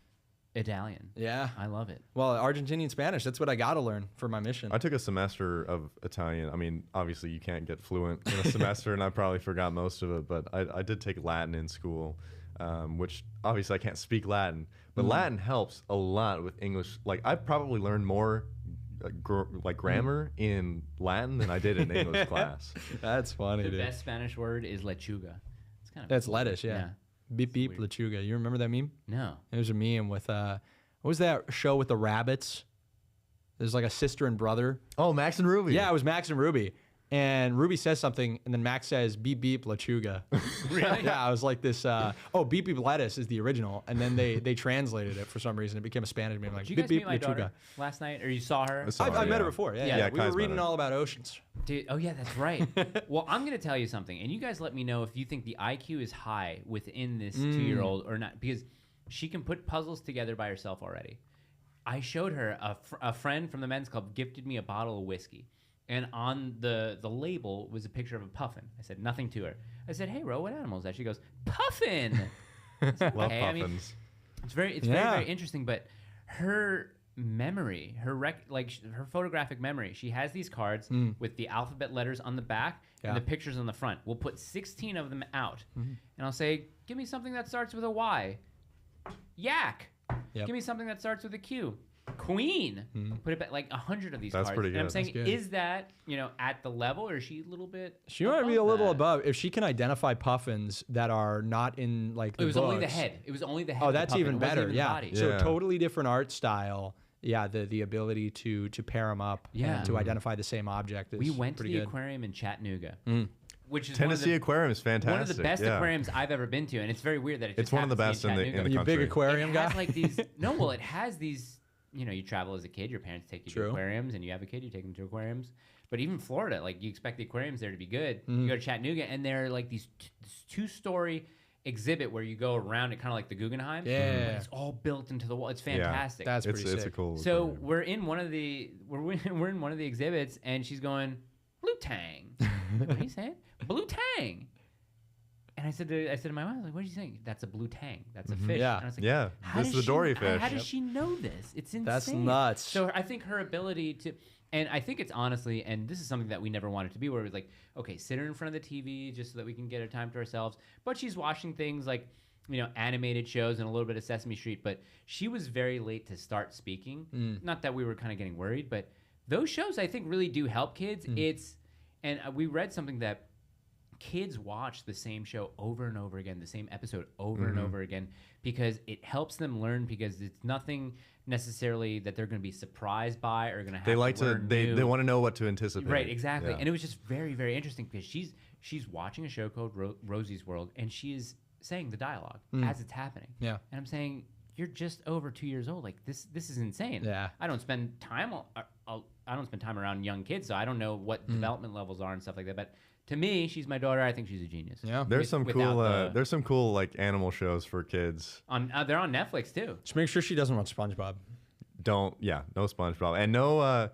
Italian. Yeah. I love it. Well, Argentinian Spanish, that's what I got to learn for my mission. I took a semester of Italian. I mean, obviously you can't get fluent in a semester, and I probably forgot most of it. But I did take Latin in school, which obviously I can't speak Latin, but Latin helps a lot with English. Like I probably learned more grammar in Latin than I did in English class. That's funny, The dude. best Spanish word is lechuga. It's kind of That's lettuce, yeah. Beep beep weird. lechuga. You remember that meme? No. It was a meme with what was that show with the rabbits? There's like a sister and brother. Oh, Max and Ruby. Yeah, it was Max and Ruby. and Ruby says something, and then Max says beep beep lechuga. Really? Yeah, I was like this. Beep beep lettuce is the original, and then they translated it for some reason. It became a Spanish name. Like Did you beep guys beep meet my daughter lechuga. last night, or you saw her? I've met her before. Yeah, Yeah, we were Kai's met reading her. all about oceans. Dude, oh yeah, that's right. Well, I'm gonna tell you something, and you guys let me know if you think the IQ is high within this 2-year-old or not, because she can put puzzles together by herself already. I showed her a friend from the men's club gifted me a bottle of whiskey, and on the label was a picture of a puffin. I said nothing to her. I said, "Hey, Ro, what animal is that?" She goes, "Puffin." I said, Love "Okay." puffins. I mean, it's very very interesting, but her memory, her her photographic memory, she has these cards with the alphabet letters on the back and the pictures on the front. We'll put 16 of them out, and I'll say, "Give me something that starts with a Y." Yak. Yep. Give me something that starts with a Q. Queen. Put it back, like 100 of these That's cards. pretty And I'm good. saying, That's good. is that, at the level, or is she a little bit She might be a little that? above. If she can identify puffins that are not in like the It was only the books- head. It was only the head. Oh, of the that's puppet. even It wasn't better. even the Yeah. body. So Yeah. totally different art style. Yeah, the ability to pair them up. Yeah. And to identify the same object. Is We went to pretty the good. aquarium in Chattanooga, which is Tennessee Aquarium is fantastic. one of the best yeah. aquariums I've ever been to, and it's very weird that it It's just one of the happens to best be in the Chattanooga. You big country. aquarium It guy? has like these. No, well, it has these. You travel as a kid. Your parents take you to True. aquariums, and you have a kid, you take them to aquariums. But even Florida, like you expect the aquariums there to be good. You go to Chattanooga, and they're like these this 2-story exhibit where you go around it, kind of like the Guggenheim. Yeah. But it's all built into the wall. It's fantastic. That's pretty It's sick. a cool. So aquarium. we're in one of the we're in one of the exhibits, and she's going blue tang. What are you saying? Blue tang. And I said to my mom, like, what are you saying? That's a blue tang. That's a fish. Yeah. And I was like, Yeah, how this is does the dory she- fish. How does she know this? It's insane. That's nuts. So I think her ability to, and I think it's honestly, and this is something that we never wanted to be, where it was like, okay, sit her in front of the TV just so that we can get her time to ourselves. But she's watching things like, animated shows and a little bit of Sesame Street. But she was very late to start speaking. Not that we were kind of getting worried, but those shows I think really do help kids. And we read something that kids watch the same show over and over again, the same episode over and over again, because it helps them learn, because it's nothing necessarily that they're going to be surprised by or going to have They like to. learn They new. want to know what to anticipate. Right, exactly. Yeah. And it was just very, very interesting, because she's watching a show called Rosie's World, and she is saying the dialogue as it's happening. Yeah. And I'm saying, you're just over 2 years old. Like this is insane. Yeah. I don't spend time. I don't spend time around young kids, so I don't know what development levels are and stuff like that. But to me, she's my daughter. I think she's a genius. Yeah. There's some without cool. the- There's some cool like animal shows for kids. They're on Netflix too. Just make sure she doesn't watch SpongeBob. No SpongeBob and no.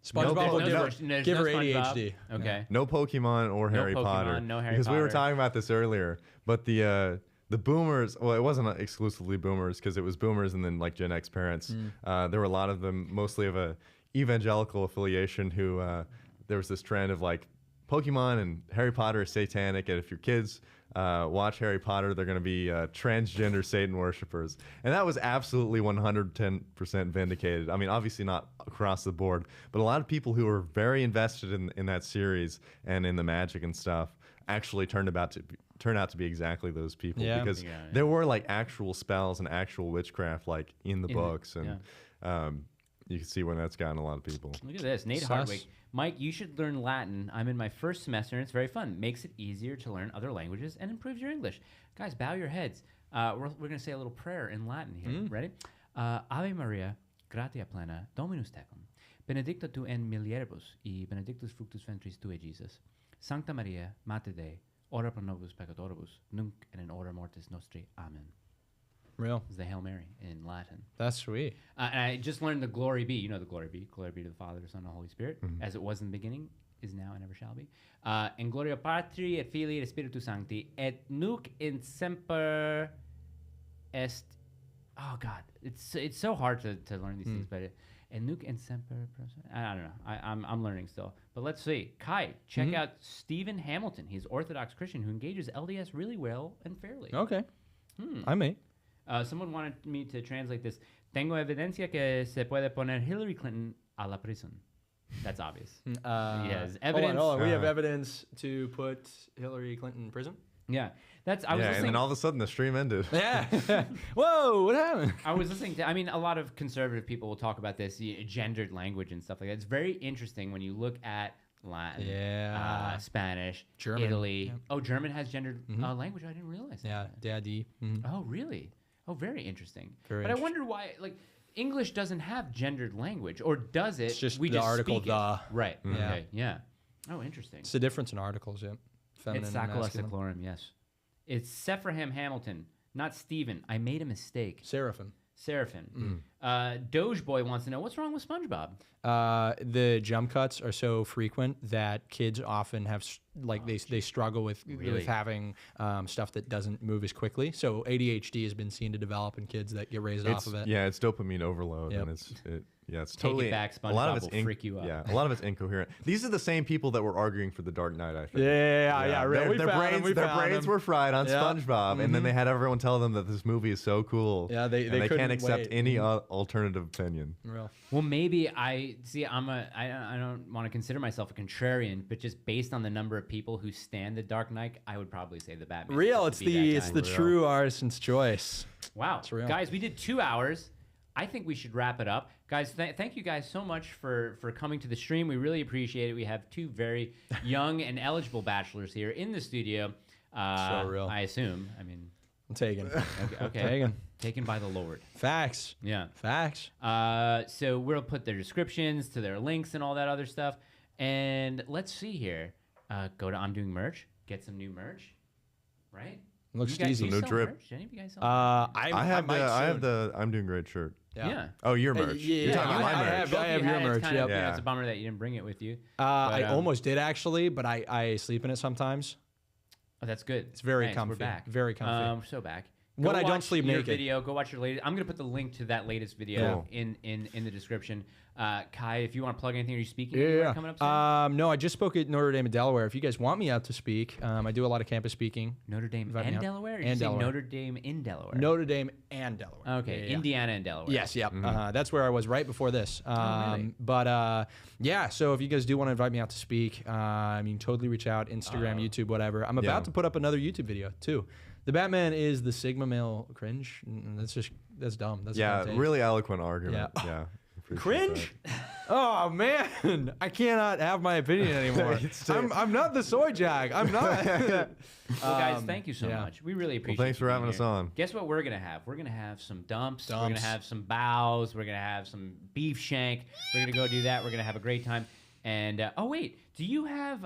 SpongeBob No, will no, give her, there's give no her SpongeBob. ADHD. Okay. No Pokemon or Harry Pokemon, Potter. no Harry because we were Potter. talking about this earlier. But the boomers, well, it wasn't exclusively boomers, because it was boomers and then like Gen X parents. There were a lot of them, mostly of a evangelical affiliation, who there was this trend of like Pokemon and Harry Potter is satanic, and if your kids watch Harry Potter, they're going to be transgender Satan worshipers. And that was absolutely 110% vindicated. I mean, obviously not across the board, but a lot of people who were very invested in that series and in the magic and stuff actually turned out to be exactly those people. Yeah. Because Yeah. there were like actual spells and actual witchcraft like in the books. And you can see where that's gotten a lot of people. Look at this, Nate Sus. Hardwick. Mike, you should learn Latin. I'm in my first semester, and it's very fun. Makes it easier to learn other languages and improves your English. Guys, bow your heads. We're going to say a little prayer in Latin here. Ready? Ave Maria, gratia plena, Dominus tecum. Benedicta tu in mulieribus, e benedictus fructus ventris tui, Jesus. Sancta Maria, Mater Dei, ora pro nobis peccatoribus, nunc et in hora mortis nostri. Amen. Real. Is the Hail Mary in Latin. That's sweet. And I just learned the Glory Be. You know the Glory Be. Glory be to the Father, the Son, and the Holy Spirit, as it was in the beginning, is now, and ever shall be. In Gloria Patri et Filii et Spiritus Sancti, et nunc in semper est. Oh God, it's so hard to learn these things, but et nunc in semper. I don't know. I'm learning still. But let's see. Kai, check out Stephen Hamilton. He's Orthodox Christian who engages LDS really well and fairly. Okay. I may. Someone wanted me to translate this. Tengo evidencia que se puede poner Hillary Clinton a la prisión. That's obvious. He has evidence. Hold on. We have evidence to put Hillary Clinton in prison. Yeah, that's. I was and listening. then all of a sudden the stream ended. Yeah. Whoa, what happened? I was listening to. I mean, a lot of conservative people will talk about this gendered language and stuff like that. It's very interesting when you look at Latin, Yeah. Spanish, German. Italy. Yeah. Oh, German has gendered language. I didn't realize that. Yeah, daddy. Oh, really? Oh, very interesting. Very but I wonder why, like, English doesn't have gendered language, or does it? It's just we the just article speak it. the. Right. Yeah. Okay. Yeah. Oh, interesting. It's the difference in articles, yeah. Feminine It's and Sacula masculine. Seclorum, yes. It's Sephraham Hamilton, not Stephen. I made a mistake. Seraphim. Seraphim. Doge Boy wants to know, what's wrong with SpongeBob? The jump cuts are so frequent that kids often have they struggle with Really? having stuff that doesn't move as quickly. So ADHD has been seen to develop in kids that get raised off of it. Yeah, it's dopamine overload, Yep. and it's Take totally it back, a lot of SpongeBob it's will freak you up. Yeah, a lot of it's incoherent. These are the same people that were arguing for The Dark Knight, I think. Yeah. Really, Their brains were fried on Yeah. SpongeBob, and then they had everyone tell them that this movie is so cool. Yeah, they and they couldn't can't accept wait. any alternative opinion. Real. Well, maybe I don't want to consider myself a contrarian, but just based on the number of people who stand The Dark Knight, I would probably say the Batman. Real. just It's to be that it's guy. the true artisan's choice. Wow, real. guys, we did 2 hours. I think we should wrap it up, guys. Thank you guys so much for coming to the stream. We really appreciate it. We have 2 very young and eligible bachelors here in the studio. So real. I assume. I mean, I'm taken. okay. Taken by the Lord. Facts. Yeah. Facts. So we'll put their descriptions to their links and all that other stuff. And let's see here. Go to I'm Doing Merch. Get some new merch. Right? Looks You guys- easy. you No sell drip. merch? Any of you guys sell merch? I have the I'm Doing Great shirt. Yeah. Oh, your merch. You're talking about my merch. Both of you your had it. merch, It's kind of, yep. you know, it's a bummer that you didn't bring it with you. I But, almost did actually, but I sleep in it sometimes. Oh, that's good. It's very Nice, comfy. We're back. Very comfy. We're so back. When Go I don't watch sleep your naked. video, go watch your latest. I'm gonna put the link to that latest video in the description. Kai, if you want to plug anything, are you speaking? anywhere coming up soon? No, I just spoke at Notre Dame in Delaware. If you guys want me out to speak, I do a lot of campus speaking. Notre Dame Invite me and out. Delaware? Or did And you say Delaware. Notre Dame in Delaware? Notre Dame and Delaware. Okay, Yeah. Indiana and Delaware. Yes, yep. That's where I was right before this. really? But yeah, so if you guys do want to invite me out to speak, I mean, totally reach out, Instagram, YouTube, whatever. I'm about to put up another YouTube video too. The Batman is the Sigma male cringe. That's dumb. That's a dumb take. Really eloquent argument. Yeah. Yeah. appreciate Cringe? that. Oh man, I cannot have my opinion anymore. I'm not the soy jag. I'm not. Well, guys, thank you so much. We really appreciate. thanks you for being having us here. on. Guess what we're gonna have? We're gonna have some dumps. We're gonna Dumps. have some bows. We're gonna have some beef shank. We're gonna go do that. We're gonna have a great time. And oh wait, do you have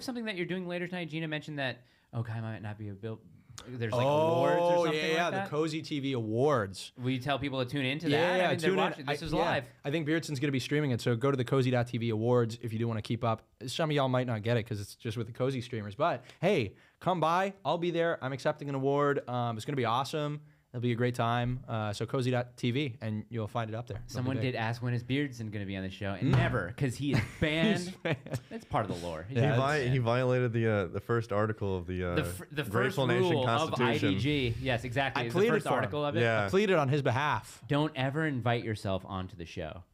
something that you're doing later tonight? Gina mentioned that. Oh, Kai might not be a bill. There's like awards or something yeah, like that. the Cozy TV Awards. Will you tell people to tune into that? Yeah, I mean, they're tune in. watching. This is yeah. live. I think Beardson's going to be streaming it, so go to the Cozy.tv Awards if you do want to keep up. Some of y'all might not get it because it's just with the Cozy streamers, but hey, come by. I'll be there. I'm accepting an award. It's going to be awesome. It'll be a great time. So Cozy.tv, and you'll find it up there. It'll be Someone big. did ask when is Beardson going to be on the show, and never, because he is banned. That's part of the lore. He's Yeah, banned. He violated the first article of the the first Grateful Nation rule of Constitution. IDG. Yes, exactly. I It's the pleaded first for him. article of it. Yeah. I pleaded on his behalf. Don't ever invite yourself onto the show.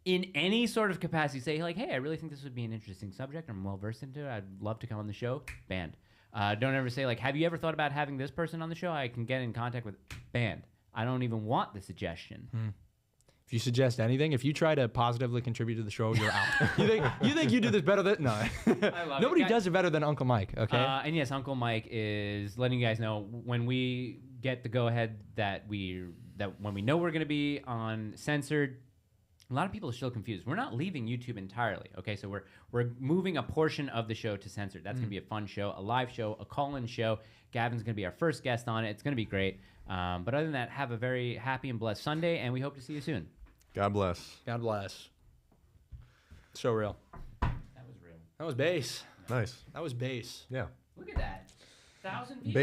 In any sort of capacity, say like, hey, I really think this would be an interesting subject. I'm well versed into it. I'd love to come on the show. Banned. Don't ever say like, have you ever thought about having this person on the show? I can get in contact with. Banned. I don't even want the suggestion. If you suggest anything, if you try to positively contribute to the show, you're out. you think you do this better than no? love Nobody it. does it better than Uncle Mike. Okay. And yes, Uncle Mike is letting you guys know when we get the go ahead that when we know we're going to be on censored. A lot of people are still confused. We're not leaving YouTube entirely. Okay, so we're moving a portion of the show to censored. That's going to be a fun show, a live show, a call-in show. Gavin's going to be our first guest on it. It's going to be great. But other than that, have a very happy and blessed Sunday, and we hope to see you soon. God bless. God bless. So real. That was real. That was bass. Nice. That was bass. Yeah. Look at that. 1,000 people. Base